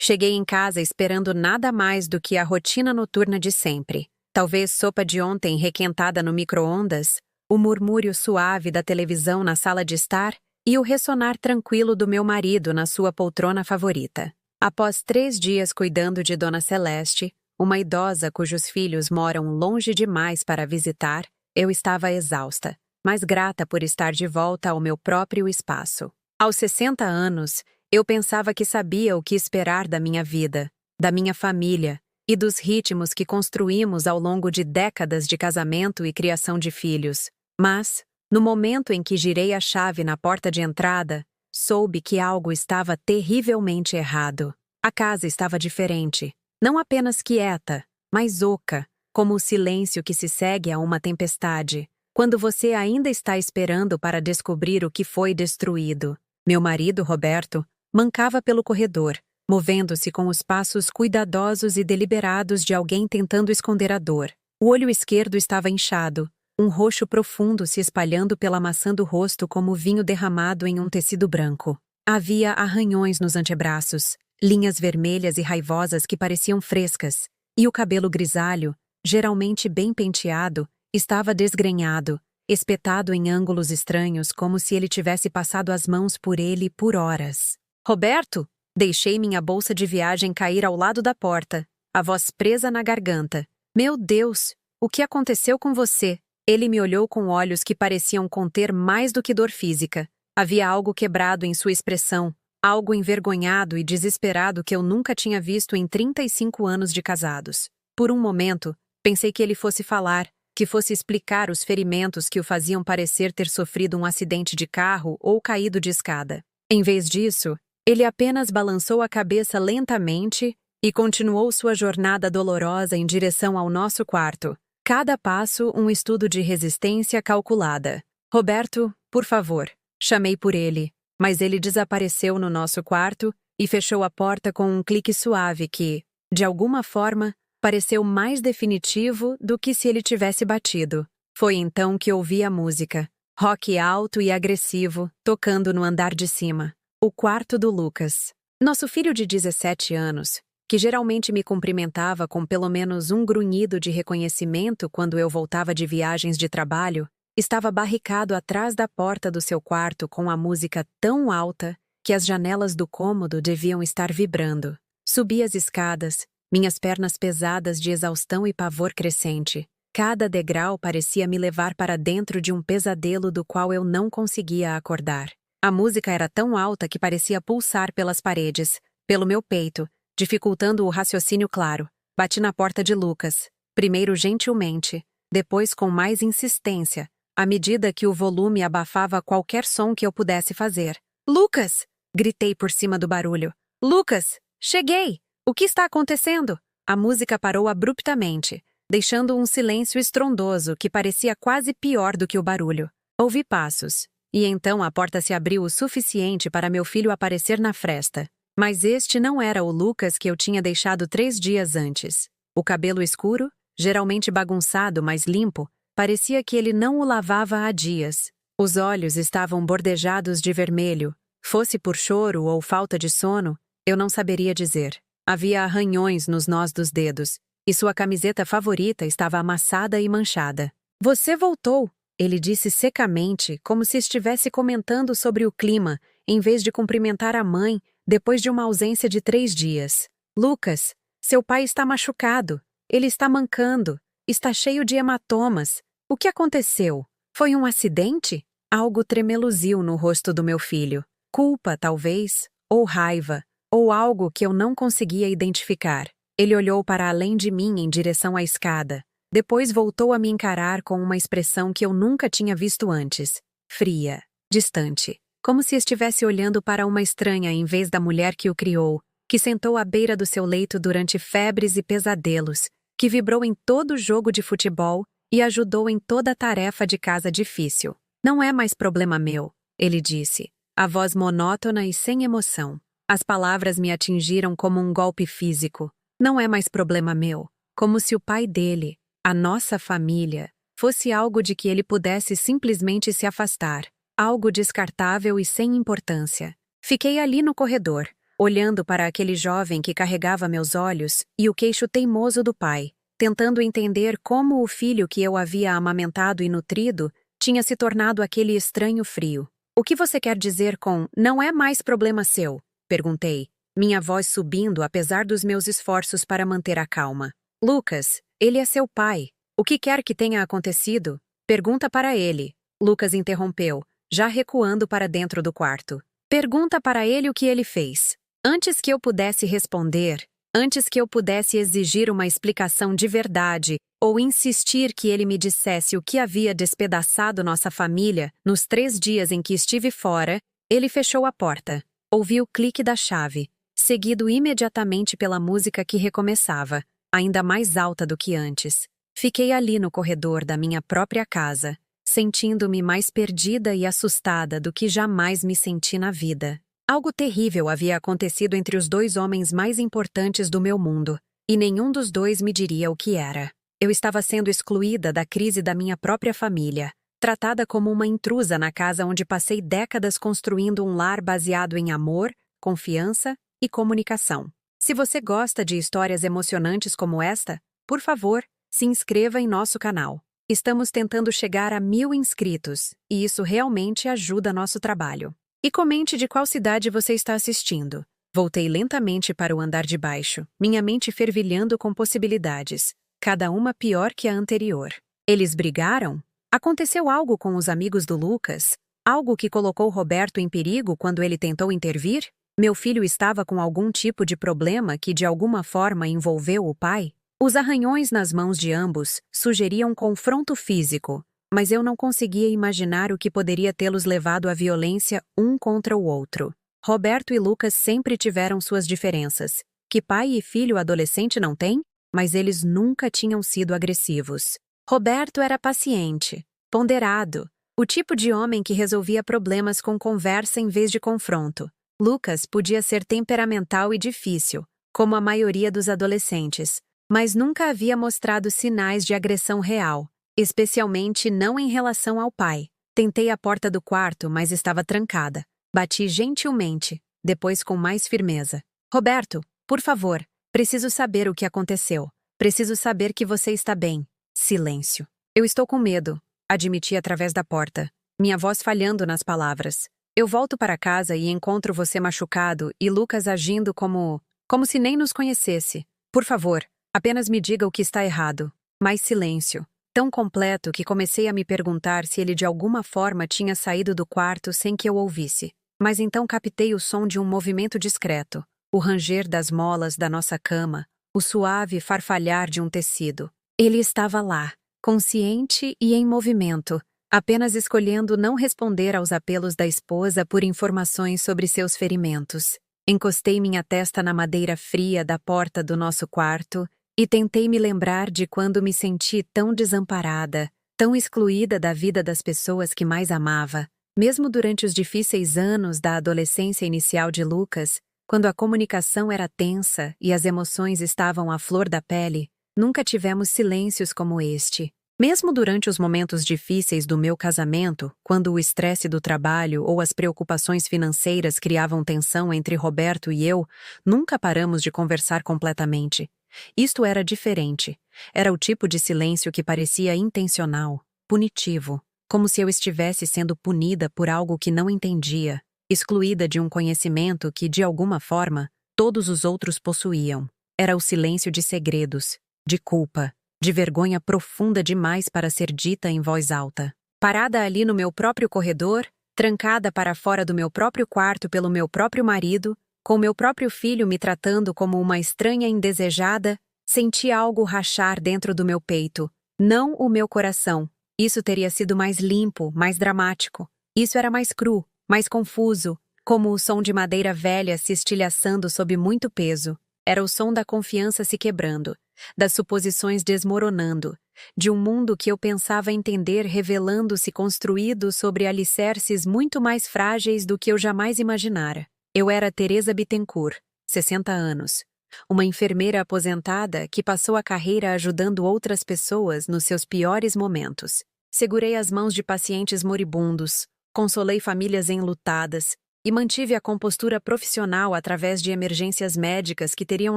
Cheguei em casa esperando nada mais do que a rotina noturna de sempre. Talvez sopa de ontem requentada no micro-ondas, o murmúrio suave da televisão na sala de estar e o ressonar tranquilo do meu marido na sua poltrona favorita. Após 3 dias cuidando de Dona Celeste, uma idosa cujos filhos moram longe demais para visitar, eu estava exausta, mas grata por estar de volta ao meu próprio espaço. Aos 60 anos, eu pensava que sabia o que esperar da minha vida, da minha família e dos ritmos que construímos ao longo de décadas de casamento e criação de filhos. Mas, no momento em que girei a chave na porta de entrada, soube que algo estava terrivelmente errado. A casa estava diferente, não apenas quieta, mas oca, como o silêncio que se segue a uma tempestade, quando você ainda está esperando para descobrir o que foi destruído. Meu marido, Roberto, mancava pelo corredor, movendo-se com os passos cuidadosos e deliberados de alguém tentando esconder a dor. O olho esquerdo estava inchado, um roxo profundo se espalhando pela maçã do rosto como vinho derramado em um tecido branco. Havia arranhões nos antebraços, linhas vermelhas e raivosas que pareciam frescas, e o cabelo grisalho, geralmente bem penteado, estava desgrenhado, espetado em ângulos estranhos como se ele tivesse passado as mãos por ele por horas. Roberto! Deixei minha bolsa de viagem cair ao lado da porta, a voz presa na garganta. Meu Deus! O que aconteceu com você? Ele me olhou com olhos que pareciam conter mais do que dor física. Havia algo quebrado em sua expressão, algo envergonhado e desesperado que eu nunca tinha visto em 35 anos de casados. Por um momento, pensei que ele fosse falar, que fosse explicar os ferimentos que o faziam parecer ter sofrido um acidente de carro ou caído de escada. Em vez disso, ele apenas balançou a cabeça lentamente e continuou sua jornada dolorosa em direção ao nosso quarto. Cada passo um estudo de resistência calculada. Roberto, por favor, chamei por ele, mas ele desapareceu no nosso quarto e fechou a porta com um clique suave que, de alguma forma, pareceu mais definitivo do que se ele tivesse batido. Foi então que ouvi a música, rock alto e agressivo, tocando no andar de cima. O quarto do Lucas. Nosso filho de 17 anos, que geralmente me cumprimentava com pelo menos um grunhido de reconhecimento quando eu voltava de viagens de trabalho, estava barricado atrás da porta do seu quarto com a música tão alta que as janelas do cômodo deviam estar vibrando. Subi as escadas, minhas pernas pesadas de exaustão e pavor crescente. Cada degrau parecia me levar para dentro de um pesadelo do qual eu não conseguia acordar. A música era tão alta que parecia pulsar pelas paredes, pelo meu peito, dificultando o raciocínio claro. Bati na porta de Lucas, primeiro gentilmente, depois com mais insistência, à medida que o volume abafava qualquer som que eu pudesse fazer. Lucas! Gritei por cima do barulho. Lucas! Cheguei! O que está acontecendo? A música parou abruptamente, deixando um silêncio estrondoso que parecia quase pior do que o barulho. Ouvi passos. E então a porta se abriu o suficiente para meu filho aparecer na fresta. Mas este não era o Lucas que eu tinha deixado 3 dias antes. O cabelo escuro, geralmente bagunçado, mas limpo, parecia que ele não o lavava há dias. Os olhos estavam bordejados de vermelho. Fosse por choro ou falta de sono, eu não saberia dizer. Havia arranhões nos nós dos dedos, e sua camiseta favorita estava amassada e manchada. Você voltou! Ele disse secamente, como se estivesse comentando sobre o clima, em vez de cumprimentar a mãe, depois de uma ausência de 3 dias. Lucas, seu pai está machucado. Ele está mancando. Está cheio de hematomas. O que aconteceu? Foi um acidente? Algo tremeluziu no rosto do meu filho. Culpa, talvez, ou raiva, ou algo que eu não conseguia identificar. Ele olhou para além de mim em direção à escada. Depois voltou a me encarar com uma expressão que eu nunca tinha visto antes. Fria, distante, como se estivesse olhando para uma estranha em vez da mulher que o criou, que sentou à beira do seu leito durante febres e pesadelos, que vibrou em todo jogo de futebol e ajudou em toda tarefa de casa difícil. Não é mais problema meu, ele disse, a voz monótona e sem emoção. As palavras me atingiram como um golpe físico. Não é mais problema meu, como se o pai dele, a nossa família, fosse algo de que ele pudesse simplesmente se afastar, algo descartável e sem importância. Fiquei ali no corredor, olhando para aquele jovem que carregava meus olhos e o queixo teimoso do pai, tentando entender como o filho que eu havia amamentado e nutrido tinha se tornado aquele estranho frio. O que você quer dizer com "não é mais problema seu"? Perguntei, minha voz subindo apesar dos meus esforços para manter a calma. Lucas, ele é seu pai. O que quer que tenha acontecido? Pergunta para ele. Lucas interrompeu, já recuando para dentro do quarto. Pergunta para ele o que ele fez. Antes que eu pudesse responder, antes que eu pudesse exigir uma explicação de verdade ou insistir que ele me dissesse o que havia despedaçado nossa família nos 3 dias em que estive fora, ele fechou a porta. Ouvi o clique da chave, seguido imediatamente pela música que recomeçava, ainda mais alta do que antes. Fiquei ali no corredor da minha própria casa, sentindo-me mais perdida e assustada do que jamais me senti na vida. Algo terrível havia acontecido entre os 2 homens mais importantes do meu mundo, e nenhum dos dois me diria o que era. Eu estava sendo excluída da crise da minha própria família, tratada como uma intrusa na casa onde passei décadas construindo um lar baseado em amor, confiança e comunicação. Se você gosta de histórias emocionantes como esta, por favor, se inscreva em nosso canal. Estamos tentando chegar a 1000 inscritos, e isso realmente ajuda nosso trabalho. E comente de qual cidade você está assistindo. Voltei lentamente para o andar de baixo, minha mente fervilhando com possibilidades, cada uma pior que a anterior. Eles brigaram? Aconteceu algo com os amigos do Lucas? Algo que colocou Roberto em perigo quando ele tentou intervir? Meu filho estava com algum tipo de problema que de alguma forma envolveu o pai? Os arranhões nas mãos de ambos sugeriam confronto físico, mas eu não conseguia imaginar o que poderia tê-los levado à violência um contra o outro. Roberto e Lucas sempre tiveram suas diferenças, que pai e filho adolescente não têm, mas eles nunca tinham sido agressivos. Roberto era paciente, ponderado, o tipo de homem que resolvia problemas com conversa em vez de confronto. Lucas podia ser temperamental e difícil, como a maioria dos adolescentes, mas nunca havia mostrado sinais de agressão real, especialmente não em relação ao pai. Tentei a porta do quarto, mas estava trancada. Bati gentilmente, depois com mais firmeza. Roberto, por favor, preciso saber o que aconteceu. Preciso saber que você está bem. Silêncio. Eu estou com medo, admiti através da porta, minha voz falhando nas palavras. Eu volto para casa e encontro você machucado e Lucas agindo como se nem nos conhecesse. Por favor, apenas me diga o que está errado. Mais silêncio. Tão completo que comecei a me perguntar se ele de alguma forma tinha saído do quarto sem que eu ouvisse. Mas então captei o som de um movimento discreto, o ranger das molas da nossa cama, o suave farfalhar de um tecido. Ele estava lá, consciente e em movimento, apenas escolhendo não responder aos apelos da esposa por informações sobre seus ferimentos. Encostei minha testa na madeira fria da porta do nosso quarto e tentei me lembrar de quando me senti tão desamparada, tão excluída da vida das pessoas que mais amava. Mesmo durante os difíceis anos da adolescência inicial de Lucas, quando a comunicação era tensa e as emoções estavam à flor da pele, nunca tivemos silêncios como este. Mesmo durante os momentos difíceis do meu casamento, quando o estresse do trabalho ou as preocupações financeiras criavam tensão entre Roberto e eu, nunca paramos de conversar completamente. Isto era diferente. Era o tipo de silêncio que parecia intencional, punitivo, como se eu estivesse sendo punida por algo que não entendia, excluída de um conhecimento que, de alguma forma, todos os outros possuíam. Era o silêncio de segredos, de culpa, de vergonha profunda demais para ser dita em voz alta. Parada ali no meu próprio corredor, trancada para fora do meu próprio quarto pelo meu próprio marido, com meu próprio filho me tratando como uma estranha indesejada, senti algo rachar dentro do meu peito. Não o meu coração. Isso teria sido mais limpo, mais dramático. Isso era mais cru, mais confuso, como o som de madeira velha se estilhaçando sob muito peso. Era o som da confiança se quebrando, das suposições desmoronando, de um mundo que eu pensava entender revelando-se construído sobre alicerces muito mais frágeis do que eu jamais imaginara. Eu era Teresa Bittencourt, 60 anos, uma enfermeira aposentada que passou a carreira ajudando outras pessoas nos seus piores momentos. Segurei as mãos de pacientes moribundos, consolei famílias enlutadas, e mantive a compostura profissional através de emergências médicas que teriam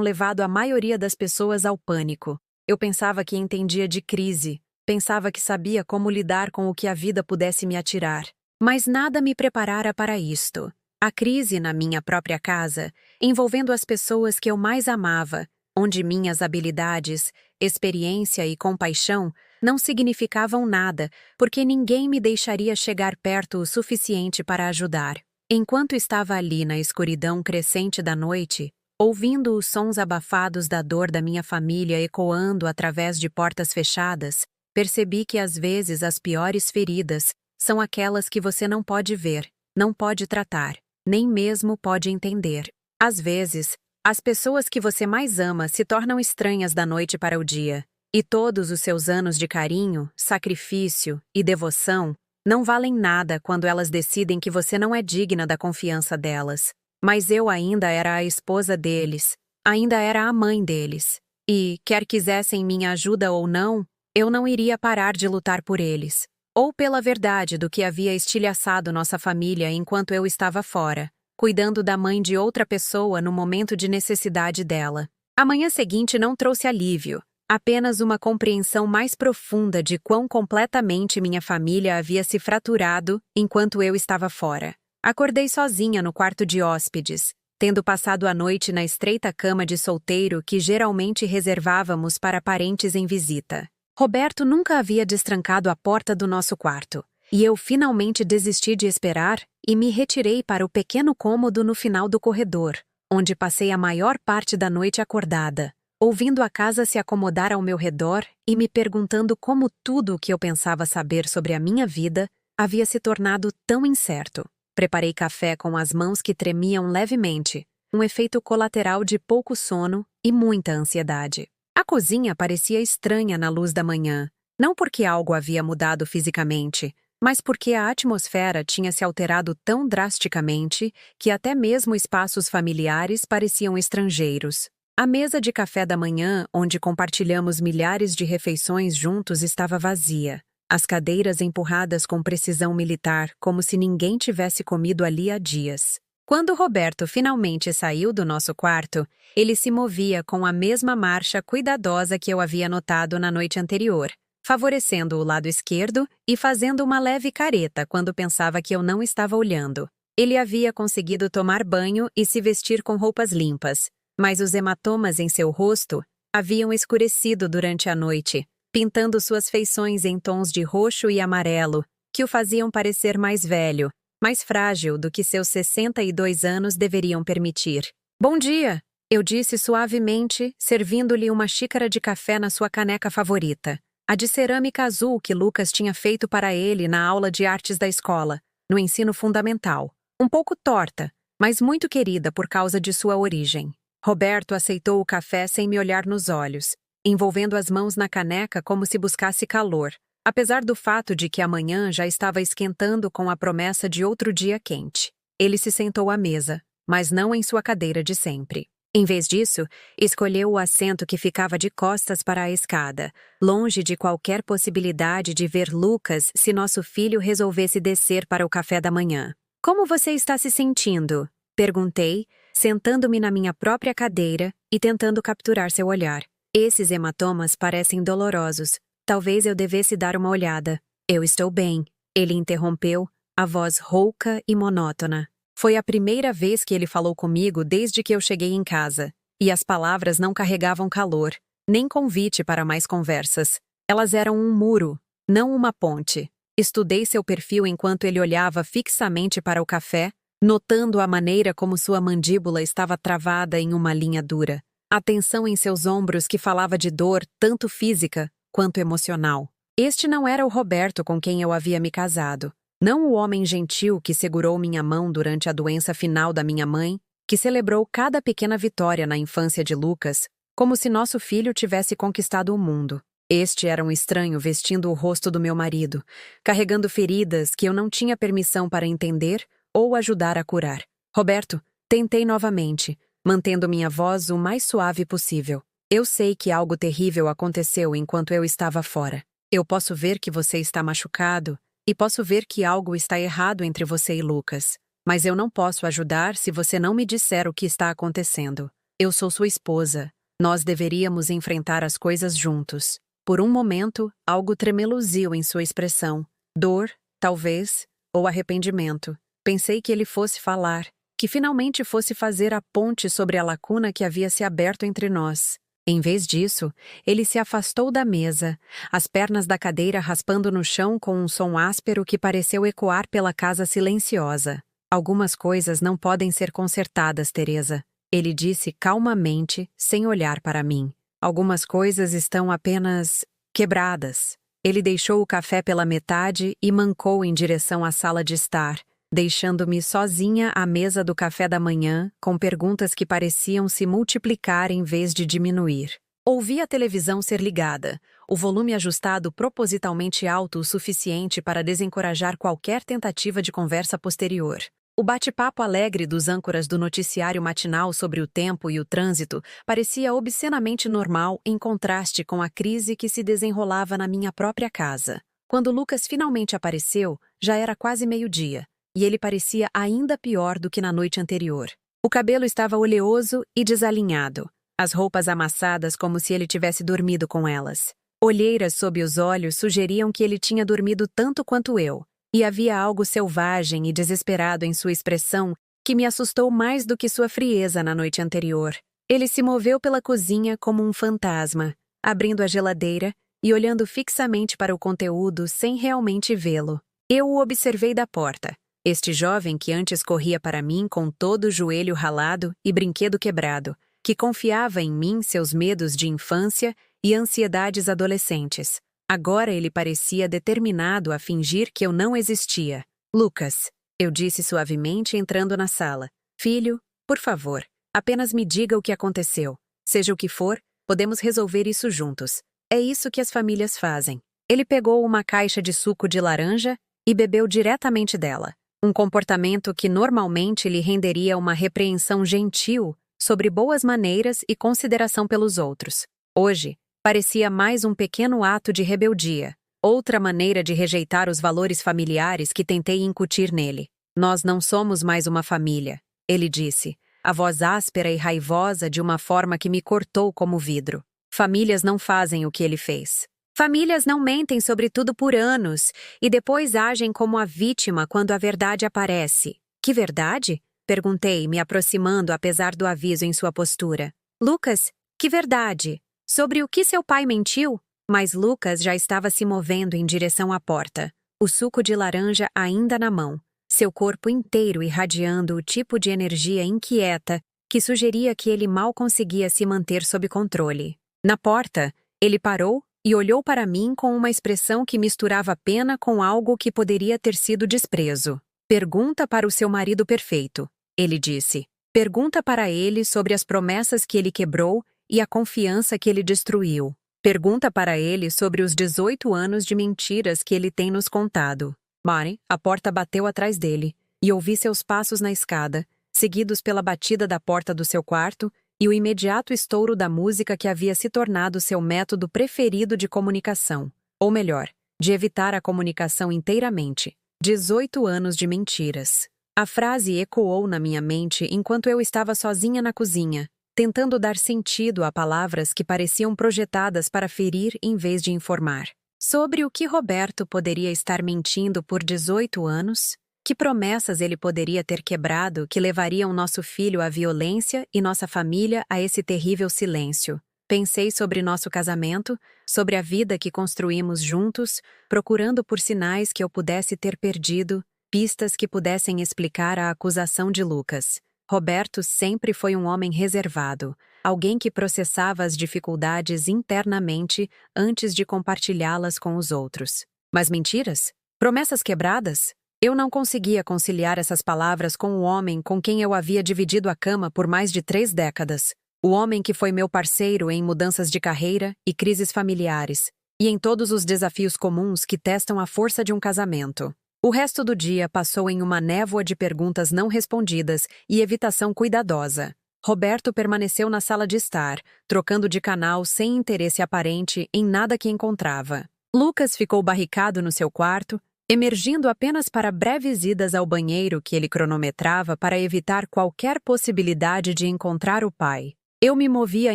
levado a maioria das pessoas ao pânico. Eu pensava que entendia de crise, pensava que sabia como lidar com o que a vida pudesse me atirar. Mas nada me preparara para isto. A crise na minha própria casa, envolvendo as pessoas que eu mais amava, onde minhas habilidades, experiência e compaixão não significavam nada, porque ninguém me deixaria chegar perto o suficiente para ajudar. Enquanto estava ali na escuridão crescente da noite, ouvindo os sons abafados da dor da minha família ecoando através de portas fechadas, percebi que às vezes as piores feridas são aquelas que você não pode ver, não pode tratar, nem mesmo pode entender. Às vezes, as pessoas que você mais ama se tornam estranhas da noite para o dia, e todos os seus anos de carinho, sacrifício e devoção não valem nada quando elas decidem que você não é digna da confiança delas. Mas eu ainda era a esposa deles, ainda era a mãe deles. E, quer quisessem minha ajuda ou não, eu não iria parar de lutar por eles. Ou pela verdade do que havia estilhaçado nossa família enquanto eu estava fora, cuidando da mãe de outra pessoa no momento de necessidade dela. A manhã seguinte não trouxe alívio, apenas uma compreensão mais profunda de quão completamente minha família havia se fraturado enquanto eu estava fora. Acordei sozinha no quarto de hóspedes, tendo passado a noite na estreita cama de solteiro que geralmente reservávamos para parentes em visita. Roberto nunca havia destrancado a porta do nosso quarto, e eu finalmente desisti de esperar e me retirei para o pequeno cômodo no final do corredor, onde passei a maior parte da noite acordada, ouvindo a casa se acomodar ao meu redor e me perguntando como tudo o que eu pensava saber sobre a minha vida havia se tornado tão incerto. Preparei café com as mãos que tremiam levemente, um efeito colateral de pouco sono e muita ansiedade. A cozinha parecia estranha na luz da manhã, não porque algo havia mudado fisicamente, mas porque a atmosfera tinha se alterado tão drasticamente que até mesmo espaços familiares pareciam estrangeiros. A mesa de café da manhã, onde compartilhamos milhares de refeições juntos, estava vazia. As cadeiras empurradas com precisão militar, como se ninguém tivesse comido ali há dias. Quando Roberto finalmente saiu do nosso quarto, ele se movia com a mesma marcha cuidadosa que eu havia notado na noite anterior, favorecendo o lado esquerdo e fazendo uma leve careta quando pensava que eu não estava olhando. Ele havia conseguido tomar banho e se vestir com roupas limpas, mas os hematomas em seu rosto haviam escurecido durante a noite, pintando suas feições em tons de roxo e amarelo, que o faziam parecer mais velho, mais frágil do que seus 62 anos deveriam permitir. "Bom dia", eu disse suavemente, servindo-lhe uma xícara de café na sua caneca favorita, a de cerâmica azul que Lucas tinha feito para ele na aula de artes da escola, no ensino fundamental. Um pouco torta, mas muito querida por causa de sua origem. Roberto aceitou o café sem me olhar nos olhos, envolvendo as mãos na caneca como se buscasse calor, apesar do fato de que a manhã já estava esquentando com a promessa de outro dia quente. Ele se sentou à mesa, mas não em sua cadeira de sempre. Em vez disso, escolheu o assento que ficava de costas para a escada, longe de qualquer possibilidade de ver Lucas se nosso filho resolvesse descer para o café da manhã. "Como você está se sentindo?" perguntei, sentando-me na minha própria cadeira e tentando capturar seu olhar. "Esses hematomas parecem dolorosos. Talvez eu devesse dar uma olhada." "Eu estou bem", ele interrompeu, a voz rouca e monótona. Foi a primeira vez que ele falou comigo desde que eu cheguei em casa, e as palavras não carregavam calor, nem convite para mais conversas. Elas eram um muro, não uma ponte. Estudei seu perfil enquanto ele olhava fixamente para o café, notando a maneira como sua mandíbula estava travada em uma linha dura. A tensão em seus ombros que falava de dor, tanto física quanto emocional. Este não era o Roberto com quem eu havia me casado. Não o homem gentil que segurou minha mão durante a doença final da minha mãe, que celebrou cada pequena vitória na infância de Lucas, como se nosso filho tivesse conquistado o mundo. Este era um estranho vestindo o rosto do meu marido, carregando feridas que eu não tinha permissão para entender ou ajudar a curar. "Roberto", tentei novamente, mantendo minha voz o mais suave possível. "Eu sei que algo terrível aconteceu enquanto eu estava fora. Eu posso ver que você está machucado e posso ver que algo está errado entre você e Lucas. Mas eu não posso ajudar se você não me disser o que está acontecendo. Eu sou sua esposa. Nós deveríamos enfrentar as coisas juntos. Por um momento, algo tremeluziu em sua expressão. Dor, talvez, ou arrependimento. Pensei que ele fosse falar, que finalmente fosse fazer a ponte sobre a lacuna que havia se aberto entre nós. Em vez disso, ele se afastou da mesa, as pernas da cadeira raspando no chão com um som áspero que pareceu ecoar pela casa silenciosa. Algumas coisas não podem ser consertadas, Teresa. Ele disse calmamente, sem olhar para mim. Algumas coisas estão apenas quebradas. Ele deixou o café pela metade e mancou em direção à sala de estar, deixando-me sozinha à mesa do café da manhã, com perguntas que pareciam se multiplicar em vez de diminuir. Ouvi a televisão ser ligada, o volume ajustado propositalmente alto o suficiente para desencorajar qualquer tentativa de conversa posterior. O bate-papo alegre dos âncoras do noticiário matinal sobre o tempo e o trânsito parecia obscenamente normal em contraste com a crise que se desenrolava na minha própria casa. Quando Lucas finalmente apareceu, já era quase meio-dia, e ele parecia ainda pior do que na noite anterior. O cabelo estava oleoso e desalinhado, as roupas amassadas como se ele tivesse dormido com elas. Olheiras sob os olhos sugeriam que ele tinha dormido tanto quanto eu. E havia algo selvagem e desesperado em sua expressão que me assustou mais do que sua frieza na noite anterior. Ele se moveu pela cozinha como um fantasma, abrindo a geladeira e olhando fixamente para o conteúdo sem realmente vê-lo. Eu o observei da porta. Este jovem que antes corria para mim com todo o joelho ralado e brinquedo quebrado, que confiava em mim seus medos de infância e ansiedades adolescentes. Agora ele parecia determinado a fingir que eu não existia. Lucas, eu disse suavemente entrando na sala. Filho, por favor, apenas me diga o que aconteceu. Seja o que for, podemos resolver isso juntos. É isso que as famílias fazem. Ele pegou uma caixa de suco de laranja e bebeu diretamente dela. Um comportamento que normalmente lhe renderia uma repreensão gentil sobre boas maneiras e consideração pelos outros. Hoje, parecia mais um pequeno ato de rebeldia, outra maneira de rejeitar os valores familiares que tentei incutir nele. Nós não somos mais uma família, ele disse, a voz áspera e raivosa de uma forma que me cortou como vidro. Famílias não fazem o que ele fez. Famílias não mentem sobre tudo por anos e depois agem como a vítima quando a verdade aparece. Que verdade? Perguntei, me aproximando apesar do aviso em sua postura. Lucas, que verdade? Sobre o que seu pai mentiu? Mas Lucas já estava se movendo em direção à porta, o suco de laranja ainda na mão, seu corpo inteiro irradiando o tipo de energia inquieta que sugeria que ele mal conseguia se manter sob controle. Na porta, ele parou e olhou para mim com uma expressão que misturava pena com algo que poderia ter sido desprezo. Pergunta para o seu marido perfeito, ele disse. Pergunta para ele sobre as promessas que ele quebrou e a confiança que ele destruiu. Pergunta para ele sobre os 18 anos de mentiras que ele tem nos contado. Mari, a porta bateu atrás dele, e ouvi seus passos na escada, seguidos pela batida da porta do seu quarto e o imediato estouro da música que havia se tornado seu método preferido de comunicação. Ou melhor, de evitar a comunicação inteiramente. 18 anos de mentiras. A frase ecoou na minha mente enquanto eu estava sozinha na cozinha, tentando dar sentido a palavras que pareciam projetadas para ferir em vez de informar. Sobre o que Roberto poderia estar mentindo por 18 anos? Que promessas ele poderia ter quebrado que levariam nosso filho à violência e nossa família a esse terrível silêncio? Pensei sobre nosso casamento, sobre a vida que construímos juntos, procurando por sinais que eu pudesse ter perdido, pistas que pudessem explicar a acusação de Lucas. Roberto sempre foi um homem reservado, alguém que processava as dificuldades internamente antes de compartilhá-las com os outros. Mas mentiras? Promessas quebradas? Eu não conseguia conciliar essas palavras com o homem com quem eu havia dividido a cama por mais de 3 décadas. O homem que foi meu parceiro em mudanças de carreira e crises familiares, e em todos os desafios comuns que testam a força de um casamento. O resto do dia passou em uma névoa de perguntas não respondidas e evitação cuidadosa. Roberto permaneceu na sala de estar, trocando de canal sem interesse aparente em nada que encontrava. Lucas ficou barricado no seu quarto, emergindo apenas para breves idas ao banheiro que ele cronometrava para evitar qualquer possibilidade de encontrar o pai. Eu me movia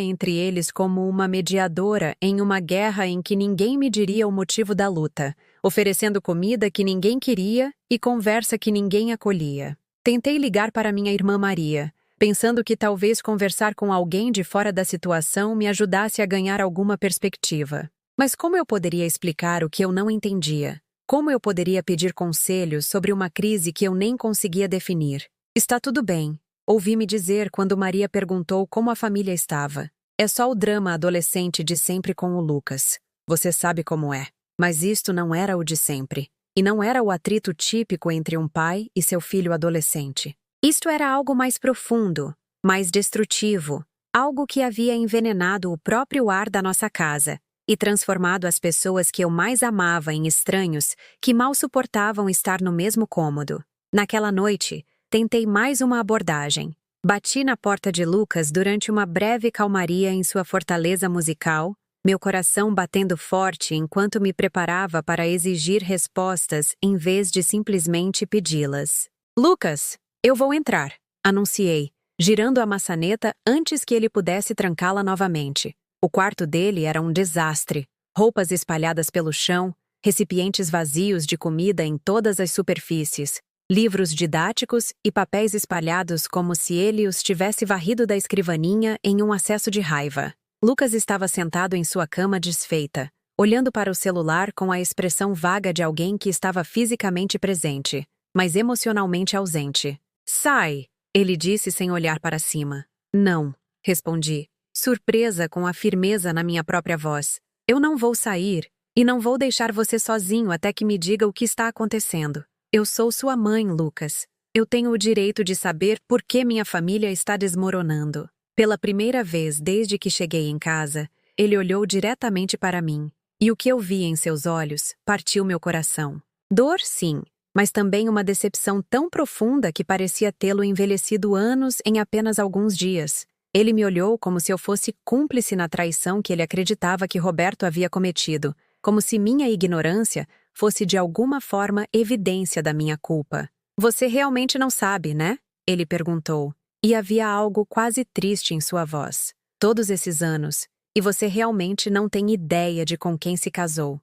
entre eles como uma mediadora em uma guerra em que ninguém me diria o motivo da luta, oferecendo comida que ninguém queria e conversa que ninguém acolhia. Tentei ligar para minha irmã Maria, pensando que talvez conversar com alguém de fora da situação me ajudasse a ganhar alguma perspectiva. Mas como eu poderia explicar o que eu não entendia? Como eu poderia pedir conselhos sobre uma crise que eu nem conseguia definir? Está tudo bem, ouvi-me dizer quando Maria perguntou como a família estava. É só o drama adolescente de sempre com o Lucas. Você sabe como é. Mas isto não era o de sempre. E não era o atrito típico entre um pai e seu filho adolescente. Isto era algo mais profundo, mais destrutivo, algo que havia envenenado o próprio ar da nossa casa e transformado as pessoas que eu mais amava em estranhos que mal suportavam estar no mesmo cômodo. Naquela noite, tentei mais uma abordagem. Bati na porta de Lucas durante uma breve calmaria em sua fortaleza musical, meu coração batendo forte enquanto me preparava para exigir respostas em vez de simplesmente pedi-las. Lucas! Eu vou entrar, anunciei, girando a maçaneta antes que ele pudesse trancá-la novamente. O quarto dele era um desastre. Roupas espalhadas pelo chão, recipientes vazios de comida em todas as superfícies, livros didáticos e papéis espalhados como se ele os tivesse varrido da escrivaninha em um acesso de raiva. Lucas estava sentado em sua cama desfeita, olhando para o celular com a expressão vaga de alguém que estava fisicamente presente, mas emocionalmente ausente. Sai! Ele disse sem olhar para cima. Não, respondi, surpresa com a firmeza na minha própria voz. Eu não vou sair, e não vou deixar você sozinho até que me diga o que está acontecendo. Eu sou sua mãe, Lucas. Eu tenho o direito de saber por que minha família está desmoronando. Pela primeira vez desde que cheguei em casa, ele olhou diretamente para mim, e o que eu vi em seus olhos partiu meu coração. Dor, sim, mas também uma decepção tão profunda que parecia tê-lo envelhecido anos em apenas alguns dias. Ele me olhou como se eu fosse cúmplice na traição que ele acreditava que Roberto havia cometido, como se minha ignorância fosse de alguma forma evidência da minha culpa. Você realmente não sabe, né? Ele perguntou, e havia algo quase triste em sua voz. Todos esses anos, e você realmente não tem ideia de com quem se casou.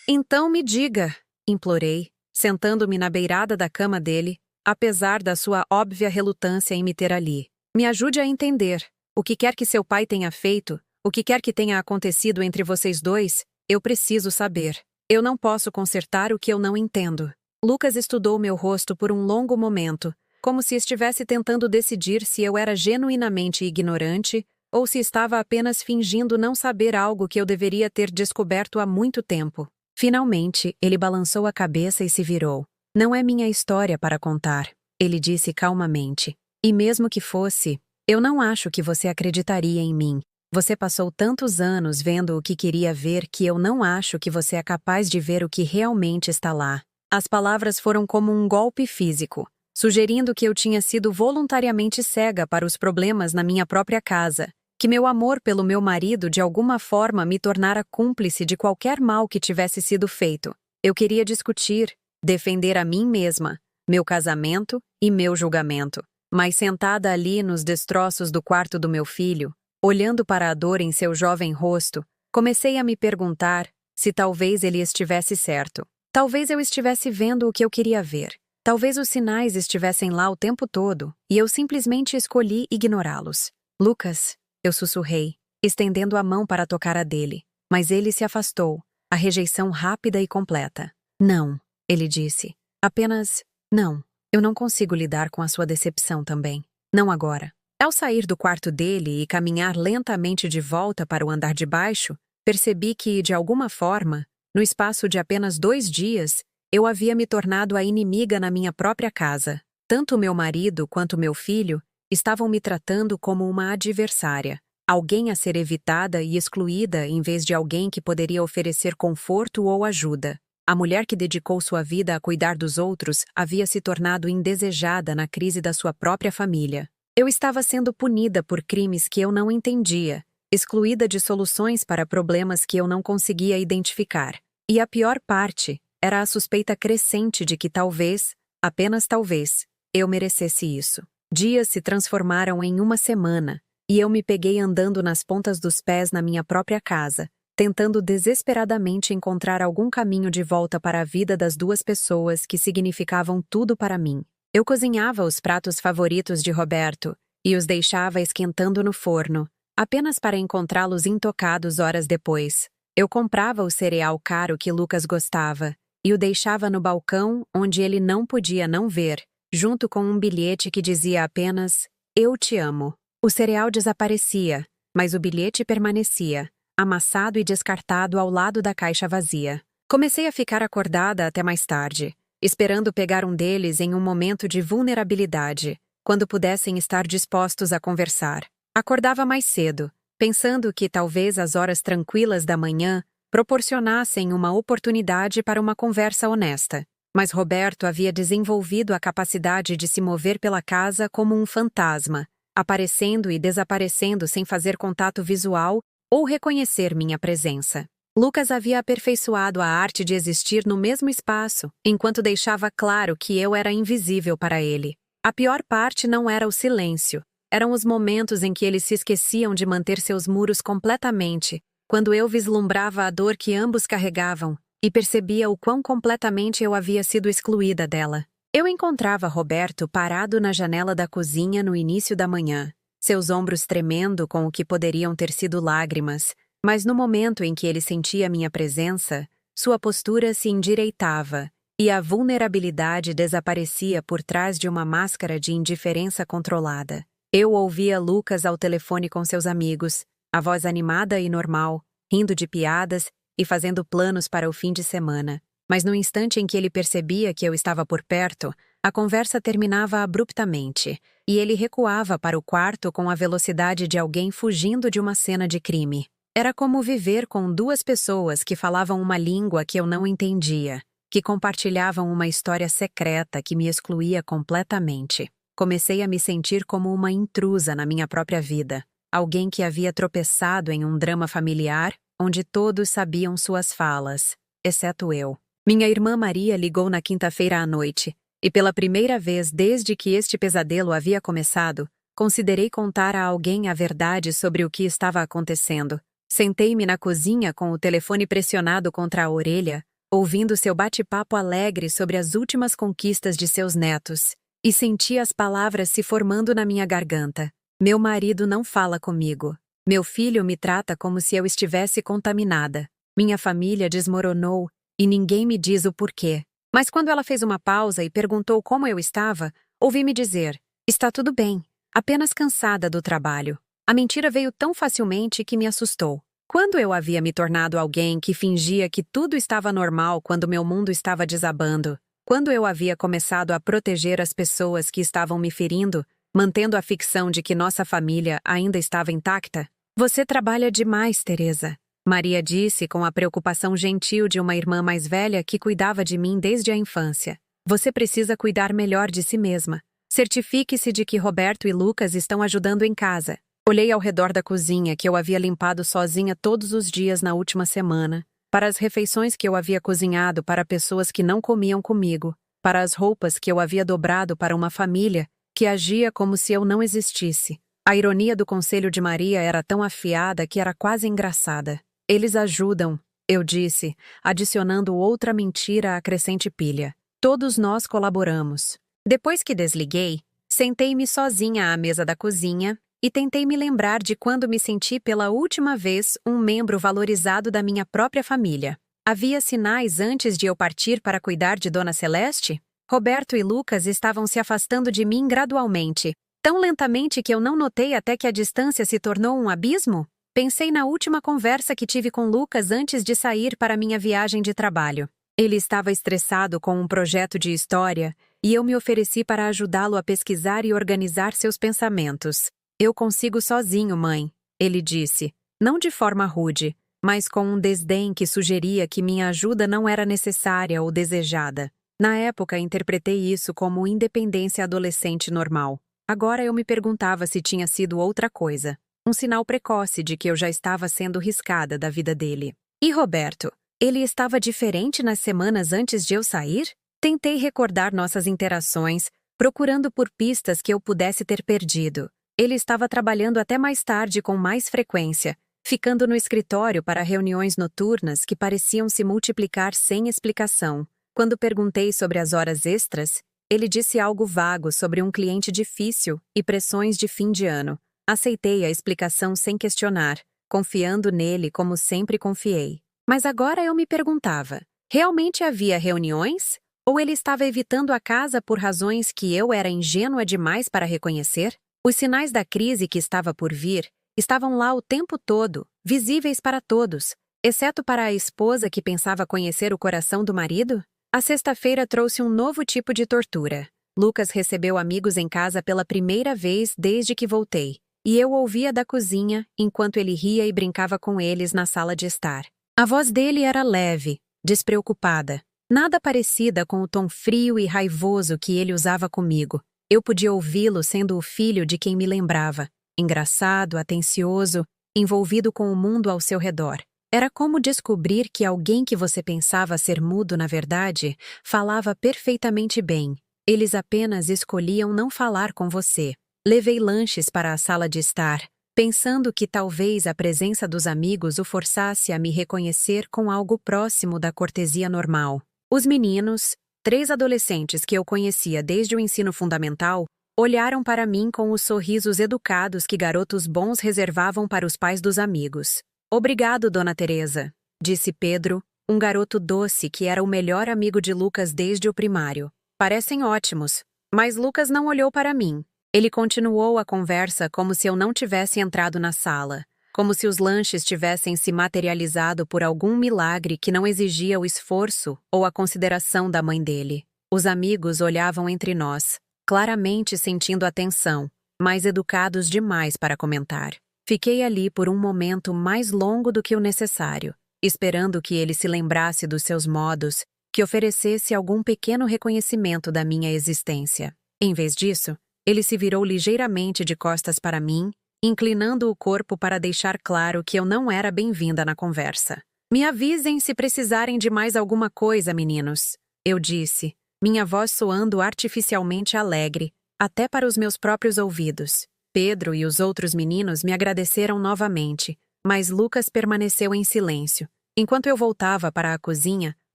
Então me diga, implorei, sentando-me na beirada da cama dele, apesar da sua óbvia relutância em me ter ali. Me ajude a entender. O que quer que seu pai tenha feito, o que quer que tenha acontecido entre vocês dois, eu preciso saber. Eu não posso consertar o que eu não entendo. Lucas estudou meu rosto por um longo momento, como se estivesse tentando decidir se eu era genuinamente ignorante ou se estava apenas fingindo não saber algo que eu deveria ter descoberto há muito tempo. Finalmente, ele balançou a cabeça e se virou. Não é minha história para contar, ele disse calmamente. E mesmo que fosse, eu não acho que você acreditaria em mim. Você passou tantos anos vendo o que queria ver que eu não acho que você é capaz de ver o que realmente está lá. As palavras foram como um golpe físico, sugerindo que eu tinha sido voluntariamente cega para os problemas na minha própria casa, que meu amor pelo meu marido de alguma forma me tornara cúmplice de qualquer mal que tivesse sido feito. Eu queria discutir, defender a mim mesma, meu casamento e meu julgamento. Mas sentada ali nos destroços do quarto do meu filho, olhando para a dor em seu jovem rosto, comecei a me perguntar se talvez ele estivesse certo. Talvez eu estivesse vendo o que eu queria ver. Talvez os sinais estivessem lá o tempo todo e eu simplesmente escolhi ignorá-los. Lucas, eu sussurrei, estendendo a mão para tocar a dele, mas ele se afastou, a rejeição rápida e completa. Não, ele disse. Apenas, não. Eu não consigo lidar com a sua decepção também. Não agora. Ao sair do quarto dele e caminhar lentamente de volta para o andar de baixo, percebi que, de alguma forma, no espaço de apenas 2 dias, eu havia me tornado a inimiga na minha própria casa. Tanto meu marido quanto meu filho estavam me tratando como uma adversária, alguém a ser evitada e excluída em vez de alguém que poderia oferecer conforto ou ajuda. A mulher que dedicou sua vida a cuidar dos outros havia se tornado indesejada na crise da sua própria família. Eu estava sendo punida por crimes que eu não entendia, excluída de soluções para problemas que eu não conseguia identificar. E a pior parte era a suspeita crescente de que talvez, apenas talvez, eu merecesse isso. Dias se transformaram em uma semana, e eu me peguei andando nas pontas dos pés na minha própria casa, tentando desesperadamente encontrar algum caminho de volta para a vida das duas pessoas que significavam tudo para mim. Eu cozinhava os pratos favoritos de Roberto e os deixava esquentando no forno, apenas para encontrá-los intocados horas depois. Eu comprava o cereal caro que Lucas gostava e o deixava no balcão onde ele não podia não ver, junto com um bilhete que dizia apenas "Eu te amo". O cereal desaparecia, mas o bilhete permanecia, amassado e descartado ao lado da caixa vazia. Comecei a ficar acordada até mais tarde, esperando pegar um deles em um momento de vulnerabilidade, quando pudessem estar dispostos a conversar. Acordava mais cedo, pensando que talvez as horas tranquilas da manhã proporcionassem uma oportunidade para uma conversa honesta. Mas Roberto havia desenvolvido a capacidade de se mover pela casa como um fantasma, aparecendo e desaparecendo sem fazer contato visual ou reconhecer minha presença. Lucas havia aperfeiçoado a arte de existir no mesmo espaço, enquanto deixava claro que eu era invisível para ele. A pior parte não era o silêncio. Eram os momentos em que eles se esqueciam de manter seus muros completamente, quando eu vislumbrava a dor que ambos carregavam e percebia o quão completamente eu havia sido excluída dela. Eu encontrava Roberto parado na janela da cozinha no início da manhã, seus ombros tremendo com o que poderiam ter sido lágrimas, mas no momento em que ele sentia minha presença, sua postura se endireitava e a vulnerabilidade desaparecia por trás de uma máscara de indiferença controlada. Eu ouvia Lucas ao telefone com seus amigos, a voz animada e normal, rindo de piadas e fazendo planos para o fim de semana. Mas no instante em que ele percebia que eu estava por perto, a conversa terminava abruptamente, e ele recuava para o quarto com a velocidade de alguém fugindo de uma cena de crime. Era como viver com duas pessoas que falavam uma língua que eu não entendia, que compartilhavam uma história secreta que me excluía completamente. Comecei a me sentir como uma intrusa na minha própria vida, alguém que havia tropeçado em um drama familiar onde todos sabiam suas falas, exceto eu. Minha irmã Maria ligou na quinta-feira à noite, e pela primeira vez desde que este pesadelo havia começado, considerei contar a alguém a verdade sobre o que estava acontecendo. Sentei-me na cozinha com o telefone pressionado contra a orelha, ouvindo seu bate-papo alegre sobre as últimas conquistas de seus netos, e senti as palavras se formando na minha garganta. Meu marido não fala comigo. Meu filho me trata como se eu estivesse contaminada. Minha família desmoronou e ninguém me diz o porquê. Mas quando ela fez uma pausa e perguntou como eu estava, ouvi-me dizer: "Está tudo bem, apenas cansada do trabalho." A mentira veio tão facilmente que me assustou. Quando eu havia me tornado alguém que fingia que tudo estava normal quando meu mundo estava desabando? Quando eu havia começado a proteger as pessoas que estavam me ferindo, mantendo a ficção de que nossa família ainda estava intacta? "Você trabalha demais, Teresa", Maria disse com a preocupação gentil de uma irmã mais velha que cuidava de mim desde a infância. "Você precisa cuidar melhor de si mesma. Certifique-se de que Roberto e Lucas estão ajudando em casa." Olhei ao redor da cozinha que eu havia limpado sozinha todos os dias na última semana, para as refeições que eu havia cozinhado para pessoas que não comiam comigo, para as roupas que eu havia dobrado para uma família que agia como se eu não existisse. A ironia do conselho de Maria era tão afiada que era quase engraçada. "Eles ajudam", eu disse, adicionando outra mentira à crescente pilha. "Todos nós colaboramos." Depois que desliguei, sentei-me sozinha à mesa da cozinha e tentei me lembrar de quando me senti pela última vez um membro valorizado da minha própria família. Havia sinais antes de eu partir para cuidar de Dona Celeste? Roberto e Lucas estavam se afastando de mim gradualmente, tão lentamente que eu não notei até que a distância se tornou um abismo? Pensei na última conversa que tive com Lucas antes de sair para minha viagem de trabalho. Ele estava estressado com um projeto de história e eu me ofereci para ajudá-lo a pesquisar e organizar seus pensamentos. "Eu consigo sozinho, mãe", ele disse, não de forma rude, mas com um desdém que sugeria que minha ajuda não era necessária ou desejada. Na época, interpretei isso como independência adolescente normal. Agora eu me perguntava se tinha sido outra coisa. Um sinal precoce de que eu já estava sendo riscada da vida dele. "E Roberto?" Ele estava diferente nas semanas antes de eu sair? Tentei recordar nossas interações, procurando por pistas que eu pudesse ter perdido. Ele estava trabalhando até mais tarde com mais frequência, ficando no escritório para reuniões noturnas que pareciam se multiplicar sem explicação. Quando perguntei sobre as horas extras, ele disse algo vago sobre um cliente difícil e pressões de fim de ano. Aceitei a explicação sem questionar, confiando nele como sempre confiei. Mas agora eu me perguntava, realmente havia reuniões? Ou ele estava evitando a casa por razões que eu era ingênua demais para reconhecer? Os sinais da crise que estava por vir estavam lá o tempo todo, visíveis para todos, exceto para a esposa que pensava conhecer o coração do marido? A sexta-feira trouxe um novo tipo de tortura. Lucas recebeu amigos em casa pela primeira vez desde que voltei, e eu ouvia da cozinha enquanto ele ria e brincava com eles na sala de estar. A voz dele era leve, despreocupada, nada parecida com o tom frio e raivoso que ele usava comigo. Eu podia ouvi-lo sendo o filho de quem me lembrava, engraçado, atencioso, envolvido com o mundo ao seu redor. Era como descobrir que alguém que você pensava ser mudo, na verdade, falava perfeitamente bem. Eles apenas escolhiam não falar com você. Levei lanches para a sala de estar, pensando que talvez a presença dos amigos o forçasse a me reconhecer com algo próximo da cortesia normal. Os meninos, 3 adolescentes que eu conhecia desde o ensino fundamental, olharam para mim com os sorrisos educados que garotos bons reservavam para os pais dos amigos. "Obrigado, Dona Teresa", disse Pedro, um garoto doce que era o melhor amigo de Lucas desde o primário. "Parecem ótimos." Mas Lucas não olhou para mim. Ele continuou a conversa como se eu não tivesse entrado na sala, como se os lanches tivessem se materializado por algum milagre que não exigia o esforço ou a consideração da mãe dele. Os amigos olhavam entre nós, claramente sentindo a tensão, mas educados demais para comentar. Fiquei ali por um momento mais longo do que o necessário, esperando que ele se lembrasse dos seus modos, que oferecesse algum pequeno reconhecimento da minha existência. Em vez disso, ele se virou ligeiramente de costas para mim, inclinando o corpo para deixar claro que eu não era bem-vinda na conversa. "Me avisem se precisarem de mais alguma coisa, meninos", eu disse, minha voz soando artificialmente alegre, até para os meus próprios ouvidos. Pedro e os outros meninos me agradeceram novamente, mas Lucas permaneceu em silêncio. Enquanto eu voltava para a cozinha,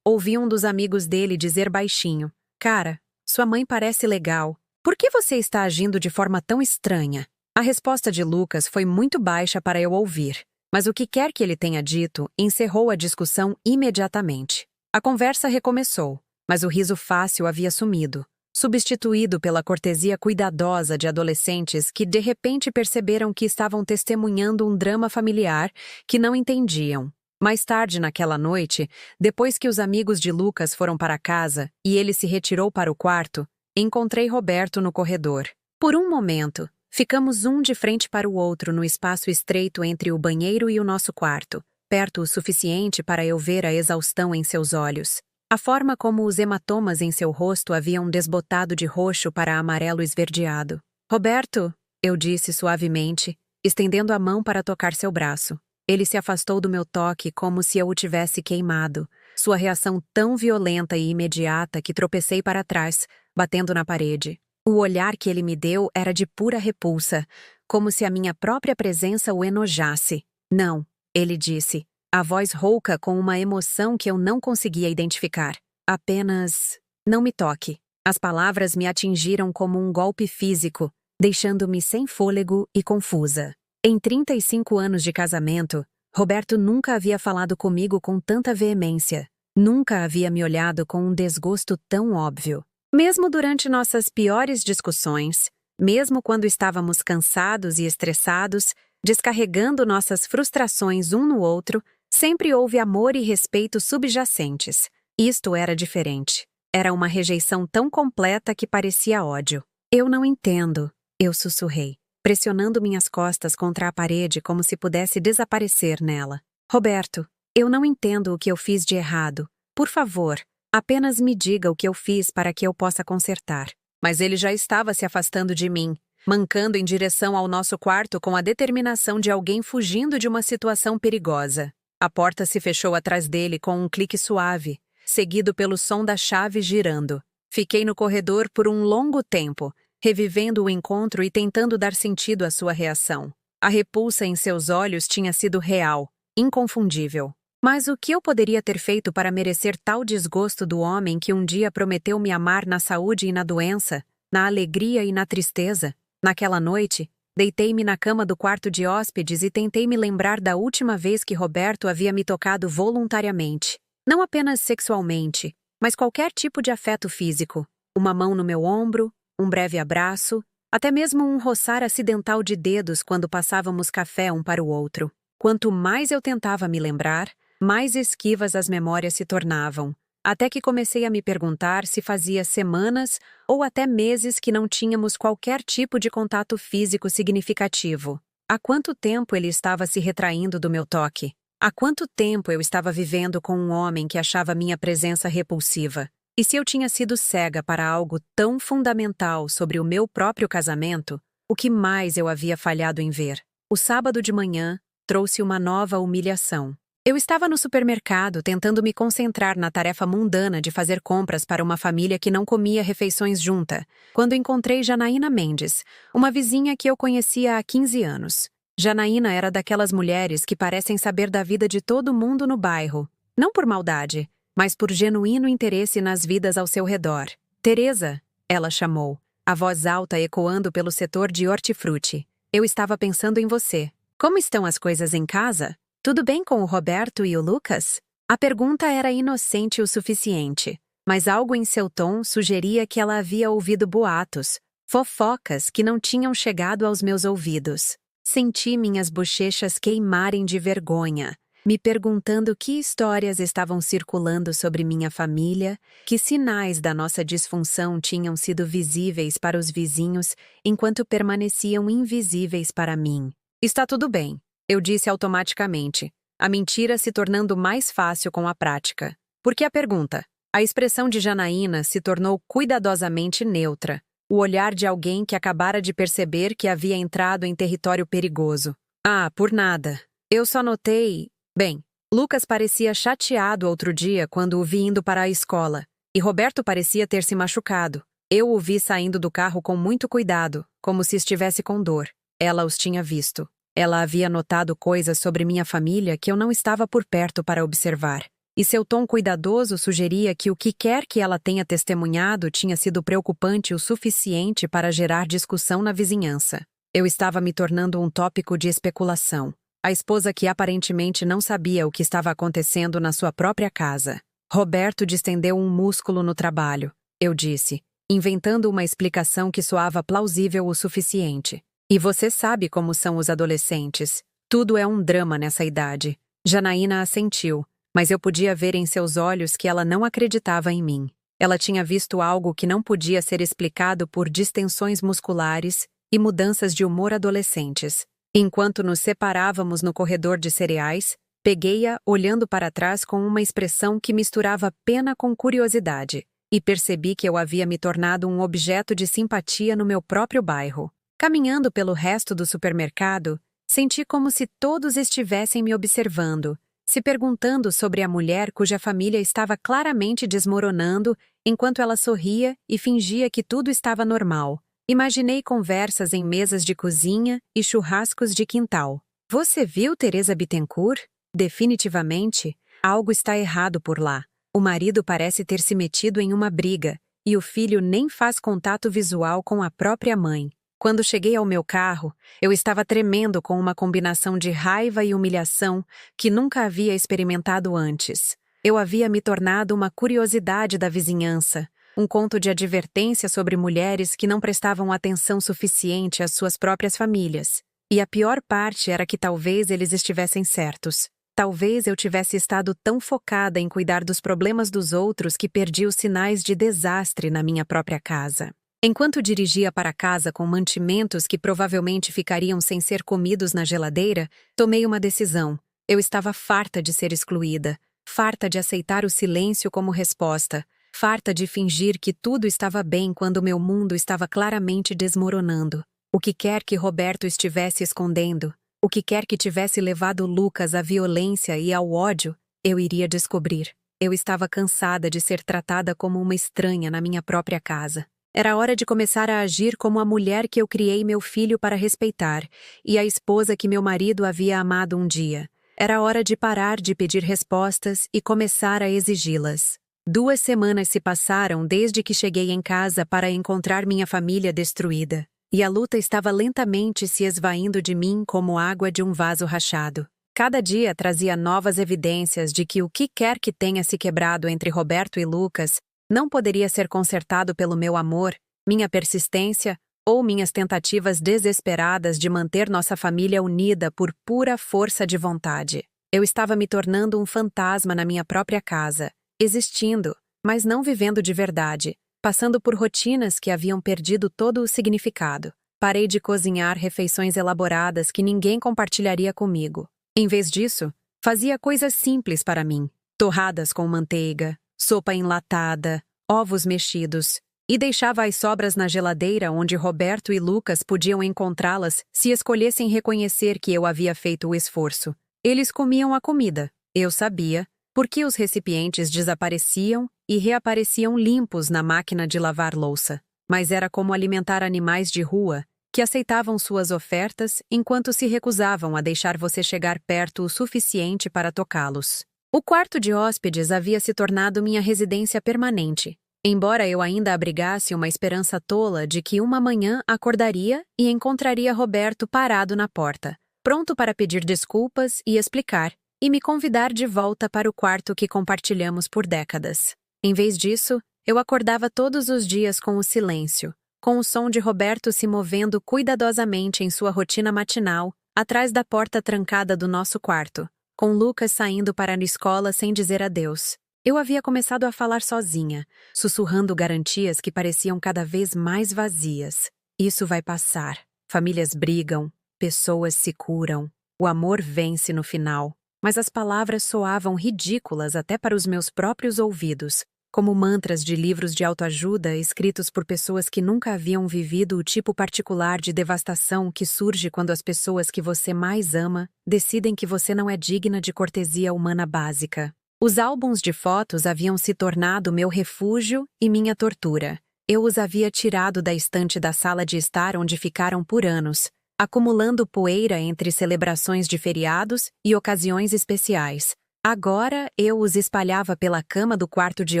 ouvi um dos amigos dele dizer baixinho: "Cara, sua mãe parece legal. Por que você está agindo de forma tão estranha?" A resposta de Lucas foi muito baixa para eu ouvir, mas o que quer que ele tenha dito encerrou a discussão imediatamente. A conversa recomeçou, mas o riso fácil havia sumido, substituído pela cortesia cuidadosa de adolescentes que de repente perceberam que estavam testemunhando um drama familiar que não entendiam. Mais tarde naquela noite, depois que os amigos de Lucas foram para casa e ele se retirou para o quarto, encontrei Roberto no corredor. Por um momento, ficamos um de frente para o outro no espaço estreito entre o banheiro e o nosso quarto, perto o suficiente para eu ver a exaustão em seus olhos. A forma como os hematomas em seu rosto haviam desbotado de roxo para amarelo esverdeado. "Roberto", eu disse suavemente, estendendo a mão para tocar seu braço. Ele se afastou do meu toque como se eu o tivesse queimado, sua reação tão violenta e imediata que tropecei para trás, batendo na parede. O olhar que ele me deu era de pura repulsa, como se a minha própria presença o enojasse. "Não", ele disse, a voz rouca com uma emoção que eu não conseguia identificar. "Apenas... não me toque." As palavras me atingiram como um golpe físico, deixando-me sem fôlego e confusa. Em 35 anos de casamento, Roberto nunca havia falado comigo com tanta veemência. Nunca havia me olhado com um desgosto tão óbvio. Mesmo durante nossas piores discussões, mesmo quando estávamos cansados e estressados, descarregando nossas frustrações um no outro, sempre houve amor e respeito subjacentes. Isto era diferente. Era uma rejeição tão completa que parecia ódio. "Eu não entendo", eu sussurrei, pressionando minhas costas contra a parede como se pudesse desaparecer nela. "Roberto, eu não entendo o que eu fiz de errado. Por favor, apenas me diga o que eu fiz para que eu possa consertar." Mas ele já estava se afastando de mim, mancando em direção ao nosso quarto com a determinação de alguém fugindo de uma situação perigosa. A porta se fechou atrás dele com um clique suave, seguido pelo som da chave girando. Fiquei no corredor por um longo tempo, revivendo o encontro e tentando dar sentido à sua reação. A repulsa em seus olhos tinha sido real, inconfundível. Mas o que eu poderia ter feito para merecer tal desgosto do homem que um dia prometeu me amar na saúde e na doença, na alegria e na tristeza? Naquela noite, deitei-me na cama do quarto de hóspedes e tentei me lembrar da última vez que Roberto havia me tocado voluntariamente. Não apenas sexualmente, mas qualquer tipo de afeto físico. Uma mão no meu ombro, um breve abraço, até mesmo um roçar acidental de dedos quando passávamos café um para o outro. Quanto mais eu tentava me lembrar, mais esquivas as memórias se tornavam, até que comecei a me perguntar se fazia semanas ou até meses que não tínhamos qualquer tipo de contato físico significativo. Há quanto tempo ele estava se retraindo do meu toque? Há quanto tempo eu estava vivendo com um homem que achava minha presença repulsiva? E se eu tinha sido cega para algo tão fundamental sobre o meu próprio casamento, o que mais eu havia falhado em ver? O sábado de manhã trouxe uma nova humilhação. Eu estava no supermercado tentando me concentrar na tarefa mundana de fazer compras para uma família que não comia refeições junta, quando encontrei Janaína Mendes, uma vizinha que eu conhecia há 15 anos. Janaína era daquelas mulheres que parecem saber da vida de todo mundo no bairro, não por maldade, mas por genuíno interesse nas vidas ao seu redor. Teresa, ela chamou, a voz alta ecoando pelo setor de hortifruti. Eu estava pensando em você. Como estão as coisas em casa? Tudo bem com o Roberto e o Lucas? A pergunta era inocente o suficiente, mas algo em seu tom sugeria que ela havia ouvido boatos, fofocas que não tinham chegado aos meus ouvidos. Senti minhas bochechas queimarem de vergonha, me perguntando que histórias estavam circulando sobre minha família, que sinais da nossa disfunção tinham sido visíveis para os vizinhos enquanto permaneciam invisíveis para mim. Está tudo bem. Eu disse automaticamente, a mentira se tornando mais fácil com a prática. Por que a pergunta? A expressão de Janaína se tornou cuidadosamente neutra, o olhar de alguém que acabara de perceber que havia entrado em território perigoso. Ah, por nada. Eu só notei... Bem, Lucas parecia chateado outro dia quando o vi indo para a escola, e Roberto parecia ter se machucado. Eu o vi saindo do carro com muito cuidado, como se estivesse com dor. Ela os tinha visto. Ela havia notado coisas sobre minha família que eu não estava por perto para observar. E seu tom cuidadoso sugeria que o que quer que ela tenha testemunhado tinha sido preocupante o suficiente para gerar discussão na vizinhança. Eu estava me tornando um tópico de especulação. A esposa que aparentemente não sabia o que estava acontecendo na sua própria casa. Roberto distendeu um músculo no trabalho, eu disse, inventando uma explicação que soava plausível o suficiente. E você sabe como são os adolescentes. Tudo é um drama nessa idade. Janaína assentiu, mas eu podia ver em seus olhos que ela não acreditava em mim. Ela tinha visto algo que não podia ser explicado por distensões musculares e mudanças de humor adolescentes. Enquanto nos separávamos no corredor de cereais, peguei-a olhando para trás com uma expressão que misturava pena com curiosidade, e percebi que eu havia me tornado um objeto de simpatia no meu próprio bairro. Caminhando pelo resto do supermercado, senti como se todos estivessem me observando, se perguntando sobre a mulher cuja família estava claramente desmoronando enquanto ela sorria e fingia que tudo estava normal. Imaginei conversas em mesas de cozinha e churrascos de quintal. Você viu Teresa Bittencourt? Definitivamente, algo está errado por lá. O marido parece ter se metido em uma briga, e o filho nem faz contato visual com a própria mãe. Quando cheguei ao meu carro, eu estava tremendo com uma combinação de raiva e humilhação que nunca havia experimentado antes. Eu havia me tornado uma curiosidade da vizinhança, um conto de advertência sobre mulheres que não prestavam atenção suficiente às suas próprias famílias. E a pior parte era que talvez eles estivessem certos. Talvez eu tivesse estado tão focada em cuidar dos problemas dos outros que perdi os sinais de desastre na minha própria casa. Enquanto dirigia para casa com mantimentos que provavelmente ficariam sem ser comidos na geladeira, tomei uma decisão. Eu estava farta de ser excluída, farta de aceitar o silêncio como resposta, farta de fingir que tudo estava bem quando meu mundo estava claramente desmoronando. O que quer que Roberto estivesse escondendo, O que quer que tivesse levado Lucas à violência e ao ódio, eu iria descobrir. Eu estava cansada de ser tratada como uma estranha na minha própria casa. Era hora de começar a agir como a mulher que eu criei meu filho para respeitar e a esposa que meu marido havia amado um dia. Era hora de parar de pedir respostas e começar a exigi-las. 2 semanas se passaram desde que cheguei em casa para encontrar minha família destruída, e a luta estava lentamente se esvaindo de mim como água de um vaso rachado. Cada dia trazia novas evidências de que o que quer que tenha se quebrado entre Roberto e Lucas não poderia ser consertado pelo meu amor, minha persistência ou minhas tentativas desesperadas de manter nossa família unida por pura força de vontade. Eu estava me tornando um fantasma na minha própria casa, existindo, mas não vivendo de verdade, passando por rotinas que haviam perdido todo o significado. Parei de cozinhar refeições elaboradas que ninguém compartilharia comigo. Em vez disso, fazia coisas simples para mim: torradas com manteiga, sopa enlatada, ovos mexidos, e deixava as sobras na geladeira onde Roberto e Lucas podiam encontrá-las se escolhessem reconhecer que eu havia feito o esforço. Eles comiam a comida, eu sabia, porque os recipientes desapareciam e reapareciam limpos na máquina de lavar louça. Mas era como alimentar animais de rua, que aceitavam suas ofertas enquanto se recusavam a deixar você chegar perto o suficiente para tocá-los. O quarto de hóspedes havia se tornado minha residência permanente, embora eu ainda abrigasse uma esperança tola de que uma manhã acordaria e encontraria Roberto parado na porta, pronto para pedir desculpas e explicar, e me convidar de volta para o quarto que compartilhamos por décadas. Em vez disso, eu acordava todos os dias com o silêncio, com o som de Roberto se movendo cuidadosamente em sua rotina matinal, atrás da porta trancada do nosso quarto, com Lucas saindo para a escola sem dizer adeus. Eu havia começado a falar sozinha, sussurrando garantias que pareciam cada vez mais vazias. Isso vai passar. Famílias brigam, pessoas se curam, o amor vence no final. Mas as palavras soavam ridículas até para os meus próprios ouvidos, como mantras de livros de autoajuda escritos por pessoas que nunca haviam vivido o tipo particular de devastação que surge quando as pessoas que você mais ama decidem que você não é digna de cortesia humana básica. Os álbuns de fotos haviam se tornado meu refúgio e minha tortura. Eu os havia tirado da estante da sala de estar onde ficaram por anos, acumulando poeira entre celebrações de feriados e ocasiões especiais. Agora eu os espalhava pela cama do quarto de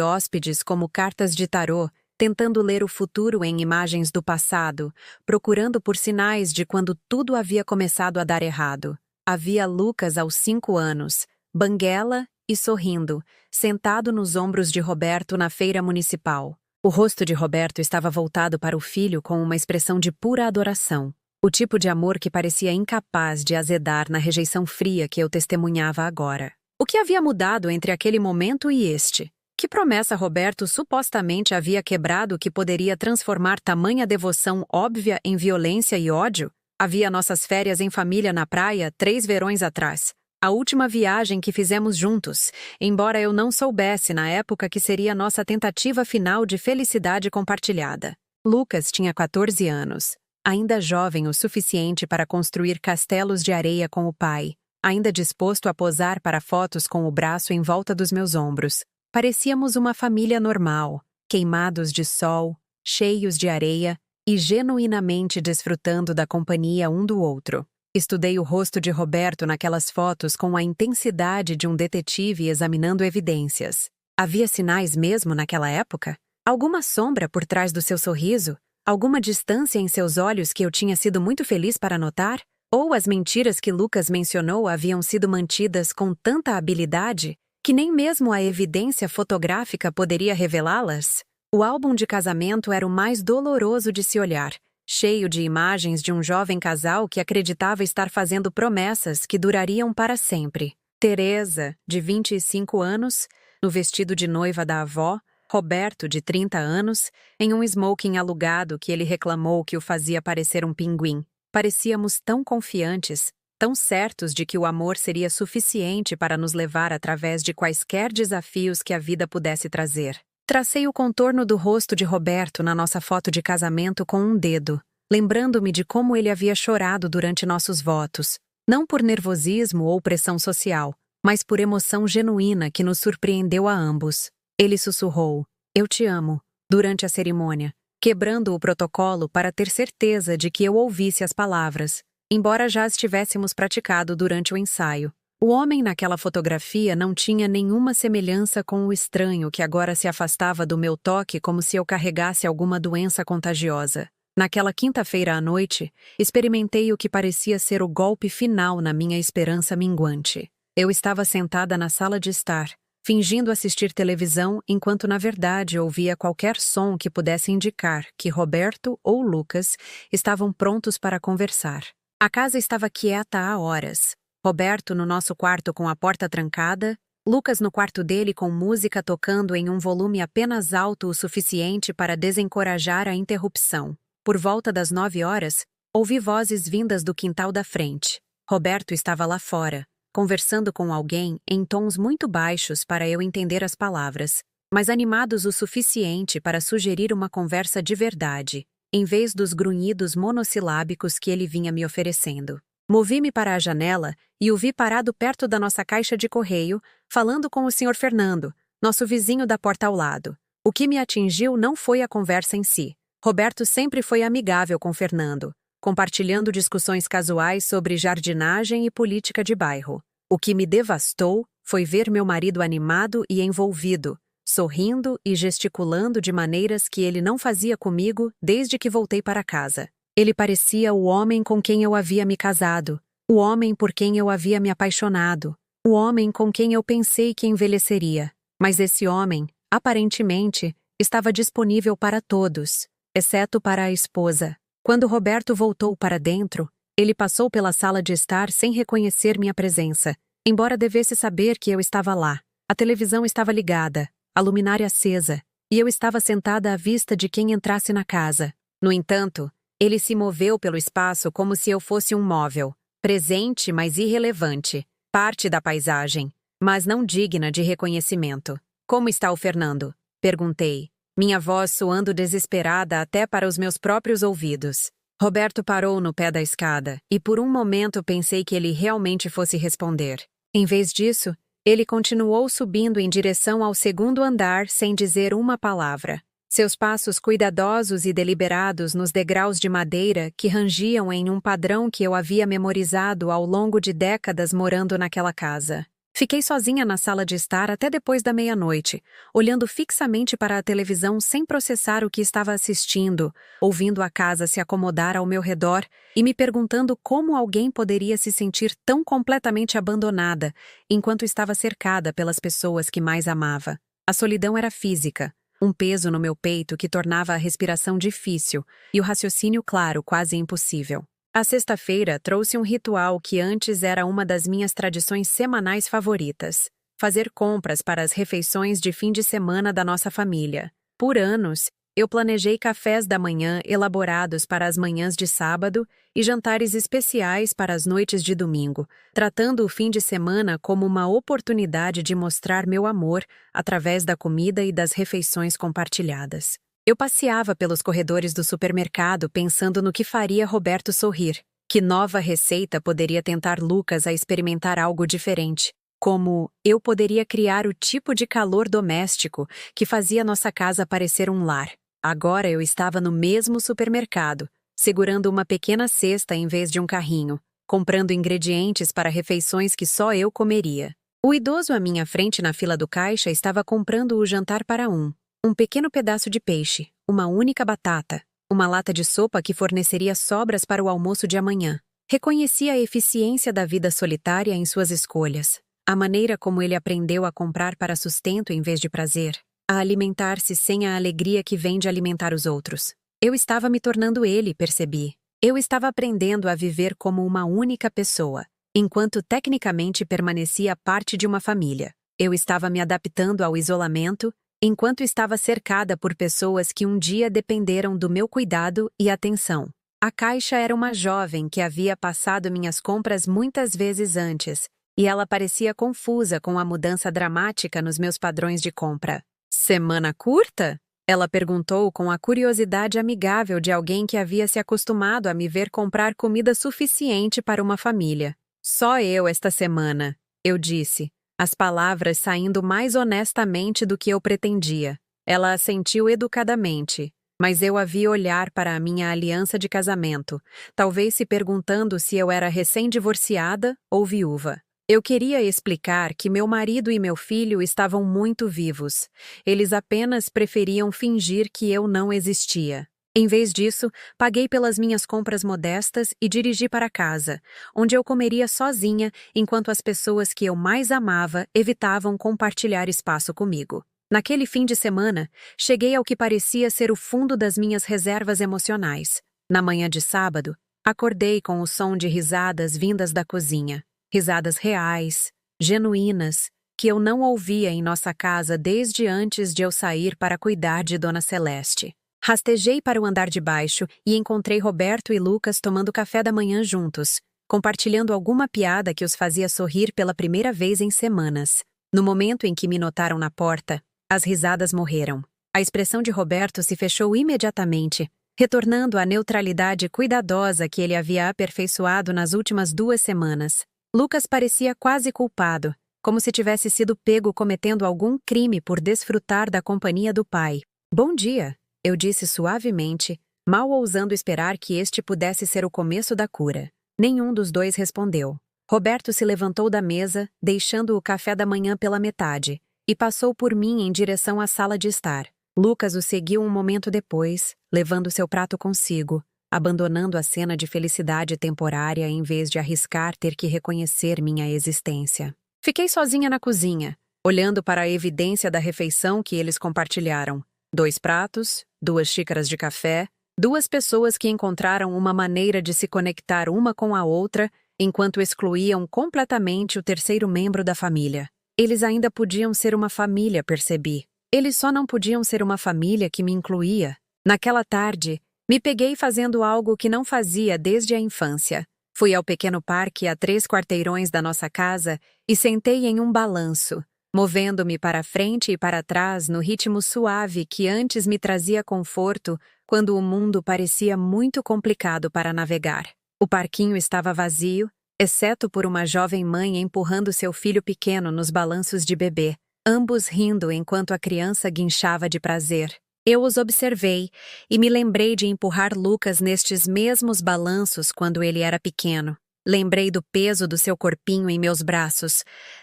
hóspedes como cartas de tarô, tentando ler o futuro em imagens do passado, procurando por sinais de quando tudo havia começado a dar errado. Havia Lucas aos 5 anos, banguela e sorrindo, sentado nos ombros de Roberto na feira municipal. O rosto de Roberto estava voltado para o filho com uma expressão de pura adoração. O tipo de amor que parecia incapaz de azedar na rejeição fria que eu testemunhava agora. O que havia mudado entre aquele momento e este? Que promessa Roberto supostamente havia quebrado que poderia transformar tamanha devoção óbvia em violência e ódio? Havia nossas férias em família na praia 3 verões atrás. A última viagem que fizemos juntos, embora eu não soubesse na época que seria nossa tentativa final de felicidade compartilhada. Lucas tinha 14 anos, ainda jovem o suficiente para construir castelos de areia com o pai, ainda disposto a posar para fotos com o braço em volta dos meus ombros. Parecíamos uma família normal, queimados de sol, cheios de areia e genuinamente desfrutando da companhia um do outro. Estudei o rosto de Roberto naquelas fotos com a intensidade de um detetive examinando evidências. Havia sinais mesmo naquela época? Alguma sombra por trás do seu sorriso? Alguma distância em seus olhos que eu tinha sido muito feliz para notar? Ou as mentiras que Lucas mencionou haviam sido mantidas com tanta habilidade que nem mesmo a evidência fotográfica poderia revelá-las? O álbum de casamento era o mais doloroso de se olhar, cheio de imagens de um jovem casal que acreditava estar fazendo promessas que durariam para sempre. Teresa, de 25 anos, no vestido de noiva da avó, Roberto, de 30 anos, em um smoking alugado que ele reclamou que o fazia parecer um pinguim. Parecíamos tão confiantes, tão certos de que o amor seria suficiente para nos levar através de quaisquer desafios que a vida pudesse trazer. Tracei o contorno do rosto de Roberto na nossa foto de casamento com um dedo, lembrando-me de como ele havia chorado durante nossos votos, Não por nervosismo ou pressão social, mas por emoção genuína que nos surpreendeu a ambos. Ele sussurrou: "Eu te amo", durante a cerimônia, quebrando o protocolo para ter certeza de que eu ouvisse as palavras, embora já as tivéssemos praticado durante o ensaio. O homem naquela fotografia não tinha nenhuma semelhança com o estranho que agora se afastava do meu toque como se eu carregasse alguma doença contagiosa. Naquela quinta-feira à noite, experimentei o que parecia ser o golpe final na minha esperança minguante. Eu estava sentada na sala de estar, fingindo assistir televisão enquanto na verdade ouvia qualquer som que pudesse indicar que Roberto ou Lucas estavam prontos para conversar. A casa estava quieta há horas. Roberto no nosso quarto com a porta trancada, Lucas no quarto dele com música tocando em um volume apenas alto o suficiente para desencorajar a interrupção. Por volta das 9 horas, ouvi vozes vindas do quintal da frente. Roberto estava lá fora, conversando com alguém em tons muito baixos para eu entender as palavras, mas animados o suficiente para sugerir uma conversa de verdade, em vez dos grunhidos monossilábicos que ele vinha me oferecendo. Movi-me para a janela e o vi parado perto da nossa caixa de correio, falando com o Sr. Fernando, nosso vizinho da porta ao lado. O que me atingiu não foi a conversa em si. Roberto sempre foi amigável com Fernando, compartilhando discussões casuais sobre jardinagem e política de bairro. O que me devastou foi ver meu marido animado e envolvido, sorrindo e gesticulando de maneiras que ele não fazia comigo desde que voltei para casa. Ele parecia o homem com quem eu havia me casado, o homem por quem eu havia me apaixonado, o homem com quem eu pensei que envelheceria. Mas esse homem, aparentemente, estava disponível para todos, exceto para a esposa. Quando Roberto voltou para dentro, ele passou pela sala de estar sem reconhecer minha presença, embora devesse saber que eu estava lá. A televisão estava ligada, a luminária acesa, e eu estava sentada à vista de quem entrasse na casa. No entanto, ele se moveu pelo espaço como se eu fosse um móvel, presente mas irrelevante, parte da paisagem, mas não digna de reconhecimento. "Como está o Fernando?" perguntei, minha voz soando desesperada até para os meus próprios ouvidos. Roberto parou no pé da escada, e por um momento pensei que ele realmente fosse responder. Em vez disso, ele continuou subindo em direção ao segundo andar sem dizer uma palavra. Seus passos cuidadosos e deliberados nos degraus de madeira que rangiam em um padrão que eu havia memorizado ao longo de décadas morando naquela casa. Fiquei sozinha na sala de estar até depois da meia-noite, olhando fixamente para a televisão sem processar o que estava assistindo, ouvindo a casa se acomodar ao meu redor e me perguntando como alguém poderia se sentir tão completamente abandonada enquanto estava cercada pelas pessoas que mais amava. A solidão era física, um peso no meu peito que tornava a respiração difícil e o raciocínio claro quase impossível. A sexta-feira trouxe um ritual que antes era uma das minhas tradições semanais favoritas: fazer compras para as refeições de fim de semana da nossa família. Por anos, eu planejei cafés da manhã elaborados para as manhãs de sábado e jantares especiais para as noites de domingo, tratando o fim de semana como uma oportunidade de mostrar meu amor através da comida e das refeições compartilhadas. Eu passeava pelos corredores do supermercado pensando no que faria Roberto sorrir. Que nova receita poderia tentar Lucas a experimentar algo diferente? Como eu poderia criar o tipo de calor doméstico que fazia nossa casa parecer um lar? Agora eu estava no mesmo supermercado, segurando uma pequena cesta em vez de um carrinho, comprando ingredientes para refeições que só eu comeria. O idoso à minha frente na fila do caixa estava comprando o jantar para um pequeno pedaço de peixe, uma única batata, uma lata de sopa que forneceria sobras para o almoço de amanhã. Reconheci a eficiência da vida solitária em suas escolhas, a maneira como ele aprendeu a comprar para sustento em vez de prazer, a alimentar-se sem a alegria que vem de alimentar os outros. Eu estava me tornando ele, percebi. Eu estava aprendendo a viver como uma única pessoa, enquanto tecnicamente permanecia parte de uma família. Eu estava me adaptando ao isolamento, enquanto estava cercada por pessoas que um dia dependeram do meu cuidado e atenção. A caixa era uma jovem que havia passado minhas compras muitas vezes antes, e ela parecia confusa com a mudança dramática nos meus padrões de compra. "Semana curta?" Ela perguntou com a curiosidade amigável de alguém que havia se acostumado a me ver comprar comida suficiente para uma família. Só eu esta semana, eu disse, as palavras saindo mais honestamente do que eu pretendia. Ela assentiu educadamente, mas eu a vi olhar para a minha aliança de casamento, talvez se perguntando se eu era recém-divorciada ou viúva. Eu queria explicar que meu marido e meu filho estavam muito vivos. Eles apenas preferiam fingir que eu não existia. Em vez disso, paguei pelas minhas compras modestas e dirigi para casa, onde eu comeria sozinha enquanto as pessoas que eu mais amava evitavam compartilhar espaço comigo. Naquele fim de semana, cheguei ao que parecia ser o fundo das minhas reservas emocionais. Na manhã de sábado, acordei com o som de risadas vindas da cozinha. Risadas reais, genuínas, que eu não ouvia em nossa casa desde antes de eu sair para cuidar de Dona Celeste. Rastejei para o andar de baixo e encontrei Roberto e Lucas tomando café da manhã juntos, compartilhando alguma piada que os fazia sorrir pela primeira vez em semanas. No momento em que me notaram na porta, as risadas morreram. A expressão de Roberto se fechou imediatamente, retornando à neutralidade cuidadosa que ele havia aperfeiçoado nas últimas 2 semanas. Lucas parecia quase culpado, como se tivesse sido pego cometendo algum crime por desfrutar da companhia do pai. Bom dia, eu disse suavemente, mal ousando esperar que este pudesse ser o começo da cura. Nenhum dos dois respondeu. Roberto se levantou da mesa, deixando o café da manhã pela metade, e passou por mim em direção à sala de estar. Lucas o seguiu um momento depois, levando seu prato consigo, abandonando a cena de felicidade temporária em vez de arriscar ter que reconhecer minha existência. Fiquei sozinha na cozinha, olhando para a evidência da refeição que eles compartilharam. 2 pratos, 2 xícaras de café, 2 pessoas que encontraram uma maneira de se conectar uma com a outra, enquanto excluíam completamente o terceiro membro da família. Eles ainda podiam ser uma família, percebi. Eles só não podiam ser uma família que me incluía. Naquela tarde, me peguei fazendo algo que não fazia desde a infância. Fui ao pequeno parque a 3 quarteirões da nossa casa e sentei em um balanço, movendo-me para frente e para trás no ritmo suave que antes me trazia conforto quando o mundo parecia muito complicado para navegar. O parquinho estava vazio, exceto por uma jovem mãe empurrando seu filho pequeno nos balanços de bebê, ambos rindo enquanto a criança guinchava de prazer. Eu os observei e me lembrei de empurrar Lucas nestes mesmos balanços quando ele era pequeno. Lembrei do peso do seu corpinho em meus braços,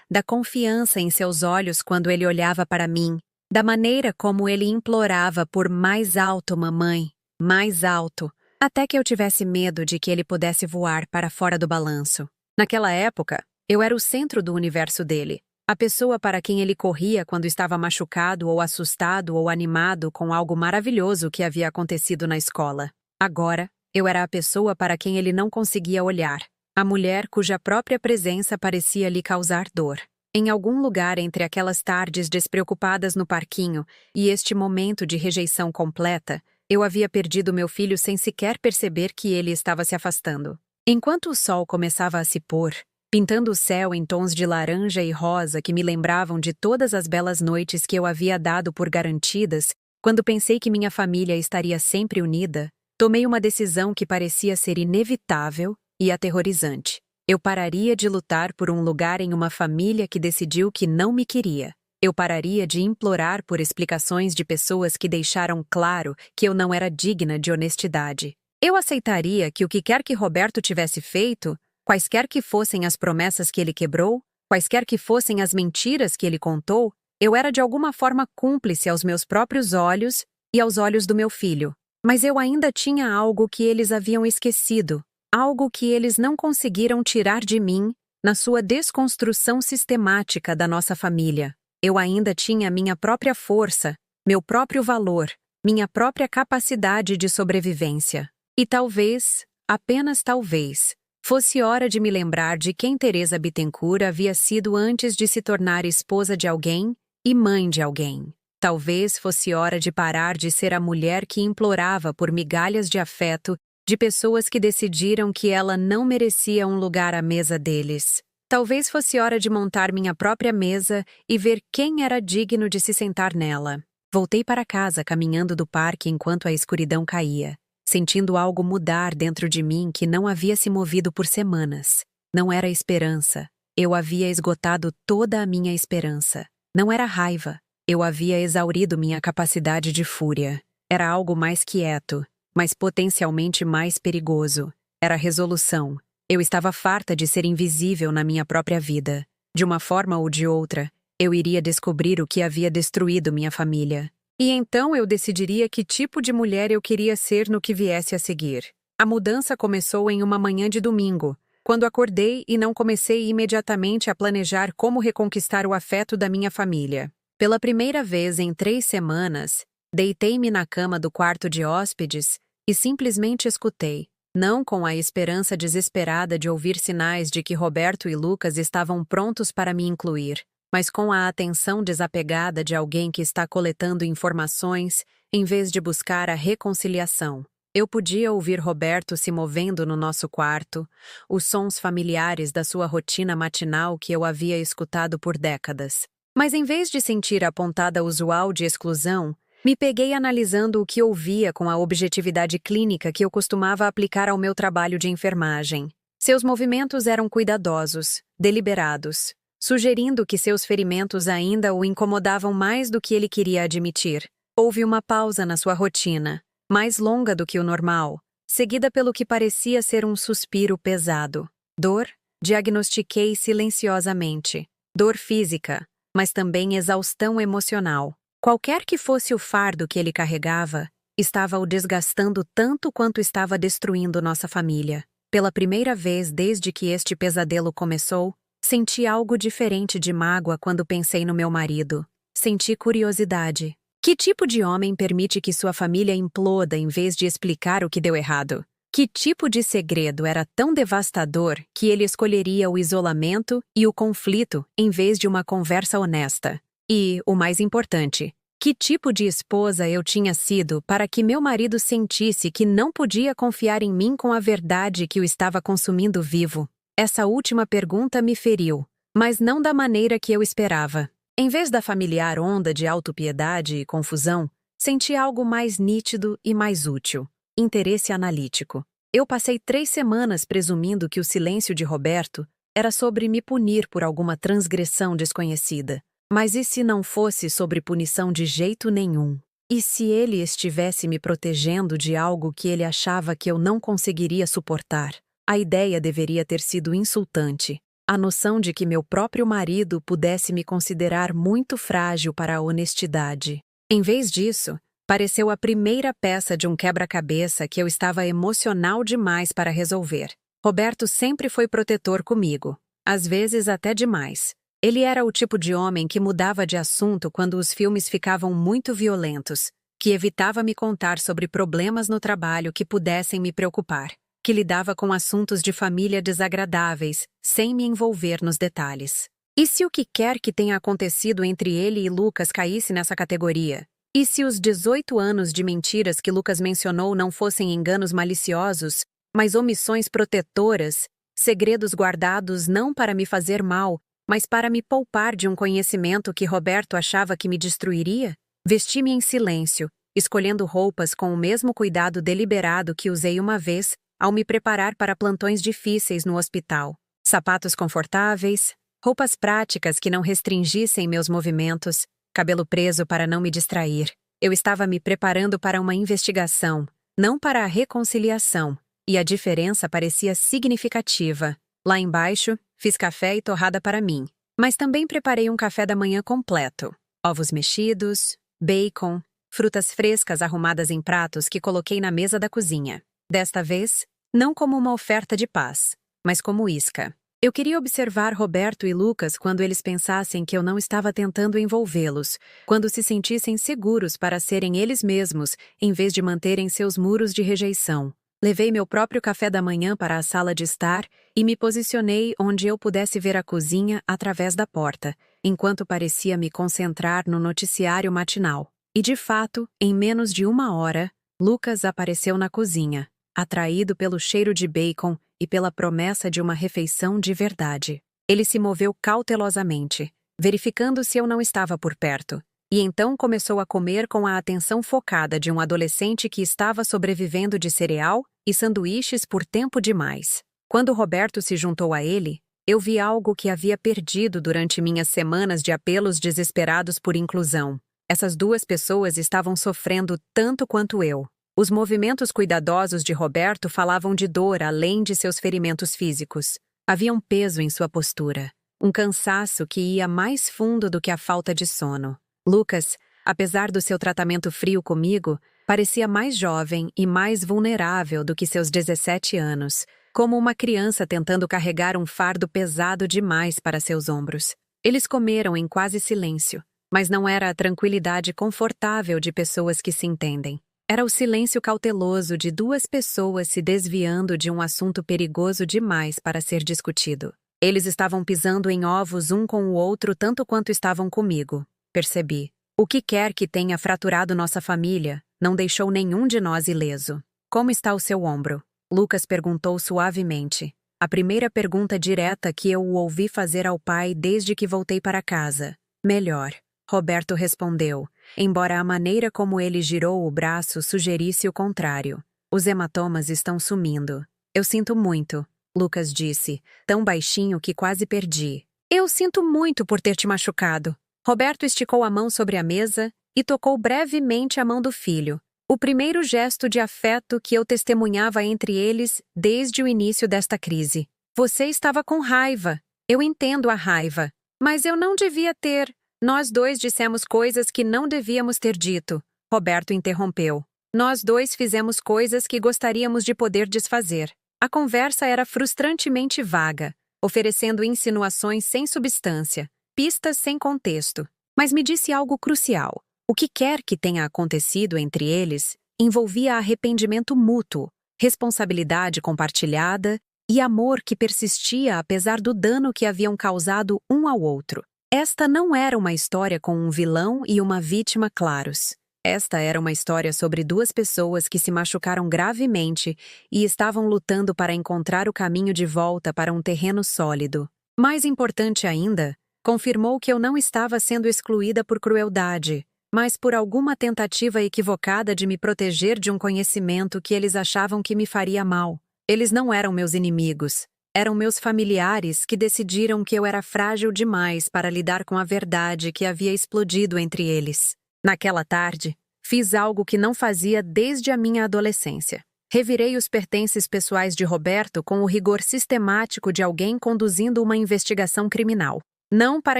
da confiança em seus olhos quando ele olhava para mim, da maneira como ele implorava por mais alto, mamãe, mais alto, até que eu tivesse medo de que ele pudesse voar para fora do balanço. Naquela época, eu era o centro do universo dele. A pessoa para quem ele corria quando estava machucado ou assustado ou animado com algo maravilhoso que havia acontecido na escola. Agora, eu era a pessoa para quem ele não conseguia olhar. A mulher cuja própria presença parecia lhe causar dor. Em algum lugar entre aquelas tardes despreocupadas no parquinho e este momento de rejeição completa, eu havia perdido meu filho sem sequer perceber que ele estava se afastando. Enquanto o sol começava a se pôr, pintando o céu em tons de laranja e rosa que me lembravam de todas as belas noites que eu havia dado por garantidas, quando pensei que minha família estaria sempre unida, tomei uma decisão que parecia ser inevitável e aterrorizante. Eu pararia de lutar por um lugar em uma família que decidiu que não me queria. Eu pararia de implorar por explicações de pessoas que deixaram claro que eu não era digna de honestidade. Eu aceitaria que o que quer que Roberto tivesse feito, quaisquer que fossem as promessas que ele quebrou, quaisquer que fossem as mentiras que ele contou, eu era de alguma forma cúmplice aos meus próprios olhos e aos olhos do meu filho. Mas eu ainda tinha algo que eles haviam esquecido, algo que eles não conseguiram tirar de mim na sua desconstrução sistemática da nossa família. Eu ainda tinha minha própria força, meu próprio valor, minha própria capacidade de sobrevivência. E talvez, apenas talvez, fosse hora de me lembrar de quem Teresa Bittencourt havia sido antes de se tornar esposa de alguém e mãe de alguém. Talvez fosse hora de parar de ser a mulher que implorava por migalhas de afeto de pessoas que decidiram que ela não merecia um lugar à mesa deles. Talvez fosse hora de montar minha própria mesa e ver quem era digno de se sentar nela. Voltei para casa caminhando do parque enquanto a escuridão caía, sentindo algo mudar dentro de mim que não havia se movido por semanas. Não era esperança. Eu havia esgotado toda a minha esperança. Não era raiva. Eu havia exaurido minha capacidade de fúria. Era algo mais quieto, mas potencialmente mais perigoso. Era resolução. Eu estava farta de ser invisível na minha própria vida. De uma forma ou de outra, eu iria descobrir o que havia destruído minha família. E então eu decidiria que tipo de mulher eu queria ser no que viesse a seguir. A mudança começou em uma manhã de domingo, quando acordei e não comecei imediatamente a planejar como reconquistar o afeto da minha família. Pela primeira vez em 3 semanas, deitei-me na cama do quarto de hóspedes e simplesmente escutei, não com a esperança desesperada de ouvir sinais de que Roberto e Lucas estavam prontos para me incluir, mas com a atenção desapegada de alguém que está coletando informações em vez de buscar a reconciliação. Eu podia ouvir Roberto se movendo no nosso quarto, os sons familiares da sua rotina matinal que eu havia escutado por décadas. Mas em vez de sentir a pontada usual de exclusão, me peguei analisando o que ouvia com a objetividade clínica que eu costumava aplicar ao meu trabalho de enfermagem. Seus movimentos eram cuidadosos, deliberados, sugerindo que seus ferimentos ainda o incomodavam mais do que ele queria admitir. Houve uma pausa na sua rotina, mais longa do que o normal, seguida pelo que parecia ser um suspiro pesado. Dor? Diagnostiquei silenciosamente. Dor física, mas também exaustão emocional. Qualquer que fosse o fardo que ele carregava, estava o desgastando tanto quanto estava destruindo nossa família. Pela primeira vez desde que este pesadelo começou, senti algo diferente de mágoa quando pensei no meu marido. Senti curiosidade. Que tipo de homem permite que sua família imploda em vez de explicar o que deu errado? Que tipo de segredo era tão devastador que ele escolheria o isolamento e o conflito em vez de uma conversa honesta? E, o mais importante, que tipo de esposa eu tinha sido para que meu marido sentisse que não podia confiar em mim com a verdade que o estava consumindo vivo? Essa última pergunta me feriu, mas não da maneira que eu esperava. Em vez da familiar onda de autopiedade e confusão, senti algo mais nítido e mais útil: interesse analítico. Eu passei 3 semanas presumindo que o silêncio de Roberto era sobre me punir por alguma transgressão desconhecida. Mas e se não fosse sobre punição de jeito nenhum? E se ele estivesse me protegendo de algo que ele achava que eu não conseguiria suportar? A ideia deveria ter sido insultante. A noção de que meu próprio marido pudesse me considerar muito frágil para a honestidade. Em vez disso, pareceu a primeira peça de um quebra-cabeça que eu estava emocional demais para resolver. Roberto sempre foi protetor comigo, às vezes até demais. Ele era o tipo de homem que mudava de assunto quando os filmes ficavam muito violentos, que evitava me contar sobre problemas no trabalho que pudessem me preocupar, que lidava com assuntos de família desagradáveis, sem me envolver nos detalhes. E se o que quer que tenha acontecido entre ele e Lucas caísse nessa categoria? E se os 18 anos de mentiras que Lucas mencionou não fossem enganos maliciosos, mas omissões protetoras, segredos guardados não para me fazer mal, mas para me poupar de um conhecimento que Roberto achava que me destruiria? Vesti-me em silêncio, escolhendo roupas com o mesmo cuidado deliberado que usei uma vez ao me preparar para plantões difíceis no hospital. Sapatos confortáveis, roupas práticas que não restringissem meus movimentos, cabelo preso para não me distrair. Eu estava me preparando para uma investigação, não para a reconciliação, e a diferença parecia significativa. Lá embaixo, fiz café e torrada para mim, mas também preparei um café da manhã completo. Ovos mexidos, bacon, frutas frescas arrumadas em pratos que coloquei na mesa da cozinha. Desta vez, não como uma oferta de paz, mas como isca. Eu queria observar Roberto e Lucas quando eles pensassem que eu não estava tentando envolvê-los, quando se sentissem seguros para serem eles mesmos, em vez de manterem seus muros de rejeição. Levei meu próprio café da manhã para a sala de estar e me posicionei onde eu pudesse ver a cozinha através da porta, enquanto parecia me concentrar no noticiário matinal. E de fato, em menos de 1 hora, Lucas apareceu na cozinha, atraído pelo cheiro de bacon e pela promessa de uma refeição de verdade. Ele se moveu cautelosamente, verificando se eu não estava por perto, e então começou a comer com a atenção focada de um adolescente que estava sobrevivendo de cereal e sanduíches por tempo demais. Quando Roberto se juntou a ele, eu vi algo que havia perdido durante minhas semanas de apelos desesperados por inclusão. Essas duas pessoas estavam sofrendo tanto quanto eu. Os movimentos cuidadosos de Roberto falavam de dor além de seus ferimentos físicos. Havia um peso em sua postura, um cansaço que ia mais fundo do que a falta de sono. Lucas, apesar do seu tratamento frio comigo, parecia mais jovem e mais vulnerável do que seus 17 anos, como uma criança tentando carregar um fardo pesado demais para seus ombros. Eles comeram em quase silêncio, mas não era a tranquilidade confortável de pessoas que se entendem. Era o silêncio cauteloso de duas pessoas se desviando de um assunto perigoso demais para ser discutido. Eles estavam pisando em ovos um com o outro tanto quanto estavam comigo. Percebi. O que quer que tenha fraturado nossa família, não deixou nenhum de nós ileso. Como está o seu ombro? Lucas perguntou suavemente. A primeira pergunta direta que eu o ouvi fazer ao pai desde que voltei para casa. Melhor. Roberto respondeu, embora a maneira como ele girou o braço sugerisse o contrário. Os hematomas estão sumindo. Eu sinto muito, Lucas disse, tão baixinho que quase perdi. Eu sinto muito por ter te machucado. Roberto esticou a mão sobre a mesa e tocou brevemente a mão do filho. O primeiro gesto de afeto que eu testemunhava entre eles desde o início desta crise. Você estava com raiva. Eu entendo a raiva. Mas eu não devia ter. Nós dois dissemos coisas que não devíamos ter dito. Roberto interrompeu. Nós dois fizemos coisas que gostaríamos de poder desfazer. A conversa era frustrantemente vaga, oferecendo insinuações sem substância, pistas sem contexto. Mas me disse algo crucial. O que quer que tenha acontecido entre eles envolvia arrependimento mútuo, responsabilidade compartilhada e amor que persistia apesar do dano que haviam causado um ao outro. Esta não era uma história com um vilão e uma vítima claros. Esta era uma história sobre duas pessoas que se machucaram gravemente e estavam lutando para encontrar o caminho de volta para um terreno sólido. Mais importante ainda, confirmou que eu não estava sendo excluída por crueldade, mas por alguma tentativa equivocada de me proteger de um conhecimento que eles achavam que me faria mal. Eles não eram meus inimigos. Eram meus familiares que decidiram que eu era frágil demais para lidar com a verdade que havia explodido entre eles. Naquela tarde, fiz algo que não fazia desde a minha adolescência. Revirei os pertences pessoais de Roberto com o rigor sistemático de alguém conduzindo uma investigação criminal. Não para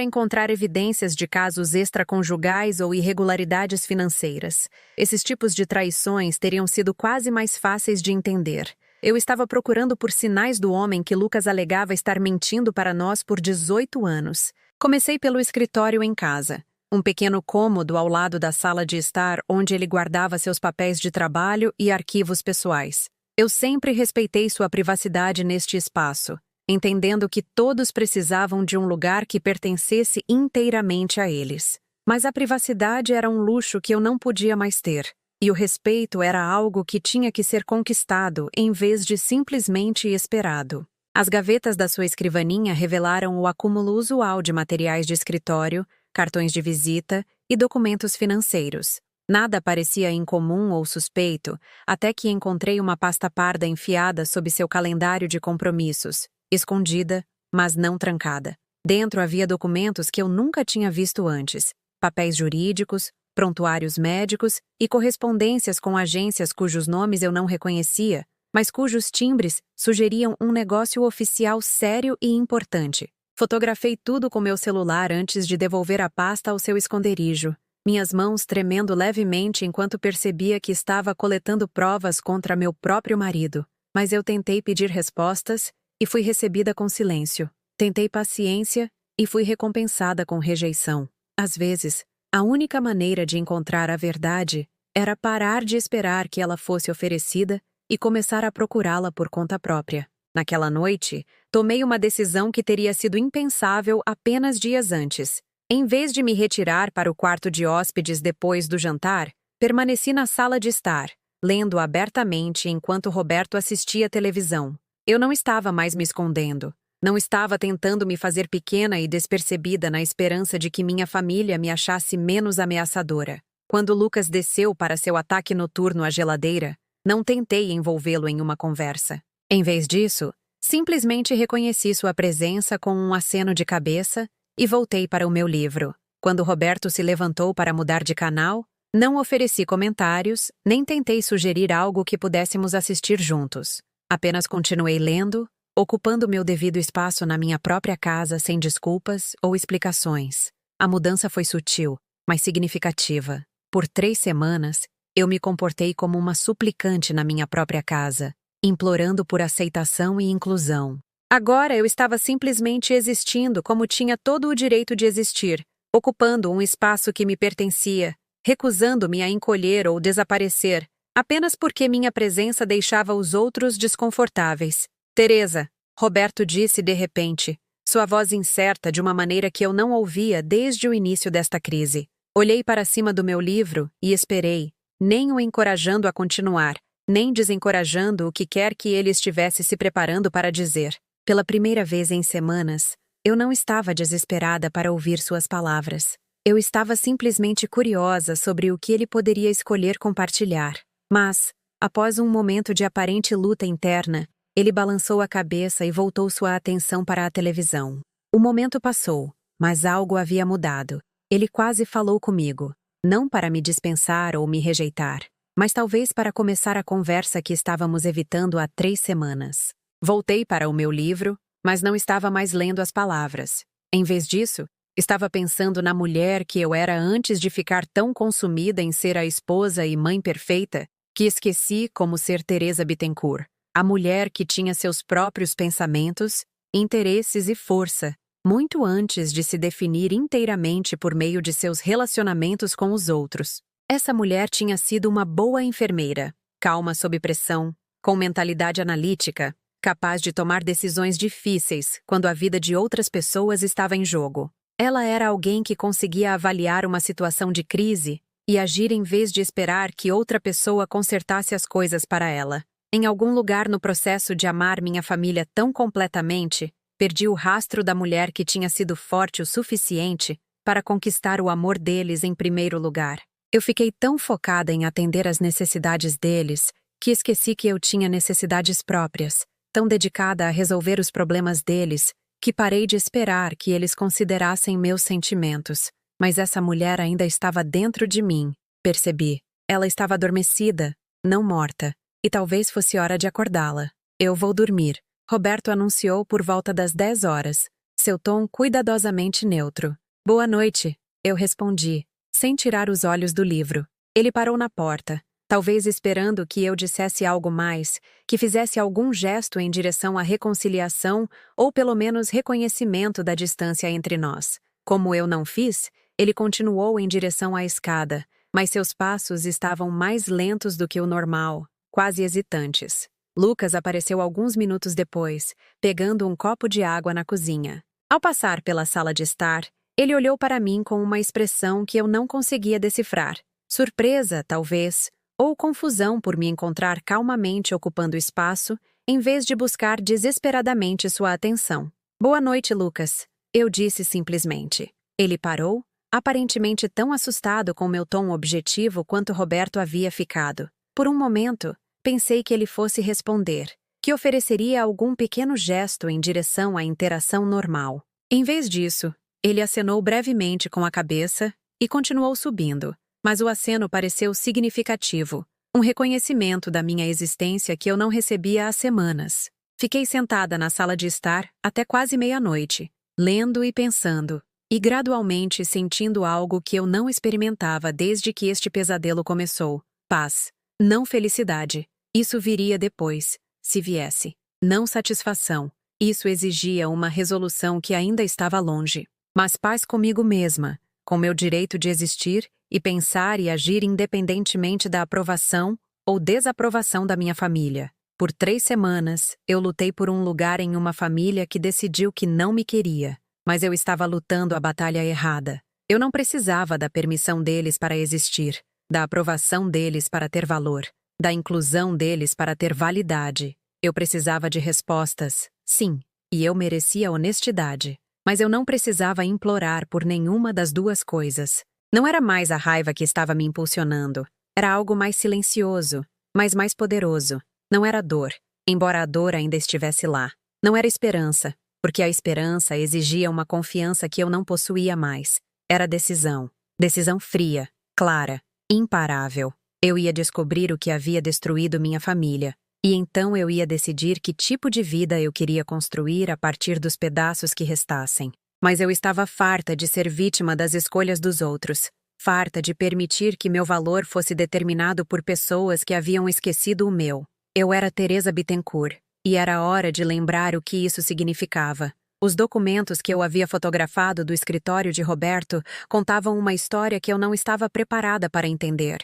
encontrar evidências de casos extraconjugais ou irregularidades financeiras. Esses tipos de traições teriam sido quase mais fáceis de entender. Eu estava procurando por sinais do homem que Lucas alegava estar mentindo para nós por 18 anos. Comecei pelo escritório em casa, um pequeno cômodo ao lado da sala de estar onde ele guardava seus papéis de trabalho e arquivos pessoais. Eu sempre respeitei sua privacidade neste espaço, entendendo que todos precisavam de um lugar que pertencesse inteiramente a eles. Mas a privacidade era um luxo que eu não podia mais ter. E o respeito era algo que tinha que ser conquistado em vez de simplesmente esperado. As gavetas da sua escrivaninha revelaram o acúmulo usual de materiais de escritório, cartões de visita e documentos financeiros. Nada parecia incomum ou suspeito, até que encontrei uma pasta parda enfiada sob seu calendário de compromissos, escondida, mas não trancada. Dentro havia documentos que eu nunca tinha visto antes, papéis jurídicos, prontuários médicos e correspondências com agências cujos nomes eu não reconhecia, mas cujos timbres sugeriam um negócio oficial sério e importante. Fotografei tudo com meu celular antes de devolver a pasta ao seu esconderijo, minhas mãos tremendo levemente enquanto percebia que estava coletando provas contra meu próprio marido. Mas eu tentei pedir respostas e fui recebida com silêncio. Tentei paciência e fui recompensada com rejeição. Às vezes, a única maneira de encontrar a verdade era parar de esperar que ela fosse oferecida e começar a procurá-la por conta própria. Naquela noite, tomei uma decisão que teria sido impensável apenas dias antes. Em vez de me retirar para o quarto de hóspedes depois do jantar, permaneci na sala de estar, lendo abertamente enquanto Roberto assistia televisão. Eu não estava mais me escondendo. Não estava tentando me fazer pequena e despercebida na esperança de que minha família me achasse menos ameaçadora. Quando Lucas desceu para seu ataque noturno à geladeira, não tentei envolvê-lo em uma conversa. Em vez disso, Simplesmente reconheci sua presença com um aceno de cabeça e voltei para o meu livro. Quando Roberto se levantou para mudar de canal, não ofereci comentários, nem tentei sugerir algo que pudéssemos assistir juntos. Apenas continuei lendo, ocupando meu devido espaço na minha própria casa sem desculpas ou explicações. A mudança foi sutil, mas significativa. Por 3 semanas, eu me comportei como uma suplicante na minha própria casa, implorando por aceitação e inclusão. Agora eu estava simplesmente existindo como tinha todo o direito de existir, ocupando um espaço que me pertencia, recusando-me a encolher ou desaparecer, apenas porque minha presença deixava os outros desconfortáveis. Teresa, Roberto disse de repente, sua voz incerta de uma maneira que eu não ouvia desde o início desta crise. Olhei para cima do meu livro e esperei, nem o encorajando a continuar, nem desencorajando o que quer que ele estivesse se preparando para dizer. Pela primeira vez em semanas, eu não estava desesperada para ouvir suas palavras. Eu estava simplesmente curiosa sobre o que ele poderia escolher compartilhar. Mas, após um momento de aparente luta interna, ele balançou a cabeça e voltou sua atenção para a televisão. O momento passou, mas algo havia mudado. Ele quase falou comigo, não para me dispensar ou me rejeitar, mas talvez para começar a conversa que estávamos evitando há 3 semanas. Voltei para o meu livro, mas não estava mais lendo as palavras. Em vez disso, estava pensando na mulher que eu era antes de ficar tão consumida em ser a esposa e mãe perfeita, que esqueci como ser Teresa Bittencourt. A mulher que tinha seus próprios pensamentos, interesses e força, muito antes de se definir inteiramente por meio de seus relacionamentos com os outros. Essa mulher tinha sido uma boa enfermeira, calma sob pressão, com mentalidade analítica, capaz de tomar decisões difíceis quando a vida de outras pessoas estava em jogo. Ela era alguém que conseguia avaliar uma situação de crise e agir em vez de esperar que outra pessoa consertasse as coisas para ela. Em algum lugar no processo de amar minha família tão completamente, perdi o rastro da mulher que tinha sido forte o suficiente para conquistar o amor deles em primeiro lugar. Eu fiquei tão focada em atender às necessidades deles que esqueci que eu tinha necessidades próprias, tão dedicada a resolver os problemas deles, que parei de esperar que eles considerassem meus sentimentos. Mas essa mulher ainda estava dentro de mim, percebi. Ela estava adormecida, não morta, e talvez fosse hora de acordá-la. Eu vou dormir, Roberto anunciou por volta das 10 horas, seu tom cuidadosamente neutro. Boa noite, eu respondi, sem tirar os olhos do livro. Ele parou na porta, talvez esperando que eu dissesse algo mais, que fizesse algum gesto em direção à reconciliação ou pelo menos reconhecimento da distância entre nós. Como eu não fiz, ele continuou em direção à escada, mas seus passos estavam mais lentos do que o normal, quase hesitantes. Lucas apareceu alguns minutos depois, pegando um copo de água na cozinha. Ao passar pela sala de estar, ele olhou para mim com uma expressão que eu não conseguia decifrar. Surpresa, talvez, ou confusão por me encontrar calmamente ocupando espaço, em vez de buscar desesperadamente sua atenção. Boa noite, Lucas, eu disse simplesmente. Ele parou, aparentemente tão assustado com meu tom objetivo quanto Roberto havia ficado. Por um momento, pensei que ele fosse responder, que ofereceria algum pequeno gesto em direção à interação normal. Em vez disso, ele acenou brevemente com a cabeça e continuou subindo, mas o aceno pareceu significativo, um reconhecimento da minha existência que eu não recebia há semanas. Fiquei sentada na sala de estar até quase meia-noite, lendo e pensando, e gradualmente sentindo algo que eu não experimentava desde que este pesadelo começou: paz. Não felicidade. Isso viria depois, se viesse. Não satisfação. Isso exigia uma resolução que ainda estava longe. Mas paz comigo mesma, com meu direito de existir e pensar e agir independentemente da aprovação ou desaprovação da minha família. Por 3 semanas, eu lutei por um lugar em uma família que decidiu que não me queria. Mas eu estava lutando a batalha errada. Eu não precisava da permissão deles para existir, da aprovação deles para ter valor, da inclusão deles para ter validade. Eu precisava de respostas, sim, e eu merecia honestidade. Mas eu não precisava implorar por nenhuma das duas coisas. Não era mais a raiva que estava me impulsionando. Era algo mais silencioso, mas mais poderoso. Não era dor, embora a dor ainda estivesse lá. Não era esperança, porque a esperança exigia uma confiança que eu não possuía mais. Era decisão. Decisão fria, clara, imparável. Eu ia descobrir o que havia destruído minha família. E então eu ia decidir que tipo de vida eu queria construir a partir dos pedaços que restassem. Mas eu estava farta de ser vítima das escolhas dos outros. Farta de permitir que meu valor fosse determinado por pessoas que haviam esquecido o meu. Eu era Teresa Bittencourt, e era hora de lembrar o que isso significava. Os documentos que eu havia fotografado do escritório de Roberto contavam uma história que eu não estava preparada para entender,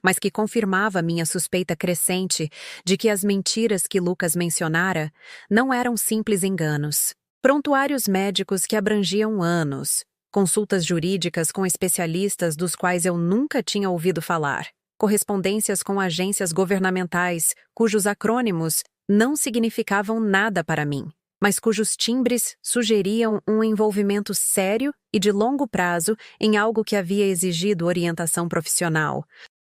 mas que confirmava minha suspeita crescente de que as mentiras que Lucas mencionara não eram simples enganos. Prontuários médicos que abrangiam anos, consultas jurídicas com especialistas dos quais eu nunca tinha ouvido falar, correspondências com agências governamentais cujos acrônimos não significavam nada para mim, mas cujos timbres sugeriam um envolvimento sério e de longo prazo em algo que havia exigido orientação profissional.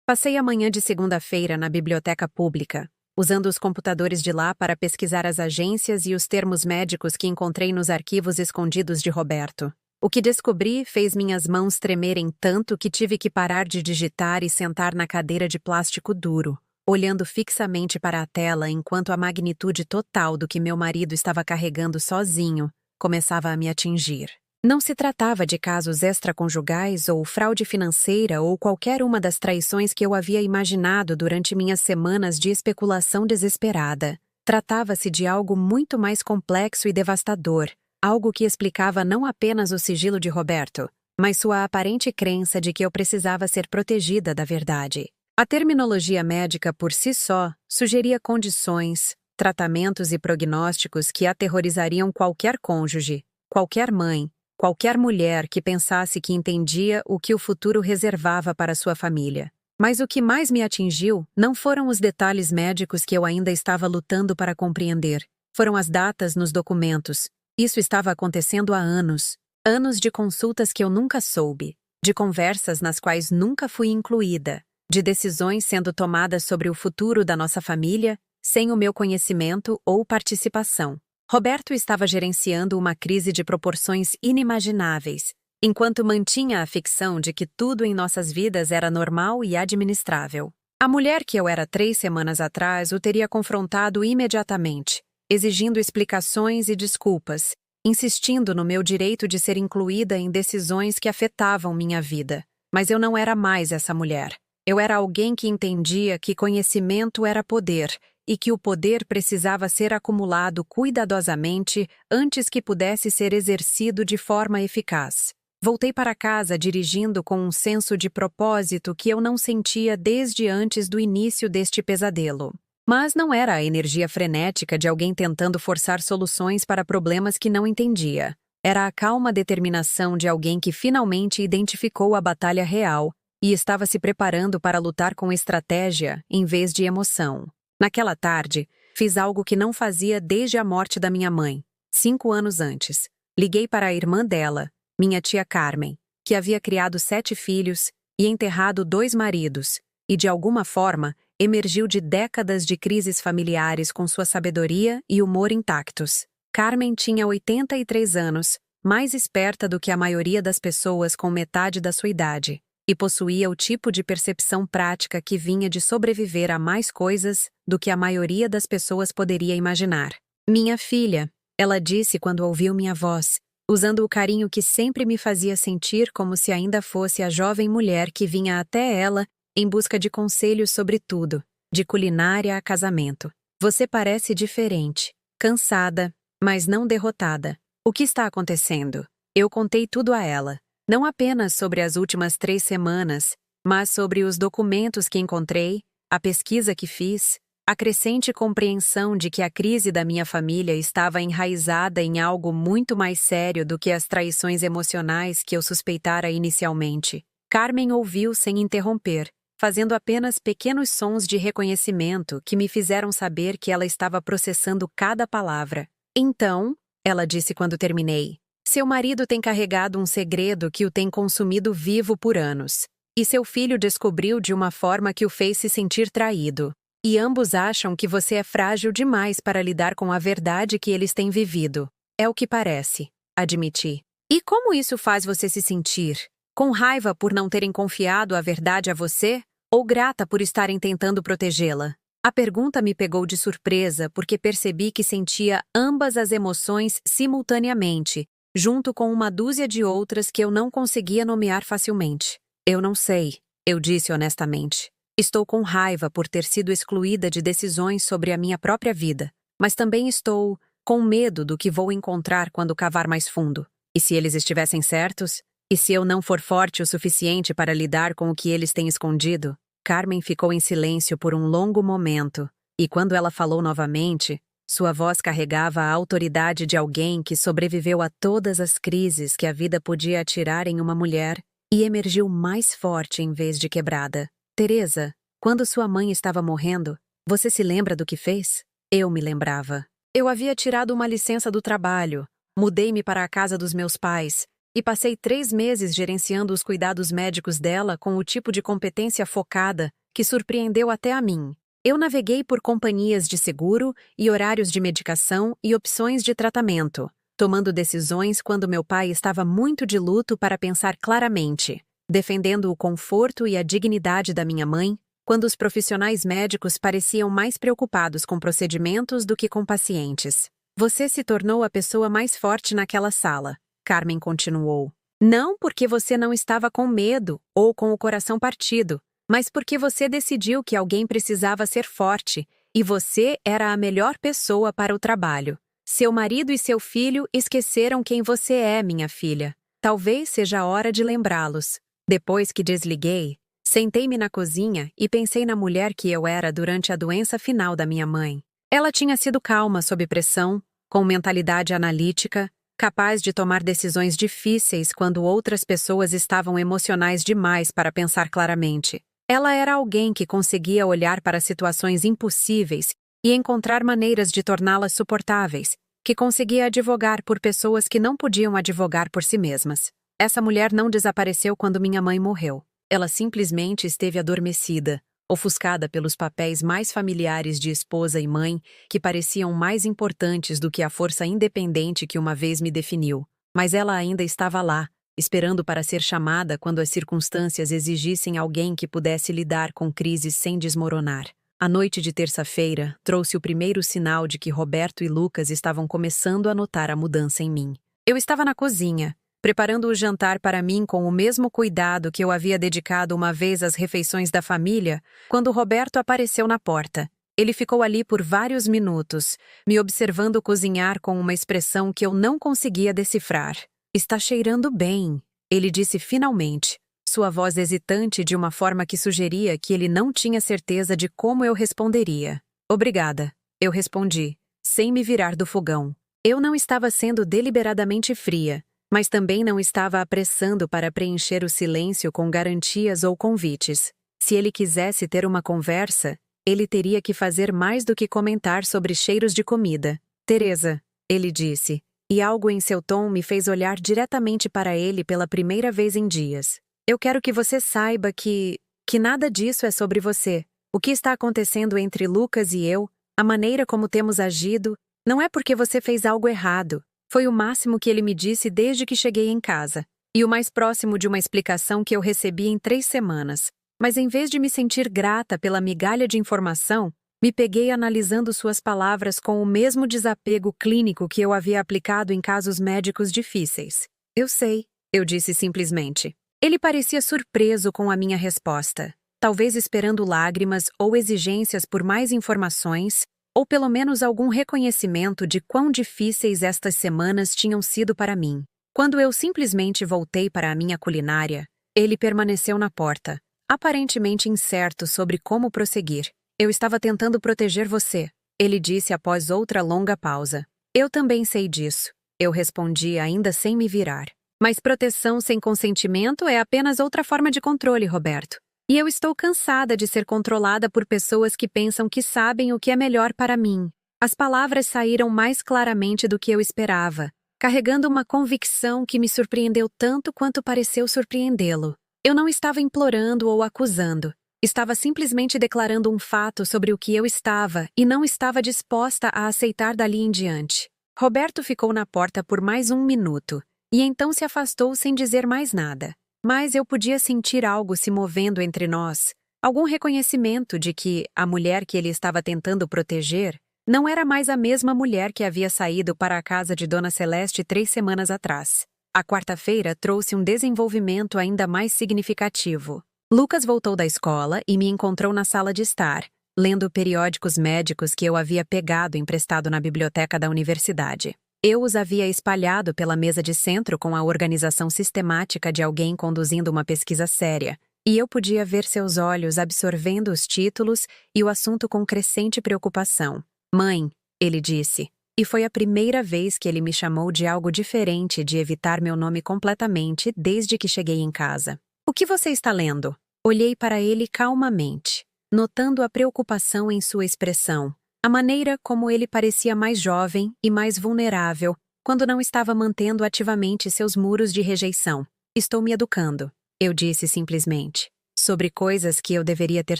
Passei a manhã de segunda-feira na biblioteca pública, usando os computadores de lá para pesquisar as agências e os termos médicos que encontrei nos arquivos escondidos de Roberto. O que descobri fez minhas mãos tremerem tanto que tive que parar de digitar e sentar na cadeira de plástico duro, olhando fixamente para a tela enquanto a magnitude total do que meu marido estava carregando sozinho começava a me atingir. Não se tratava de casos extraconjugais ou fraude financeira ou qualquer uma das traições que eu havia imaginado durante minhas semanas de especulação desesperada. Tratava-se de algo muito mais complexo e devastador, algo que explicava não apenas o sigilo de Roberto, mas sua aparente crença de que eu precisava ser protegida da verdade. A terminologia médica por si só sugeria condições, tratamentos e prognósticos que aterrorizariam qualquer cônjuge, qualquer mãe, qualquer mulher que pensasse que entendia o que o futuro reservava para sua família. Mas o que mais me atingiu não foram os detalhes médicos que eu ainda estava lutando para compreender. Foram as datas nos documentos. Isso estava acontecendo há anos. Anos de consultas que eu nunca soube, de conversas nas quais nunca fui incluída, de decisões sendo tomadas sobre o futuro da nossa família sem o meu conhecimento ou participação. Roberto estava gerenciando uma crise de proporções inimagináveis, enquanto mantinha a ficção de que tudo em nossas vidas era normal e administrável. A mulher que eu era 3 semanas atrás o teria confrontado imediatamente, exigindo explicações e desculpas, insistindo no meu direito de ser incluída em decisões que afetavam minha vida. Mas eu não era mais essa mulher. Eu era alguém que entendia que conhecimento era poder e que o poder precisava ser acumulado cuidadosamente antes que pudesse ser exercido de forma eficaz. Voltei para casa dirigindo com um senso de propósito que eu não sentia desde antes do início deste pesadelo. Mas não era a energia frenética de alguém tentando forçar soluções para problemas que não entendia. Era a calma determinação de alguém que finalmente identificou a batalha real e estava se preparando para lutar com estratégia em vez de emoção. Naquela tarde, fiz algo que não fazia desde a morte da minha mãe, 5 anos antes. Liguei para a irmã dela, minha tia Carmen, que havia criado 7 filhos e enterrado 2 maridos, e de alguma forma emergiu de décadas de crises familiares com sua sabedoria e humor intactos. Carmen tinha 83 anos, mais esperta do que a maioria das pessoas com metade da sua idade, e possuía o tipo de percepção prática que vinha de sobreviver a mais coisas do que a maioria das pessoas poderia imaginar. Minha filha, ela disse quando ouviu minha voz, usando o carinho que sempre me fazia sentir como se ainda fosse a jovem mulher que vinha até ela em busca de conselhos sobre tudo, de culinária a casamento. Você parece diferente, cansada, mas não derrotada. O que está acontecendo? Eu contei tudo a ela. Não apenas sobre as últimas 3 semanas, mas sobre os documentos que encontrei, a pesquisa que fiz, a crescente compreensão de que a crise da minha família estava enraizada em algo muito mais sério do que as traições emocionais que eu suspeitara inicialmente. Carmen ouviu sem interromper, fazendo apenas pequenos sons de reconhecimento que me fizeram saber que ela estava processando cada palavra. Então, ela disse quando terminei, seu marido tem carregado um segredo que o tem consumido vivo por anos. E seu filho descobriu de uma forma que o fez se sentir traído. E ambos acham que você é frágil demais para lidar com a verdade que eles têm vivido. É o que parece, admiti. E como isso faz você se sentir? Com raiva por não terem confiado a verdade a você? Ou grata por estarem tentando protegê-la? A pergunta me pegou de surpresa porque percebi que sentia ambas as emoções simultaneamente, junto com uma dúzia de outras que eu não conseguia nomear facilmente. Eu não sei, eu disse honestamente. Estou com raiva por ter sido excluída de decisões sobre a minha própria vida, mas também estou com medo do que vou encontrar quando cavar mais fundo. E se eles estivessem certos? E se eu não for forte o suficiente para lidar com o que eles têm escondido? Carmen ficou em silêncio por um longo momento, e quando ela falou novamente, sua voz carregava a autoridade de alguém que sobreviveu a todas as crises que a vida podia atirar em uma mulher e emergiu mais forte em vez de quebrada. Teresa, quando sua mãe estava morrendo, você se lembra do que fez? Eu me lembrava. Eu havia tirado uma licença do trabalho, mudei-me para a casa dos meus pais e passei 3 meses gerenciando os cuidados médicos dela com o tipo de competência focada que surpreendeu até a mim. Eu naveguei por companhias de seguro e horários de medicação e opções de tratamento, tomando decisões quando meu pai estava muito de luto para pensar claramente, defendendo o conforto e a dignidade da minha mãe, quando os profissionais médicos pareciam mais preocupados com procedimentos do que com pacientes. Você se tornou a pessoa mais forte naquela sala, Carmen continuou. Não porque você não estava com medo ou com o coração partido, mas porque você decidiu que alguém precisava ser forte e você era a melhor pessoa para o trabalho. Seu marido e seu filho esqueceram quem você é, minha filha. Talvez seja a hora de lembrá-los. Depois que desliguei, sentei-me na cozinha e pensei na mulher que eu era durante a doença final da minha mãe. Ela tinha sido calma sob pressão, com mentalidade analítica, capaz de tomar decisões difíceis quando outras pessoas estavam emocionais demais para pensar claramente. Ela era alguém que conseguia olhar para situações impossíveis e encontrar maneiras de torná-las suportáveis, que conseguia advogar por pessoas que não podiam advogar por si mesmas. Essa mulher não desapareceu quando minha mãe morreu. Ela simplesmente esteve adormecida, ofuscada pelos papéis mais familiares de esposa e mãe, que pareciam mais importantes do que a força independente que uma vez me definiu. Mas ela ainda estava lá, esperando para ser chamada quando as circunstâncias exigissem alguém que pudesse lidar com crises sem desmoronar. A noite de terça-feira trouxe o primeiro sinal de que Roberto e Lucas estavam começando a notar a mudança em mim. Eu estava na cozinha, preparando o jantar para mim com o mesmo cuidado que eu havia dedicado uma vez às refeições da família, quando Roberto apareceu na porta. Ele ficou ali por vários minutos, me observando cozinhar com uma expressão que eu não conseguia decifrar. Está cheirando bem, ele disse finalmente, sua voz hesitante de uma forma que sugeria que ele não tinha certeza de como eu responderia. Obrigada, eu respondi, sem me virar do fogão. Eu não estava sendo deliberadamente fria, mas também não estava apressando para preencher o silêncio com garantias ou convites. Se ele quisesse ter uma conversa, ele teria que fazer mais do que comentar sobre cheiros de comida. Teresa, ele disse, e algo em seu tom me fez olhar diretamente para ele pela primeira vez em dias. Eu quero que você saiba que nada disso é sobre você. O que está acontecendo entre Lucas e eu, a maneira como temos agido, não é porque você fez algo errado. Foi o máximo que ele me disse desde que cheguei em casa, e o mais próximo de uma explicação que eu recebi em 3 semanas. Mas em vez de me sentir grata pela migalha de informação, me peguei analisando suas palavras com o mesmo desapego clínico que eu havia aplicado em casos médicos difíceis. Eu sei, eu disse simplesmente. Ele parecia surpreso com a minha resposta, talvez esperando lágrimas ou exigências por mais informações, ou pelo menos algum reconhecimento de quão difíceis estas semanas tinham sido para mim. Quando eu simplesmente voltei para a minha culinária, ele permaneceu na porta, aparentemente incerto sobre como prosseguir. Eu estava tentando proteger você, ele disse após outra longa pausa. Eu também sei disso, eu respondi ainda sem me virar. Mas proteção sem consentimento é apenas outra forma de controle, Roberto. E eu estou cansada de ser controlada por pessoas que pensam que sabem o que é melhor para mim. As palavras saíram mais claramente do que eu esperava, carregando uma convicção que me surpreendeu tanto quanto pareceu surpreendê-lo. Eu não estava implorando ou acusando. Estava simplesmente declarando um fato sobre o que eu estava e não estava disposta a aceitar dali em diante. Roberto ficou na porta por mais 1 minuto e então se afastou sem dizer mais nada. Mas eu podia sentir algo se movendo entre nós, algum reconhecimento de que a mulher que ele estava tentando proteger não era mais a mesma mulher que havia saído para a casa de Dona Celeste 3 semanas atrás. A quarta-feira trouxe um desenvolvimento ainda mais significativo. Lucas voltou da escola e me encontrou na sala de estar, lendo periódicos médicos que eu havia pegado emprestado na biblioteca da universidade. Eu os havia espalhado pela mesa de centro com a organização sistemática de alguém conduzindo uma pesquisa séria, e eu podia ver seus olhos absorvendo os títulos e o assunto com crescente preocupação. "Mãe", ele disse, e foi a primeira vez que ele me chamou de algo diferente de evitar meu nome completamente desde que cheguei em casa. "O que você está lendo?" Olhei para ele calmamente, notando a preocupação em sua expressão, a maneira como ele parecia mais jovem e mais vulnerável quando não estava mantendo ativamente seus muros de rejeição. "Estou me educando", eu disse simplesmente, sobre coisas que eu deveria ter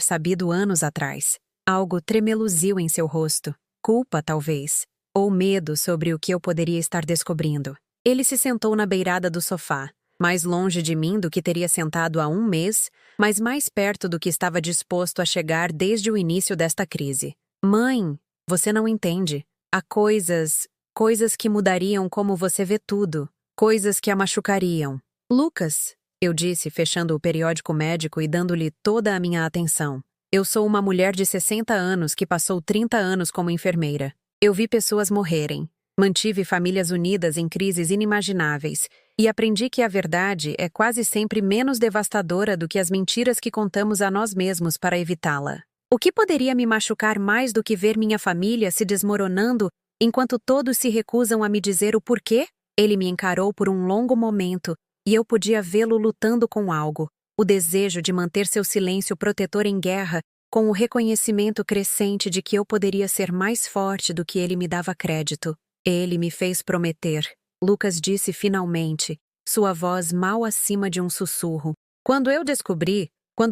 sabido anos atrás. Algo tremeluziu em seu rosto, culpa talvez, ou medo sobre o que eu poderia estar descobrindo. Ele se sentou na beirada do sofá, mais longe de mim do que teria sentado há 1 mês, mas mais perto do que estava disposto a chegar desde o início desta crise. "Mãe, você não entende. Há coisas que mudariam como você vê tudo, coisas que a machucariam." "Lucas", eu disse, fechando o periódico médico e dando-lhe toda a minha atenção. "Eu sou uma mulher de 60 anos que passou 30 anos como enfermeira. Eu vi pessoas morrerem. Mantive famílias unidas em crises inimagináveis e aprendi que a verdade é quase sempre menos devastadora do que as mentiras que contamos a nós mesmos para evitá-la. O que poderia me machucar mais do que ver minha família se desmoronando enquanto todos se recusam a me dizer o porquê?" Ele me encarou por um longo momento e eu podia vê-lo lutando com algo, o desejo de manter seu silêncio protetor em guerra com o reconhecimento crescente de que eu poderia ser mais forte do que ele me dava crédito. "Ele me fez prometer", Lucas disse finalmente, sua voz mal acima de um sussurro. Quando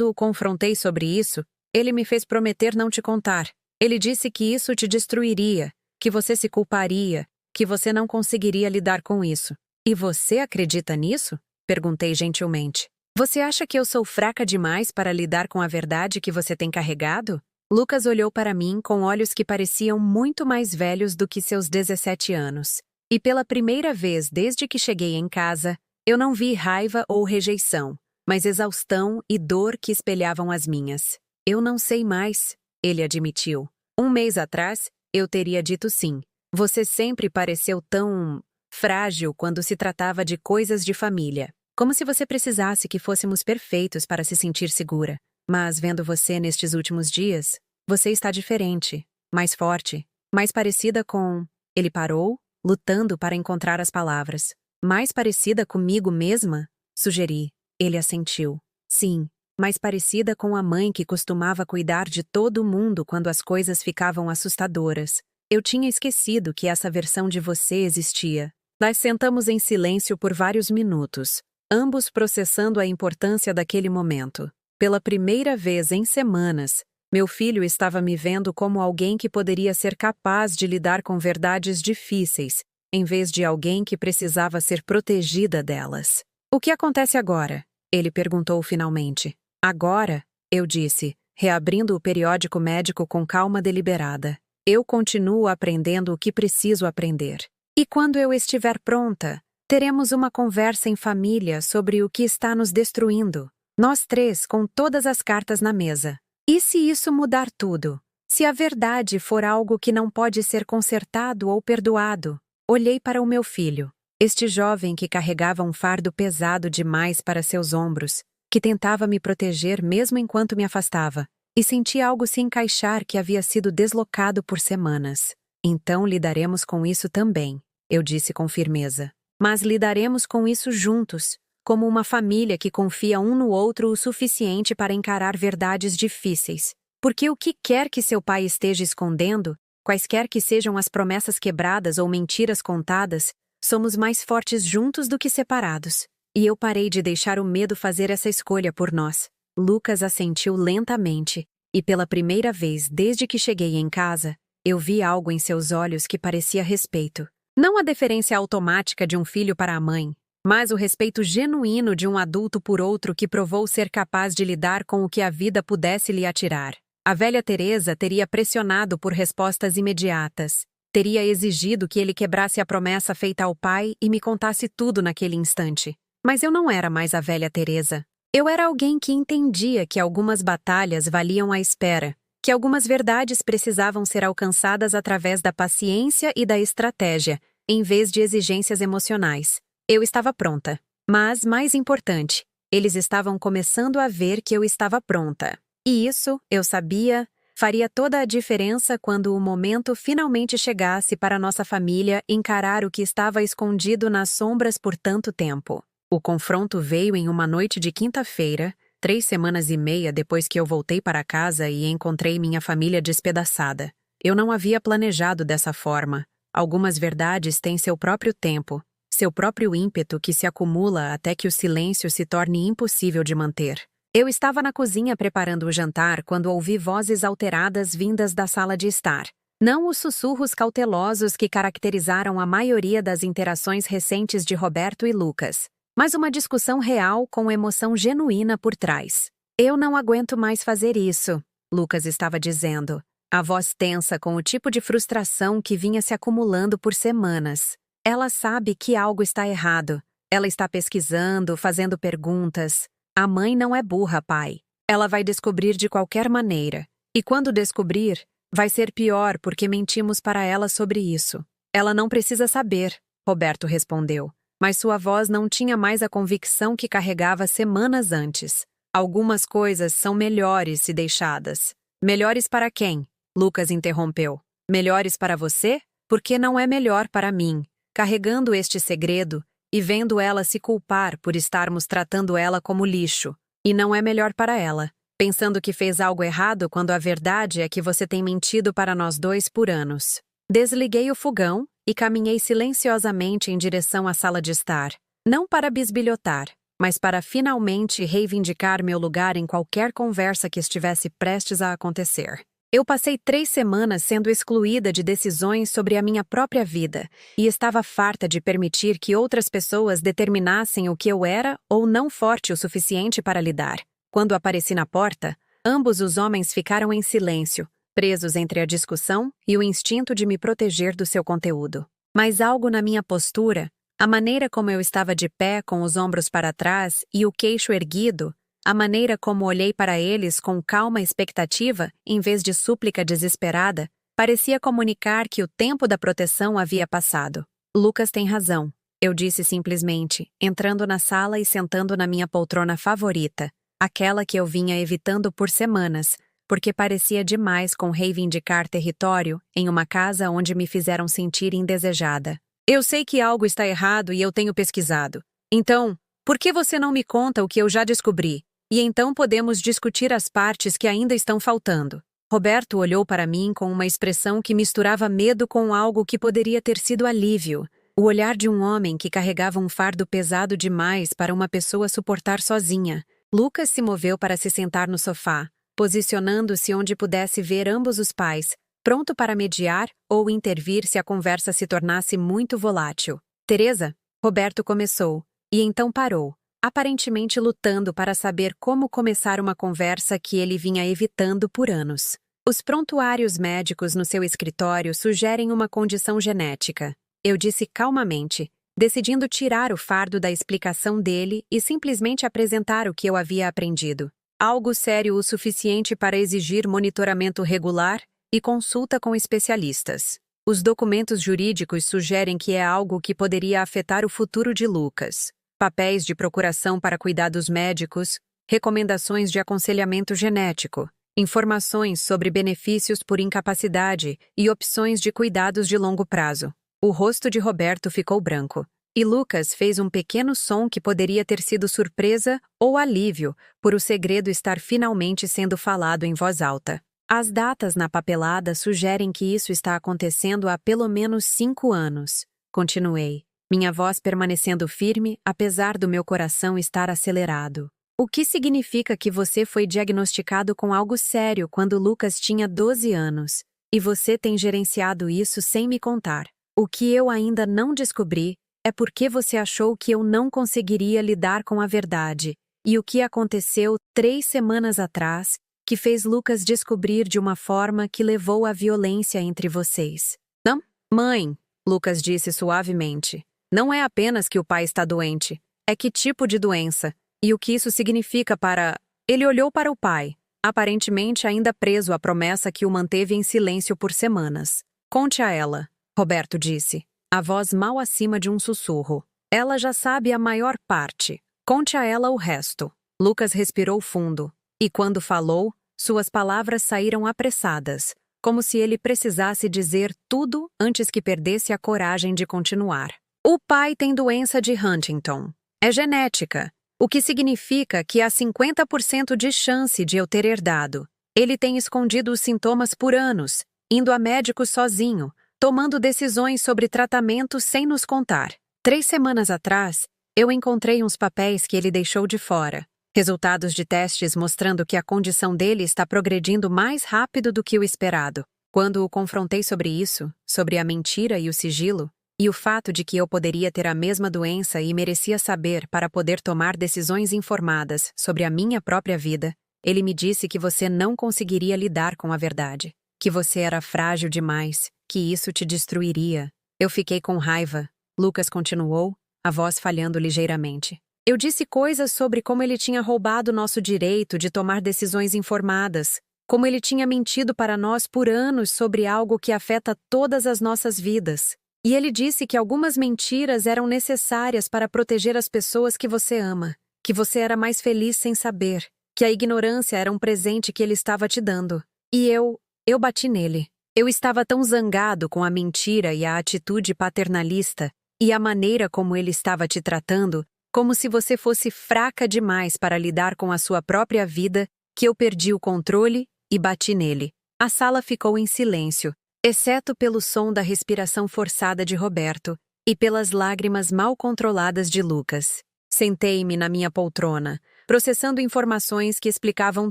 o confrontei sobre isso, ele me fez prometer não te contar. Ele disse que isso te destruiria, que você se culparia, que você não conseguiria lidar com isso." "E você acredita nisso?" perguntei gentilmente. "Você acha que eu sou fraca demais para lidar com a verdade que você tem carregado?" Lucas olhou para mim com olhos que pareciam muito mais velhos do que seus 17 anos. E pela primeira vez desde que cheguei em casa, eu não vi raiva ou rejeição, mas exaustão e dor que espelhavam as minhas. "Eu não sei mais", ele admitiu. 1 mês atrás, eu teria dito sim. "Você sempre pareceu tão frágil quando se tratava de coisas de família. Como se você precisasse que fôssemos perfeitos para se sentir segura. Mas vendo você nestes últimos dias, você está diferente, mais forte, mais parecida com..." Ele parou, lutando para encontrar as palavras. "Mais parecida comigo mesma?" sugeri. Ele assentiu. "Sim, mais parecida com a mãe que costumava cuidar de todo mundo quando as coisas ficavam assustadoras. Eu tinha esquecido que essa versão de você existia." Nós sentamos em silêncio por vários minutos, ambos processando a importância daquele momento. Pela primeira vez em semanas, meu filho estava me vendo como alguém que poderia ser capaz de lidar com verdades difíceis, em vez de alguém que precisava ser protegida delas. "O que acontece agora?" ele perguntou finalmente. "Agora", eu disse, reabrindo o periódico médico com calma deliberada. "Eu continuo aprendendo o que preciso aprender. E quando eu estiver pronta, teremos uma conversa em família sobre o que está nos destruindo. Nós 3 com todas as cartas na mesa. E se isso mudar tudo? Se a verdade for algo que não pode ser consertado ou perdoado?" Olhei para o meu filho, este jovem que carregava um fardo pesado demais para seus ombros, que tentava me proteger mesmo enquanto me afastava, e senti algo se encaixar que havia sido deslocado por semanas. "Então lidaremos com isso também", eu disse com firmeza. "Mas lidaremos com isso juntos, como uma família que confia um no outro o suficiente para encarar verdades difíceis. Porque o que quer que seu pai esteja escondendo, quaisquer que sejam as promessas quebradas ou mentiras contadas, somos mais fortes juntos do que separados." E eu parei de deixar o medo fazer essa escolha por nós. Lucas assentiu lentamente, e pela primeira vez desde que cheguei em casa, eu vi algo em seus olhos que parecia respeito. Não a deferência automática de um filho para a mãe, mas o respeito genuíno de um adulto por outro que provou ser capaz de lidar com o que a vida pudesse lhe atirar. A velha Teresa teria pressionado por respostas imediatas. Teria exigido que ele quebrasse a promessa feita ao pai e me contasse tudo naquele instante. Mas eu não era mais a velha Teresa. Eu era alguém que entendia que algumas batalhas valiam a espera, que algumas verdades precisavam ser alcançadas através da paciência e da estratégia, em vez de exigências emocionais. Eu estava pronta. Mas, mais importante, eles estavam começando a ver que eu estava pronta. E isso, eu sabia, faria toda a diferença quando o momento finalmente chegasse para nossa família encarar o que estava escondido nas sombras por tanto tempo. O confronto veio em uma noite de quinta-feira, 3 semanas e meia depois que eu voltei para casa e encontrei minha família despedaçada. Eu não havia planejado dessa forma. Algumas verdades têm seu próprio tempo, seu próprio ímpeto que se acumula até que o silêncio se torne impossível de manter. Eu estava na cozinha preparando o jantar quando ouvi vozes alteradas vindas da sala de estar. Não os sussurros cautelosos que caracterizaram a maioria das interações recentes de Roberto e Lucas, mas uma discussão real com emoção genuína por trás. Eu não aguento mais fazer isso, Lucas estava dizendo, a voz tensa com o tipo de frustração que vinha se acumulando por semanas. Ela sabe que algo está errado. Ela está pesquisando, fazendo perguntas. A mãe não é burra, pai. Ela vai descobrir de qualquer maneira. E quando descobrir, vai ser pior porque mentimos para ela sobre isso. Ela não precisa saber, Roberto respondeu. Mas sua voz não tinha mais a convicção que carregava semanas antes. Algumas coisas são melhores se deixadas. Melhores para quem? Lucas interrompeu. Melhores para você? Porque não é melhor para mim. Carregando este segredo e vendo ela se culpar por estarmos tratando ela como lixo. E não é melhor para ela. Pensando que fez algo errado quando a verdade é que você tem mentido para nós dois por anos. Desliguei o fogão e caminhei silenciosamente em direção à sala de estar. Não para bisbilhotar, mas para finalmente reivindicar meu lugar em qualquer conversa que estivesse prestes a acontecer. Eu passei 3 semanas sendo excluída de decisões sobre a minha própria vida e estava farta de permitir que outras pessoas determinassem o que eu era ou não forte o suficiente para lidar. Quando apareci na porta, ambos os homens ficaram em silêncio, presos entre a discussão e o instinto de me proteger do seu conteúdo. Mas algo na minha postura, a maneira como eu estava de pé com os ombros para trás e o queixo erguido, a maneira como olhei para eles com calma expectativa, em vez de súplica desesperada, parecia comunicar que o tempo da proteção havia passado. Lucas tem razão, eu disse simplesmente, entrando na sala e sentando na minha poltrona favorita, aquela que eu vinha evitando por semanas, porque parecia demais com reivindicar território em uma casa onde me fizeram sentir indesejada. Eu sei que algo está errado e eu tenho pesquisado. Então, por que você não me conta o que eu já descobri? E então podemos discutir as partes que ainda estão faltando. Roberto olhou para mim com uma expressão que misturava medo com algo que poderia ter sido alívio. O olhar de um homem que carregava um fardo pesado demais para uma pessoa suportar sozinha. Lucas se moveu para se sentar no sofá, posicionando-se onde pudesse ver ambos os pais, pronto para mediar ou intervir se a conversa se tornasse muito volátil. Teresa, Roberto começou, e então parou, aparentemente lutando para saber como começar uma conversa que ele vinha evitando por anos. Os prontuários médicos no seu escritório sugerem uma condição genética. Eu disse calmamente, decidindo tirar o fardo da explicação dele e simplesmente apresentar o que eu havia aprendido. Algo sério o suficiente para exigir monitoramento regular e consulta com especialistas. Os documentos jurídicos sugerem que é algo que poderia afetar o futuro de Lucas. Papéis de procuração para cuidados médicos, recomendações de aconselhamento genético, informações sobre benefícios por incapacidade e opções de cuidados de longo prazo. O rosto de Roberto ficou branco. E Lucas fez um pequeno som que poderia ter sido surpresa ou alívio por o segredo estar finalmente sendo falado em voz alta. As datas na papelada sugerem que isso está acontecendo há pelo menos 5 anos. Continuei, minha voz permanecendo firme apesar do meu coração estar acelerado. O que significa que você foi diagnosticado com algo sério quando Lucas tinha 12 anos, e você tem gerenciado isso sem me contar. O que eu ainda não descobri é porque você achou que eu não conseguiria lidar com a verdade, e o que aconteceu 3 semanas atrás, que fez Lucas descobrir de uma forma que levou à violência entre vocês. Não? Mãe, Lucas disse suavemente. Não é apenas que o pai está doente, é que tipo de doença, e o que isso significa para... Ele olhou para o pai, aparentemente ainda preso à promessa que o manteve em silêncio por semanas. Conte a ela, Roberto disse, a voz mal acima de um sussurro. Ela já sabe a maior parte. Conte a ela o resto. Lucas respirou fundo, e quando falou, suas palavras saíram apressadas, como se ele precisasse dizer tudo antes que perdesse a coragem de continuar. O pai tem doença de Huntington. É genética, o que significa que há 50% de chance de eu ter herdado. Ele tem escondido os sintomas por anos, indo a médico sozinho, tomando decisões sobre tratamento sem nos contar. 3 semanas atrás, eu encontrei uns papéis que ele deixou de fora. Resultados de testes mostrando que a condição dele está progredindo mais rápido do que o esperado. Quando o confrontei sobre isso, sobre a mentira e o sigilo, e o fato de que eu poderia ter a mesma doença e merecia saber para poder tomar decisões informadas sobre a minha própria vida, ele me disse que você não conseguiria lidar com a verdade, que você era frágil demais, que isso te destruiria. Eu fiquei com raiva. Lucas continuou, a voz falhando ligeiramente. Eu disse coisas sobre como ele tinha roubado nosso direito de tomar decisões informadas, como ele tinha mentido para nós por anos sobre algo que afeta todas as nossas vidas. E ele disse que algumas mentiras eram necessárias para proteger as pessoas que você ama, que você era mais feliz sem saber, que a ignorância era um presente que ele estava te dando. E eu bati nele. Eu estava tão zangado com a mentira e a atitude paternalista, e a maneira como ele estava te tratando, como se você fosse fraca demais para lidar com a sua própria vida, que eu perdi o controle e bati nele. A sala ficou em silêncio, exceto pelo som da respiração forçada de Roberto e pelas lágrimas mal controladas de Lucas. Sentei-me na minha poltrona, processando informações que explicavam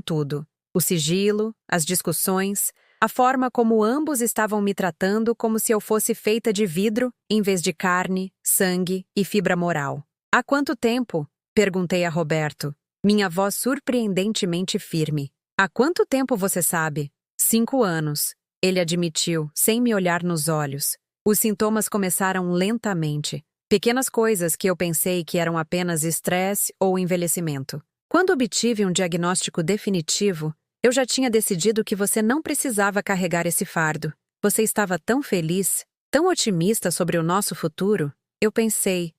tudo. O sigilo, as discussões, a forma como ambos estavam me tratando como se eu fosse feita de vidro em vez de carne, sangue e fibra moral. Há quanto tempo? Perguntei a Roberto, minha voz surpreendentemente firme. Há quanto tempo você sabe? 5 anos. Ele admitiu, sem me olhar nos olhos. Os sintomas começaram lentamente. Pequenas coisas que eu pensei que eram apenas estresse ou envelhecimento. Quando obtive um diagnóstico definitivo, eu já tinha decidido que você não precisava carregar esse fardo. Você estava tão feliz, tão otimista sobre o nosso futuro. Eu pensei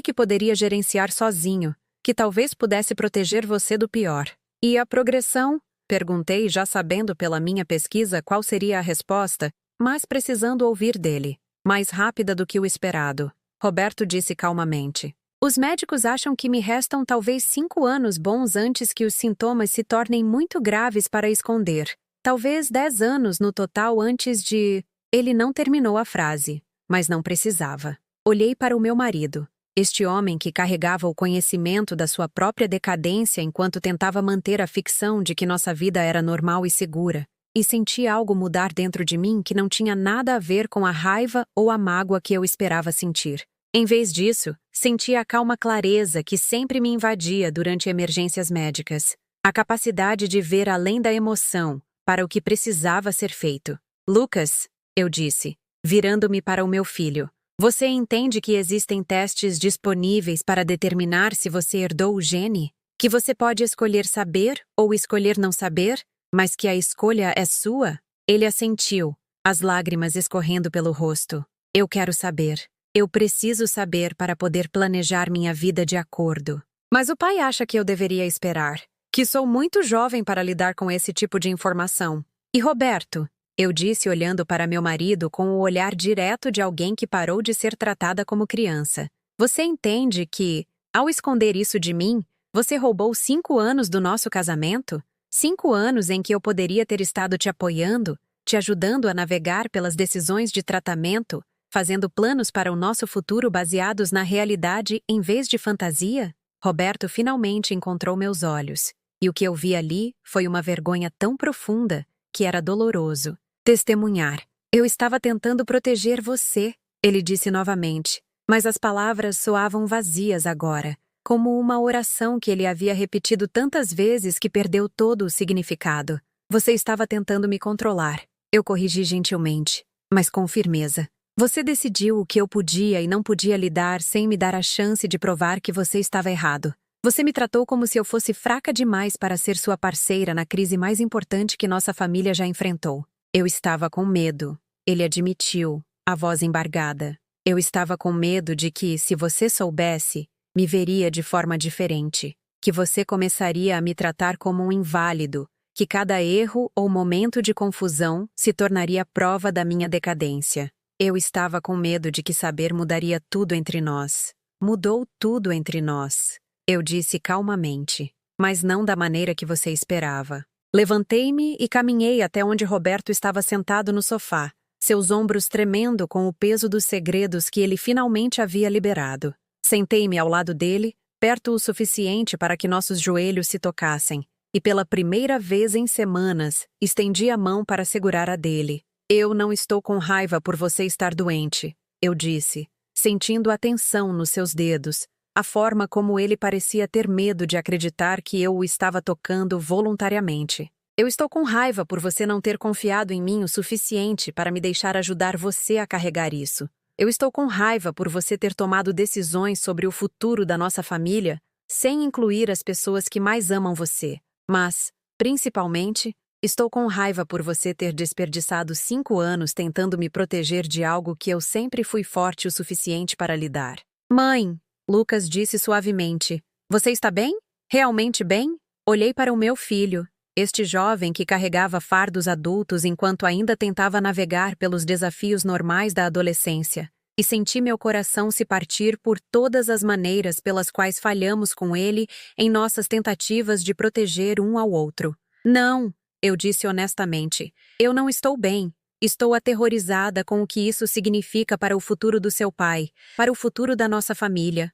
que poderia gerenciar sozinho, que talvez pudesse proteger você do pior. E a progressão? Perguntei, já sabendo pela minha pesquisa qual seria a resposta, mas precisando ouvir dele. Mais rápida do que o esperado. Roberto disse calmamente. Os médicos acham que me restam talvez 5 anos bons antes que os sintomas se tornem muito graves para esconder. Talvez 10 anos no total antes de... Ele não terminou a frase, mas não precisava. Olhei para o meu marido. Este homem que carregava o conhecimento da sua própria decadência enquanto tentava manter a ficção de que nossa vida era normal e segura, e senti algo mudar dentro de mim que não tinha nada a ver com a raiva ou a mágoa que eu esperava sentir. Em vez disso, senti a calma clareza que sempre me invadia durante emergências médicas, a capacidade de ver além da emoção para o que precisava ser feito. Lucas, eu disse, virando-me para o meu filho. Você entende que existem testes disponíveis para determinar se você herdou o gene? Que você pode escolher saber ou escolher não saber, mas que a escolha é sua? Ele assentiu, as lágrimas escorrendo pelo rosto. Eu quero saber. Eu preciso saber para poder planejar minha vida de acordo. Mas o pai acha que eu deveria esperar, que sou muito jovem para lidar com esse tipo de informação. E Roberto? Eu disse olhando para meu marido com o olhar direto de alguém que parou de ser tratada como criança. Você entende que, ao esconder isso de mim, você roubou 5 anos do nosso casamento? 5 anos em que eu poderia ter estado te apoiando, te ajudando a navegar pelas decisões de tratamento, fazendo planos para o nosso futuro baseados na realidade em vez de fantasia? Roberto finalmente encontrou meus olhos, e o que eu vi ali foi uma vergonha tão profunda que era doloroso. Testemunhar. Eu estava tentando proteger você, ele disse novamente, mas as palavras soavam vazias agora, como uma oração que ele havia repetido tantas vezes que perdeu todo o significado. Você estava tentando me controlar. Eu corrigi gentilmente, mas com firmeza. Você decidiu o que eu podia e não podia lhe dar sem me dar a chance de provar que você estava errado. Você me tratou como se eu fosse fraca demais para ser sua parceira na crise mais importante que nossa família já enfrentou. Eu estava com medo. Ele admitiu, a voz embargada. Eu estava com medo de que, se você soubesse, me veria de forma diferente, que você começaria a me tratar como um inválido, que cada erro ou momento de confusão se tornaria prova da minha decadência. Eu estava com medo de que saber mudaria tudo entre nós. Mudou tudo entre nós. Eu disse calmamente, mas não da maneira que você esperava. Levantei-me e caminhei até onde Roberto estava sentado no sofá, seus ombros tremendo com o peso dos segredos que ele finalmente havia liberado. Sentei-me ao lado dele, perto o suficiente para que nossos joelhos se tocassem, e pela primeira vez em semanas, estendi a mão para segurar a dele. Eu não estou com raiva por você estar doente, eu disse, sentindo a tensão nos seus dedos, a forma como ele parecia ter medo de acreditar que eu o estava tocando voluntariamente. Eu estou com raiva por você não ter confiado em mim o suficiente para me deixar ajudar você a carregar isso. Eu estou com raiva por você ter tomado decisões sobre o futuro da nossa família sem incluir as pessoas que mais amam você. Mas, principalmente, estou com raiva por você ter desperdiçado 5 anos tentando me proteger de algo que eu sempre fui forte o suficiente para lidar. Mãe, Lucas disse suavemente, você está bem? Realmente bem? Olhei para o meu filho, este jovem que carregava fardos adultos enquanto ainda tentava navegar pelos desafios normais da adolescência, e senti meu coração se partir por todas as maneiras pelas quais falhamos com ele em nossas tentativas de proteger um ao outro. Não, eu disse honestamente, eu não estou bem. Estou aterrorizada com o que isso significa para o futuro do seu pai, para o futuro da nossa família.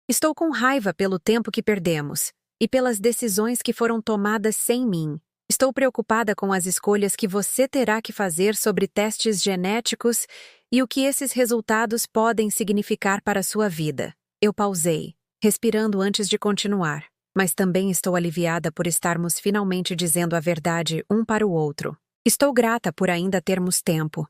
Estou com raiva pelo tempo que perdemos e pelas decisões que foram tomadas sem mim. Estou preocupada com as escolhas que você terá que fazer sobre testes genéticos e o que esses resultados podem significar para a sua vida. Eu pausei, respirando antes de continuar, mas também estou aliviada por estarmos finalmente dizendo a verdade um para o outro. Estou grata por ainda termos tempo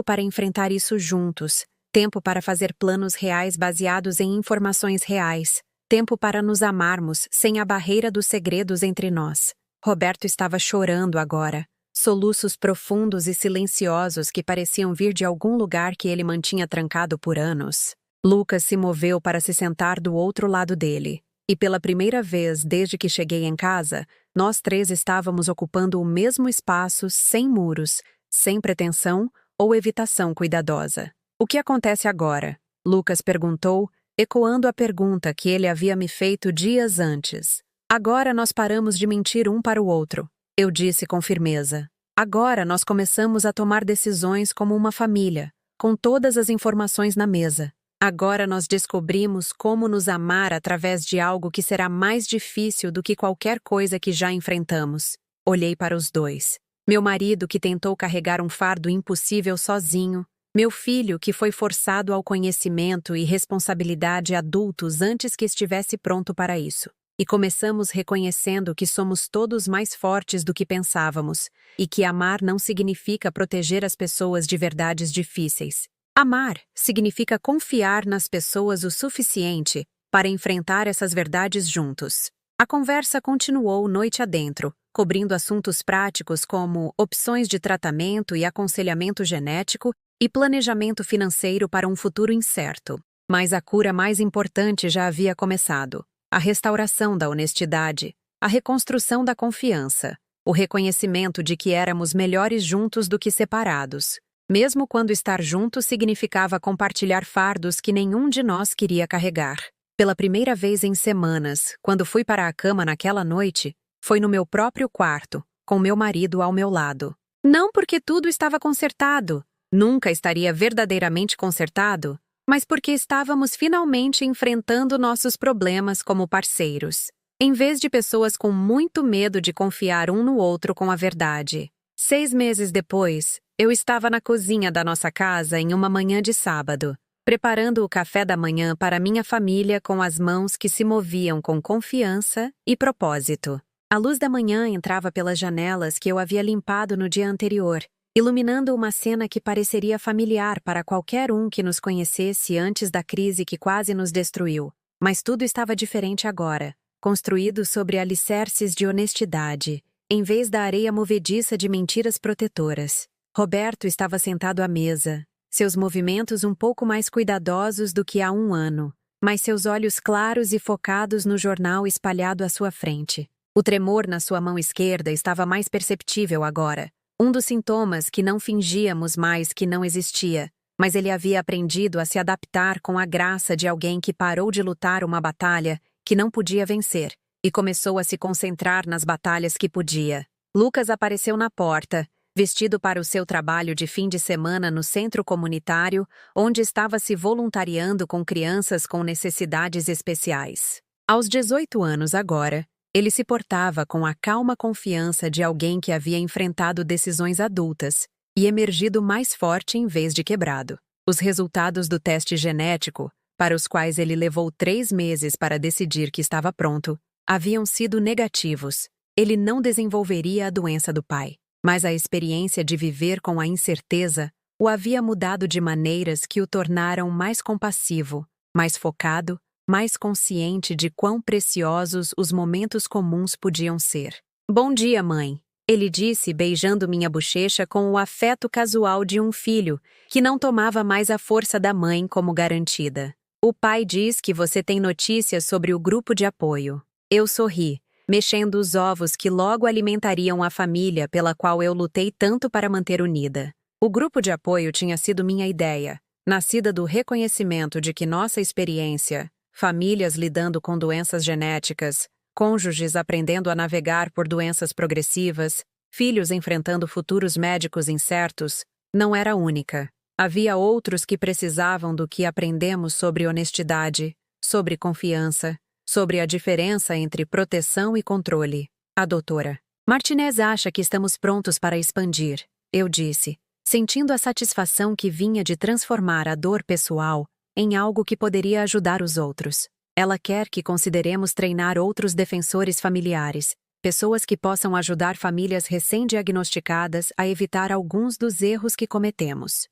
para enfrentar isso juntos, tempo para fazer planos reais baseados em informações reais, tempo para nos amarmos sem a barreira dos segredos entre nós. Roberto estava chorando agora, soluços profundos e silenciosos que pareciam vir de algum lugar que ele mantinha trancado por anos. Lucas se moveu para se sentar do outro lado dele, e pela primeira vez desde que cheguei em casa, nós 3 estávamos ocupando o mesmo espaço sem muros, sem pretensão ou evitação cuidadosa. O que acontece agora? Lucas perguntou, ecoando a pergunta que ele havia me feito dias antes. Agora nós paramos de mentir um para o outro, eu disse com firmeza. Agora nós começamos a tomar decisões como uma família, com todas as informações na mesa. Agora nós descobrimos como nos amar através de algo que será mais difícil do que qualquer coisa que já enfrentamos. Olhei para os 2. Meu marido que tentou carregar um fardo impossível sozinho, meu filho que foi forçado ao conhecimento e responsabilidade adultos antes que estivesse pronto para isso. E começamos reconhecendo que somos todos mais fortes do que pensávamos, e que amar não significa proteger as pessoas de verdades difíceis. Amar significa confiar nas pessoas o suficiente para enfrentar essas verdades juntos. A conversa continuou noite adentro, cobrindo assuntos práticos como opções de tratamento e aconselhamento genético e planejamento financeiro para um futuro incerto. Mas a cura mais importante já havia começado. A restauração da honestidade, a reconstrução da confiança, o reconhecimento de que éramos melhores juntos do que separados. Mesmo quando estar juntos significava compartilhar fardos que nenhum de nós queria carregar. Pela primeira vez em semanas, quando fui para a cama naquela noite, foi no meu próprio quarto, com meu marido ao meu lado. Não porque tudo estava consertado. Nunca estaria verdadeiramente consertado, mas porque estávamos finalmente enfrentando nossos problemas como parceiros, em vez de pessoas com muito medo de confiar um no outro com a verdade. 6 meses depois, eu estava na cozinha da nossa casa em uma manhã de sábado, preparando o café da manhã para minha família com as mãos que se moviam com confiança e propósito. A luz da manhã entrava pelas janelas que eu havia limpado no dia anterior, iluminando uma cena que pareceria familiar para qualquer um que nos conhecesse antes da crise que quase nos destruiu. Mas tudo estava diferente agora, construído sobre alicerces de honestidade, em vez da areia movediça de mentiras protetoras. Roberto estava sentado à mesa, seus movimentos um pouco mais cuidadosos do que há um ano, mas seus olhos claros e focados no jornal espalhado à sua frente. O tremor na sua mão esquerda estava mais perceptível agora, um dos sintomas que não fingíamos mais que não existia, mas ele havia aprendido a se adaptar com a graça de alguém que parou de lutar uma batalha que não podia vencer e começou a se concentrar nas batalhas que podia. Lucas apareceu na porta, vestido para o seu trabalho de fim de semana no centro comunitário, onde estava se voluntariando com crianças com necessidades especiais. Aos 18 anos agora, ele se portava com a calma confiança de alguém que havia enfrentado decisões adultas e emergido mais forte em vez de quebrado. Os resultados do teste genético, para os quais ele levou 3 meses para decidir que estava pronto, haviam sido negativos. Ele não desenvolveria a doença do pai, mas a experiência de viver com a incerteza o havia mudado de maneiras que o tornaram mais compassivo, mais focado, mais consciente de quão preciosos os momentos comuns podiam ser. "Bom dia, mãe", ele disse, beijando minha bochecha com o afeto casual de um filho, que não tomava mais a força da mãe como garantida. "O pai diz que você tem notícias sobre o grupo de apoio." Eu sorri, mexendo os ovos que logo alimentariam a família pela qual eu lutei tanto para manter unida. O grupo de apoio tinha sido minha ideia, nascida do reconhecimento de que nossa experiência, famílias lidando com doenças genéticas, cônjuges aprendendo a navegar por doenças progressivas, filhos enfrentando futuros médicos incertos, não era única. Havia outros que precisavam do que aprendemos sobre honestidade, sobre confiança, sobre a diferença entre proteção e controle. A doutora Martinez acha que estamos prontos para expandir, eu disse, sentindo a satisfação que vinha de transformar a dor pessoal em algo que poderia ajudar os outros. Ela quer que consideremos treinar outros defensores familiares, pessoas que possam ajudar famílias recém-diagnosticadas a evitar alguns dos erros que cometemos.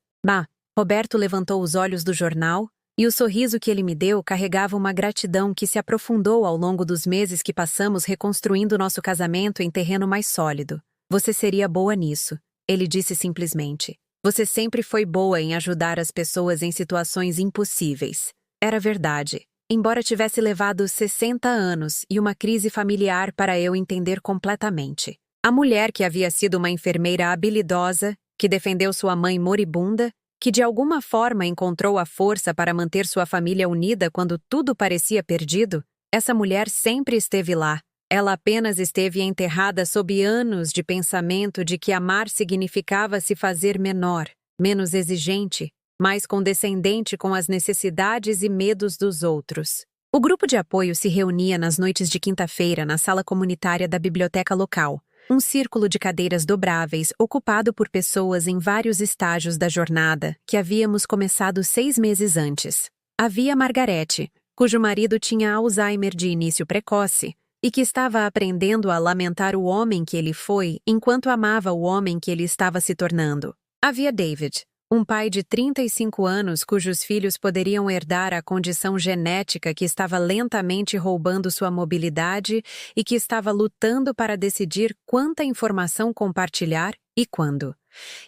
Roberto levantou os olhos do jornal, e o sorriso que ele me deu carregava uma gratidão que se aprofundou ao longo dos meses que passamos reconstruindo nosso casamento em terreno mais sólido. "Você seria boa nisso", ele disse simplesmente. "Você sempre foi boa em ajudar as pessoas em situações impossíveis." Era verdade, embora tivesse levado 60 anos e uma crise familiar para eu entender completamente. A mulher que havia sido uma enfermeira habilidosa, que defendeu sua mãe moribunda, que de alguma forma encontrou a força para manter sua família unida quando tudo parecia perdido, essa mulher sempre esteve lá. Ela apenas esteve enterrada sob anos de pensamento de que amar significava se fazer menor, menos exigente, mais condescendente com as necessidades e medos dos outros. O grupo de apoio se reunia nas noites de quinta-feira na sala comunitária da biblioteca local, um círculo de cadeiras dobráveis ocupado por pessoas em vários estágios da jornada que havíamos começado 6 meses antes. Havia Margarete, cujo marido tinha Alzheimer de início precoce e que estava aprendendo a lamentar o homem que ele foi enquanto amava o homem que ele estava se tornando. Havia David, um pai de 35 anos cujos filhos poderiam herdar a condição genética que estava lentamente roubando sua mobilidade e que estava lutando para decidir quanta informação compartilhar e quando.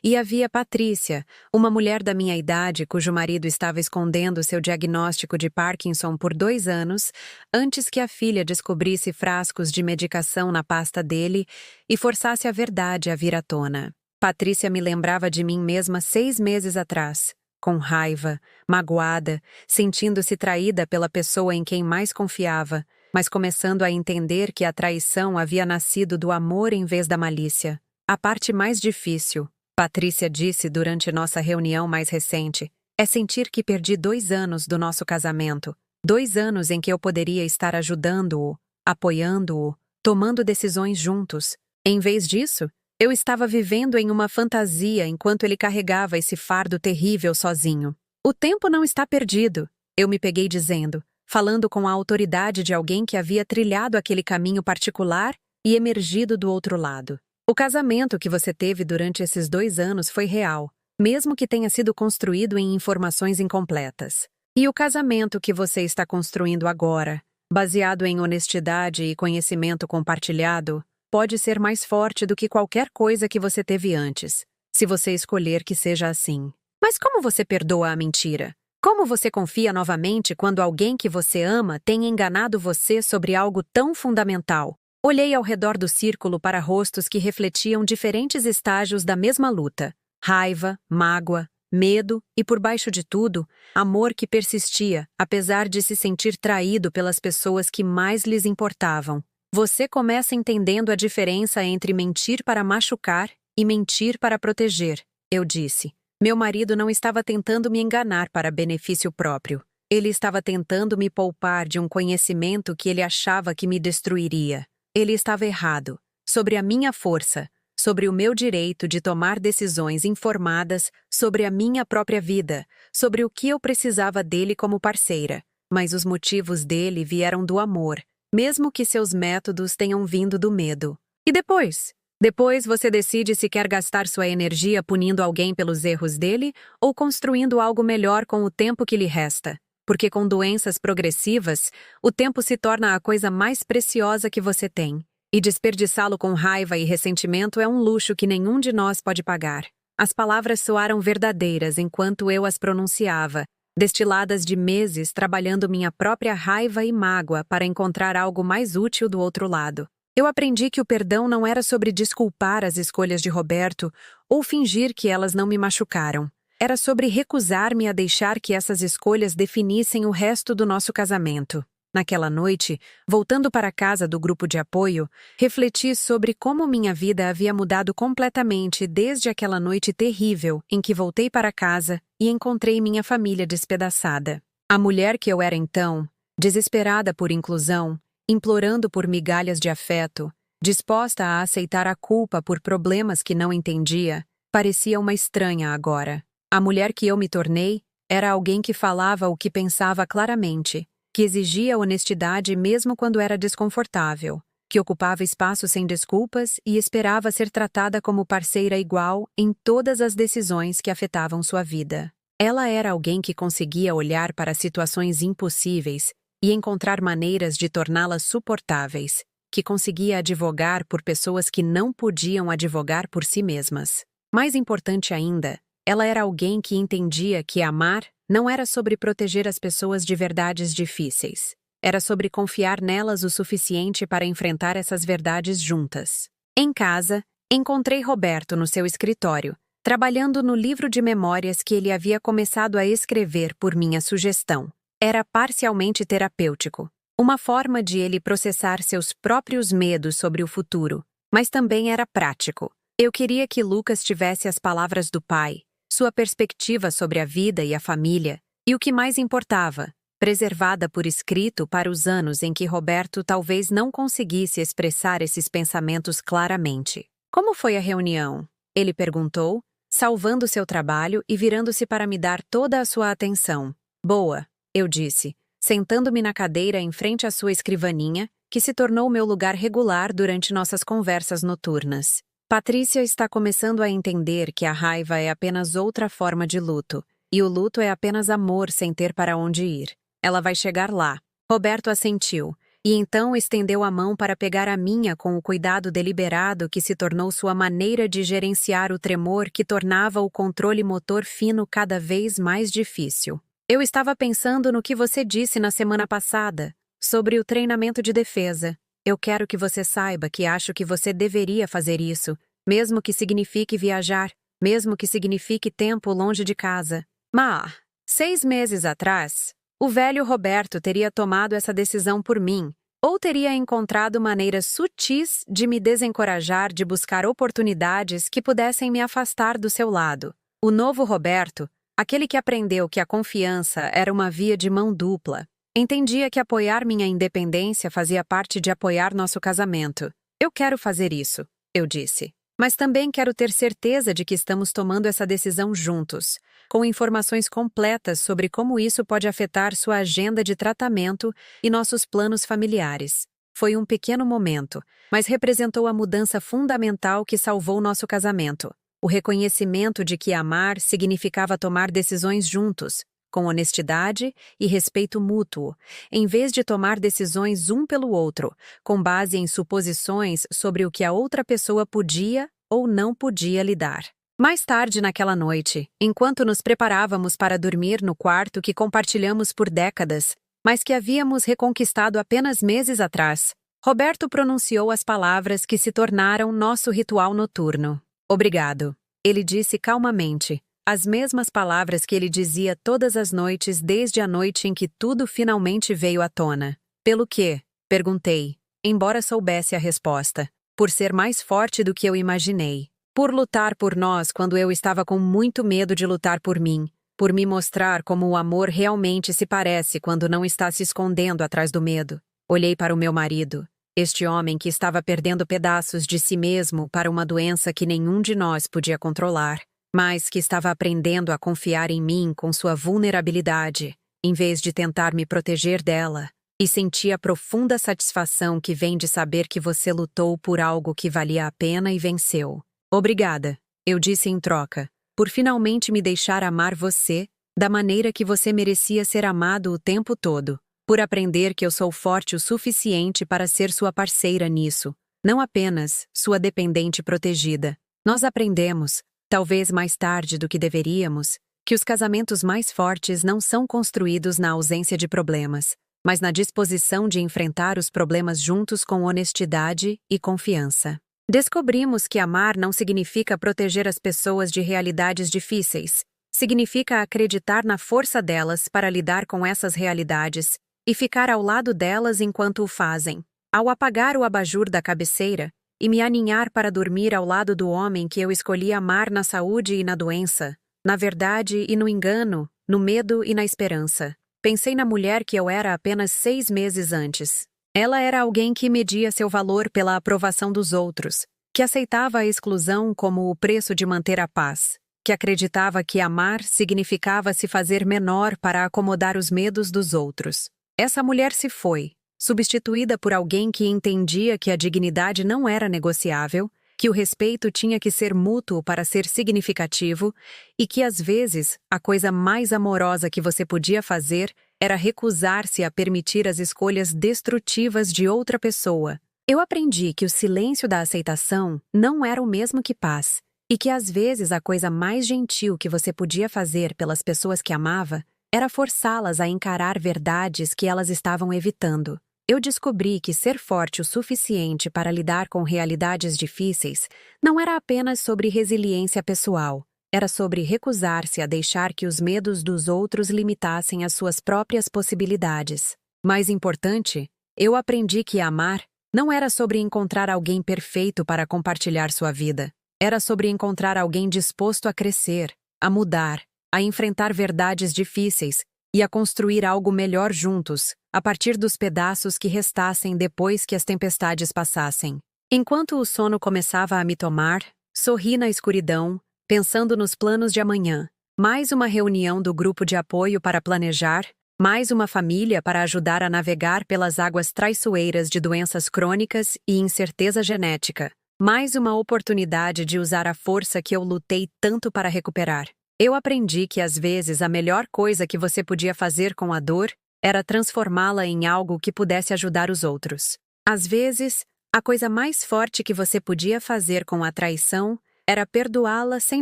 E havia Patrícia, uma mulher da minha idade cujo marido estava escondendo seu diagnóstico de Parkinson por 2 anos, antes que a filha descobrisse frascos de medicação na pasta dele e forçasse a verdade a vir à tona. Patrícia me lembrava de mim mesma 6 meses atrás, com raiva, magoada, sentindo-se traída pela pessoa em quem mais confiava, mas começando a entender que a traição havia nascido do amor em vez da malícia. A parte mais difícil, Patrícia disse durante nossa reunião mais recente, É sentir que perdi 2 anos do nosso casamento, 2 anos em que eu poderia estar ajudando-o, apoiando-o, tomando decisões juntos. Em vez disso, eu estava vivendo em uma fantasia enquanto ele carregava esse fardo terrível sozinho. O tempo não está perdido, eu me peguei dizendo, falando com a autoridade de alguém que havia trilhado aquele caminho particular e emergido do outro lado. O casamento que você teve durante esses 2 anos foi real, mesmo que tenha sido construído em informações incompletas. E o casamento que você está construindo agora, baseado em honestidade e conhecimento compartilhado, pode ser mais forte do que qualquer coisa que você teve antes, se você escolher que seja assim. Mas como você perdoa a mentira? Como você confia novamente quando alguém que você ama tem enganado você sobre algo tão fundamental? Olhei ao redor do círculo para rostos que refletiam diferentes estágios da mesma luta. Raiva, mágoa, medo e, por baixo de tudo, amor que persistia, apesar de se sentir traído pelas pessoas que mais lhes importavam. Você começa entendendo a diferença entre mentir para machucar e mentir para proteger, eu disse. Meu marido não estava tentando me enganar para benefício próprio. Ele estava tentando me poupar de um conhecimento que ele achava que me destruiria. Ele estava errado, sobre a minha força, sobre o meu direito de tomar decisões informadas sobre a minha própria vida, sobre o que eu precisava dele como parceira. Mas os motivos dele vieram do amor, mesmo que seus métodos tenham vindo do medo. E depois? Depois você decide se quer gastar sua energia punindo alguém pelos erros dele ou construindo algo melhor com o tempo que lhe resta. Porque com doenças progressivas, o tempo se torna a coisa mais preciosa que você tem. E desperdiçá-lo com raiva e ressentimento é um luxo que nenhum de nós pode pagar. As palavras soaram verdadeiras enquanto eu as pronunciava, destiladas de meses trabalhando minha própria raiva e mágoa para encontrar algo mais útil do outro lado. Eu aprendi que o perdão não era sobre desculpar as escolhas de Roberto ou fingir que elas não me machucaram. Era sobre recusar-me a deixar que essas escolhas definissem o resto do nosso casamento. Naquela noite, voltando para a casa do grupo de apoio, refleti sobre como minha vida havia mudado completamente desde aquela noite terrível em que voltei para casa e encontrei minha família despedaçada. A mulher que eu era então, desesperada por inclusão, implorando por migalhas de afeto, disposta a aceitar a culpa por problemas que não entendia, parecia uma estranha agora. A mulher que eu me tornei era alguém que falava o que pensava claramente, que exigia honestidade mesmo quando era desconfortável, que ocupava espaço sem desculpas e esperava ser tratada como parceira igual em todas as decisões que afetavam sua vida. Ela era alguém que conseguia olhar para situações impossíveis e encontrar maneiras de torná-las suportáveis, que conseguia advogar por pessoas que não podiam advogar por si mesmas. Mais importante ainda, ela era alguém que entendia que amar não era sobre proteger as pessoas de verdades difíceis. Era sobre confiar nelas o suficiente para enfrentar essas verdades juntas. Em casa, encontrei Roberto no seu escritório, trabalhando no livro de memórias que ele havia começado a escrever por minha sugestão. Era parcialmente terapêutico, uma forma de ele processar seus próprios medos sobre o futuro, mas também era prático. Eu queria que Lucas tivesse as palavras do pai, sua perspectiva sobre a vida e a família, e o que mais importava, preservada por escrito para os anos em que Roberto talvez não conseguisse expressar esses pensamentos claramente. Como foi a reunião? Ele perguntou, salvando seu trabalho e virando-se para me dar toda a sua atenção. Boa, eu disse, sentando-me na cadeira em frente à sua escrivaninha, que se tornou meu lugar regular durante nossas conversas noturnas. Patrícia está começando a entender que a raiva é apenas outra forma de luto, e o luto é apenas amor sem ter para onde ir. Ela vai chegar lá. Roberto assentiu, e então estendeu a mão para pegar a minha com o cuidado deliberado que se tornou sua maneira de gerenciar o tremor que tornava o controle motor fino cada vez mais difícil. Eu estava pensando no que você disse na semana passada, sobre o treinamento de defesa. Eu quero que você saiba que acho que você deveria fazer isso, mesmo que signifique viajar, mesmo que signifique tempo longe de casa. Mas, 6 meses atrás, o velho Roberto teria tomado essa decisão por mim, ou teria encontrado maneiras sutis de me desencorajar de buscar oportunidades que pudessem me afastar do seu lado. O novo Roberto, Aquele que aprendeu que a confiança era uma via de mão dupla. Entendia que apoiar minha independência fazia parte de apoiar nosso casamento. Eu quero fazer isso, eu disse. Mas também quero ter certeza de que estamos tomando essa decisão juntos, com informações completas sobre como isso pode afetar sua agenda de tratamento e nossos planos familiares. Foi um pequeno momento, mas representou a mudança fundamental que salvou nosso casamento. O reconhecimento de que amar significava tomar decisões juntos, com honestidade e respeito mútuo, em vez de tomar decisões um pelo outro, com base em suposições sobre o que a outra pessoa podia ou não podia lidar. Mais tarde naquela noite, enquanto nos preparávamos para dormir no quarto que compartilhamos por décadas, mas que havíamos reconquistado apenas meses atrás, Roberto pronunciou as palavras que se tornaram nosso ritual noturno. Obrigado. Ele disse calmamente, as mesmas palavras que ele dizia todas as noites desde a noite em que tudo finalmente veio à tona. Pelo quê? Perguntei, embora soubesse a resposta. Por ser mais forte do que eu imaginei. Por lutar por nós quando eu estava com muito medo de lutar por mim. Por me mostrar como o amor realmente se parece quando não está se escondendo atrás do medo. Olhei para o meu marido. Este homem que estava perdendo pedaços de si mesmo para uma doença que nenhum de nós podia controlar, mas que estava aprendendo a confiar em mim com sua vulnerabilidade, em vez de tentar me proteger dela, e senti a profunda satisfação que vem de saber que você lutou por algo que valia a pena e venceu. Obrigada, eu disse em troca, por finalmente me deixar amar você da maneira que você merecia ser amado o tempo todo. Por aprender que eu sou forte o suficiente para ser sua parceira nisso, não apenas sua dependente protegida. Nós aprendemos, talvez mais tarde do que deveríamos, que os casamentos mais fortes não são construídos na ausência de problemas, mas na disposição de enfrentar os problemas juntos com honestidade e confiança. Descobrimos que amar não significa proteger as pessoas de realidades difíceis, significa acreditar na força delas para lidar com essas realidades e ficar ao lado delas enquanto o fazem. Ao apagar o abajur da cabeceira e me aninhar para dormir ao lado do homem que eu escolhi amar na saúde e na doença, na verdade e no engano, no medo e na esperança, pensei na mulher que eu era apenas 6 meses antes. Ela era alguém que media seu valor pela aprovação dos outros, que aceitava a exclusão como o preço de manter a paz, que acreditava que amar significava se fazer menor para acomodar os medos dos outros. Essa mulher se foi, substituída por alguém que entendia que a dignidade não era negociável, que o respeito tinha que ser mútuo para ser significativo e que, às vezes, a coisa mais amorosa que você podia fazer era recusar-se a permitir as escolhas destrutivas de outra pessoa. Eu aprendi que o silêncio da aceitação não era o mesmo que paz e que, às vezes, a coisa mais gentil que você podia fazer pelas pessoas que amava era forçá-las a encarar verdades que elas estavam evitando. Eu descobri que ser forte o suficiente para lidar com realidades difíceis não era apenas sobre resiliência pessoal, era sobre recusar-se a deixar que os medos dos outros limitassem as suas próprias possibilidades. Mais importante, eu aprendi que amar não era sobre encontrar alguém perfeito para compartilhar sua vida. Era sobre encontrar alguém disposto a crescer, a mudar, a enfrentar verdades difíceis e a construir algo melhor juntos, a partir dos pedaços que restassem depois que as tempestades passassem. Enquanto o sono começava a me tomar, sorri na escuridão, pensando nos planos de amanhã. Mais uma reunião do grupo de apoio para planejar, mais uma família para ajudar a navegar pelas águas traiçoeiras de doenças crônicas e incerteza genética. Mais uma oportunidade de usar a força que eu lutei tanto para recuperar. Eu aprendi que às vezes a melhor coisa que você podia fazer com a dor era transformá-la em algo que pudesse ajudar os outros. Às vezes, a coisa mais forte que você podia fazer com a traição era perdoá-la sem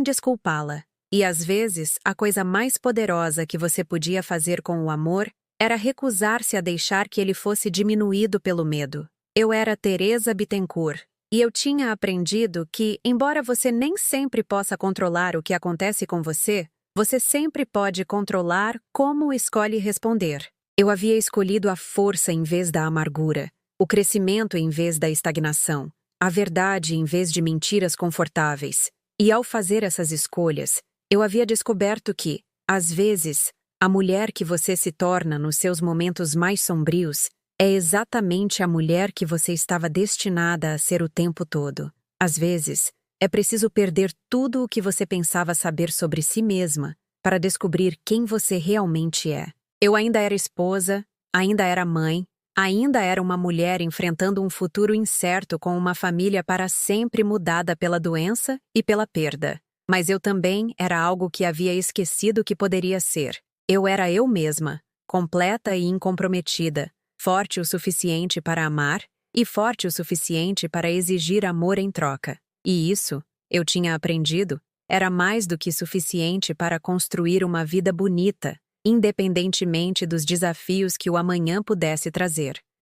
desculpá-la. E às vezes, a coisa mais poderosa que você podia fazer com o amor era recusar-se a deixar que ele fosse diminuído pelo medo. Eu era Teresa Bittencourt. E eu tinha aprendido que, embora você nem sempre possa controlar o que acontece com você, você sempre pode controlar como escolhe responder. Eu havia escolhido a força em vez da amargura, o crescimento em vez da estagnação, a verdade em vez de mentiras confortáveis. E ao fazer essas escolhas, eu havia descoberto que, Às vezes, a mulher que você se torna nos seus momentos mais sombrios é exatamente a mulher que você estava destinada a ser o tempo todo. Às vezes, é preciso perder tudo o que você pensava saber sobre si mesma para descobrir quem você realmente é. Eu ainda era esposa, ainda era mãe, ainda era uma mulher enfrentando um futuro incerto com uma família para sempre mudada pela doença e pela perda. Mas eu também era algo que havia esquecido que poderia ser. Eu era eu mesma, completa e incomprometida, forte o suficiente para amar e forte o suficiente para exigir amor em troca. E isso, eu tinha aprendido, era mais do que suficiente para construir uma vida bonita, independentemente dos desafios que o amanhã pudesse trazer.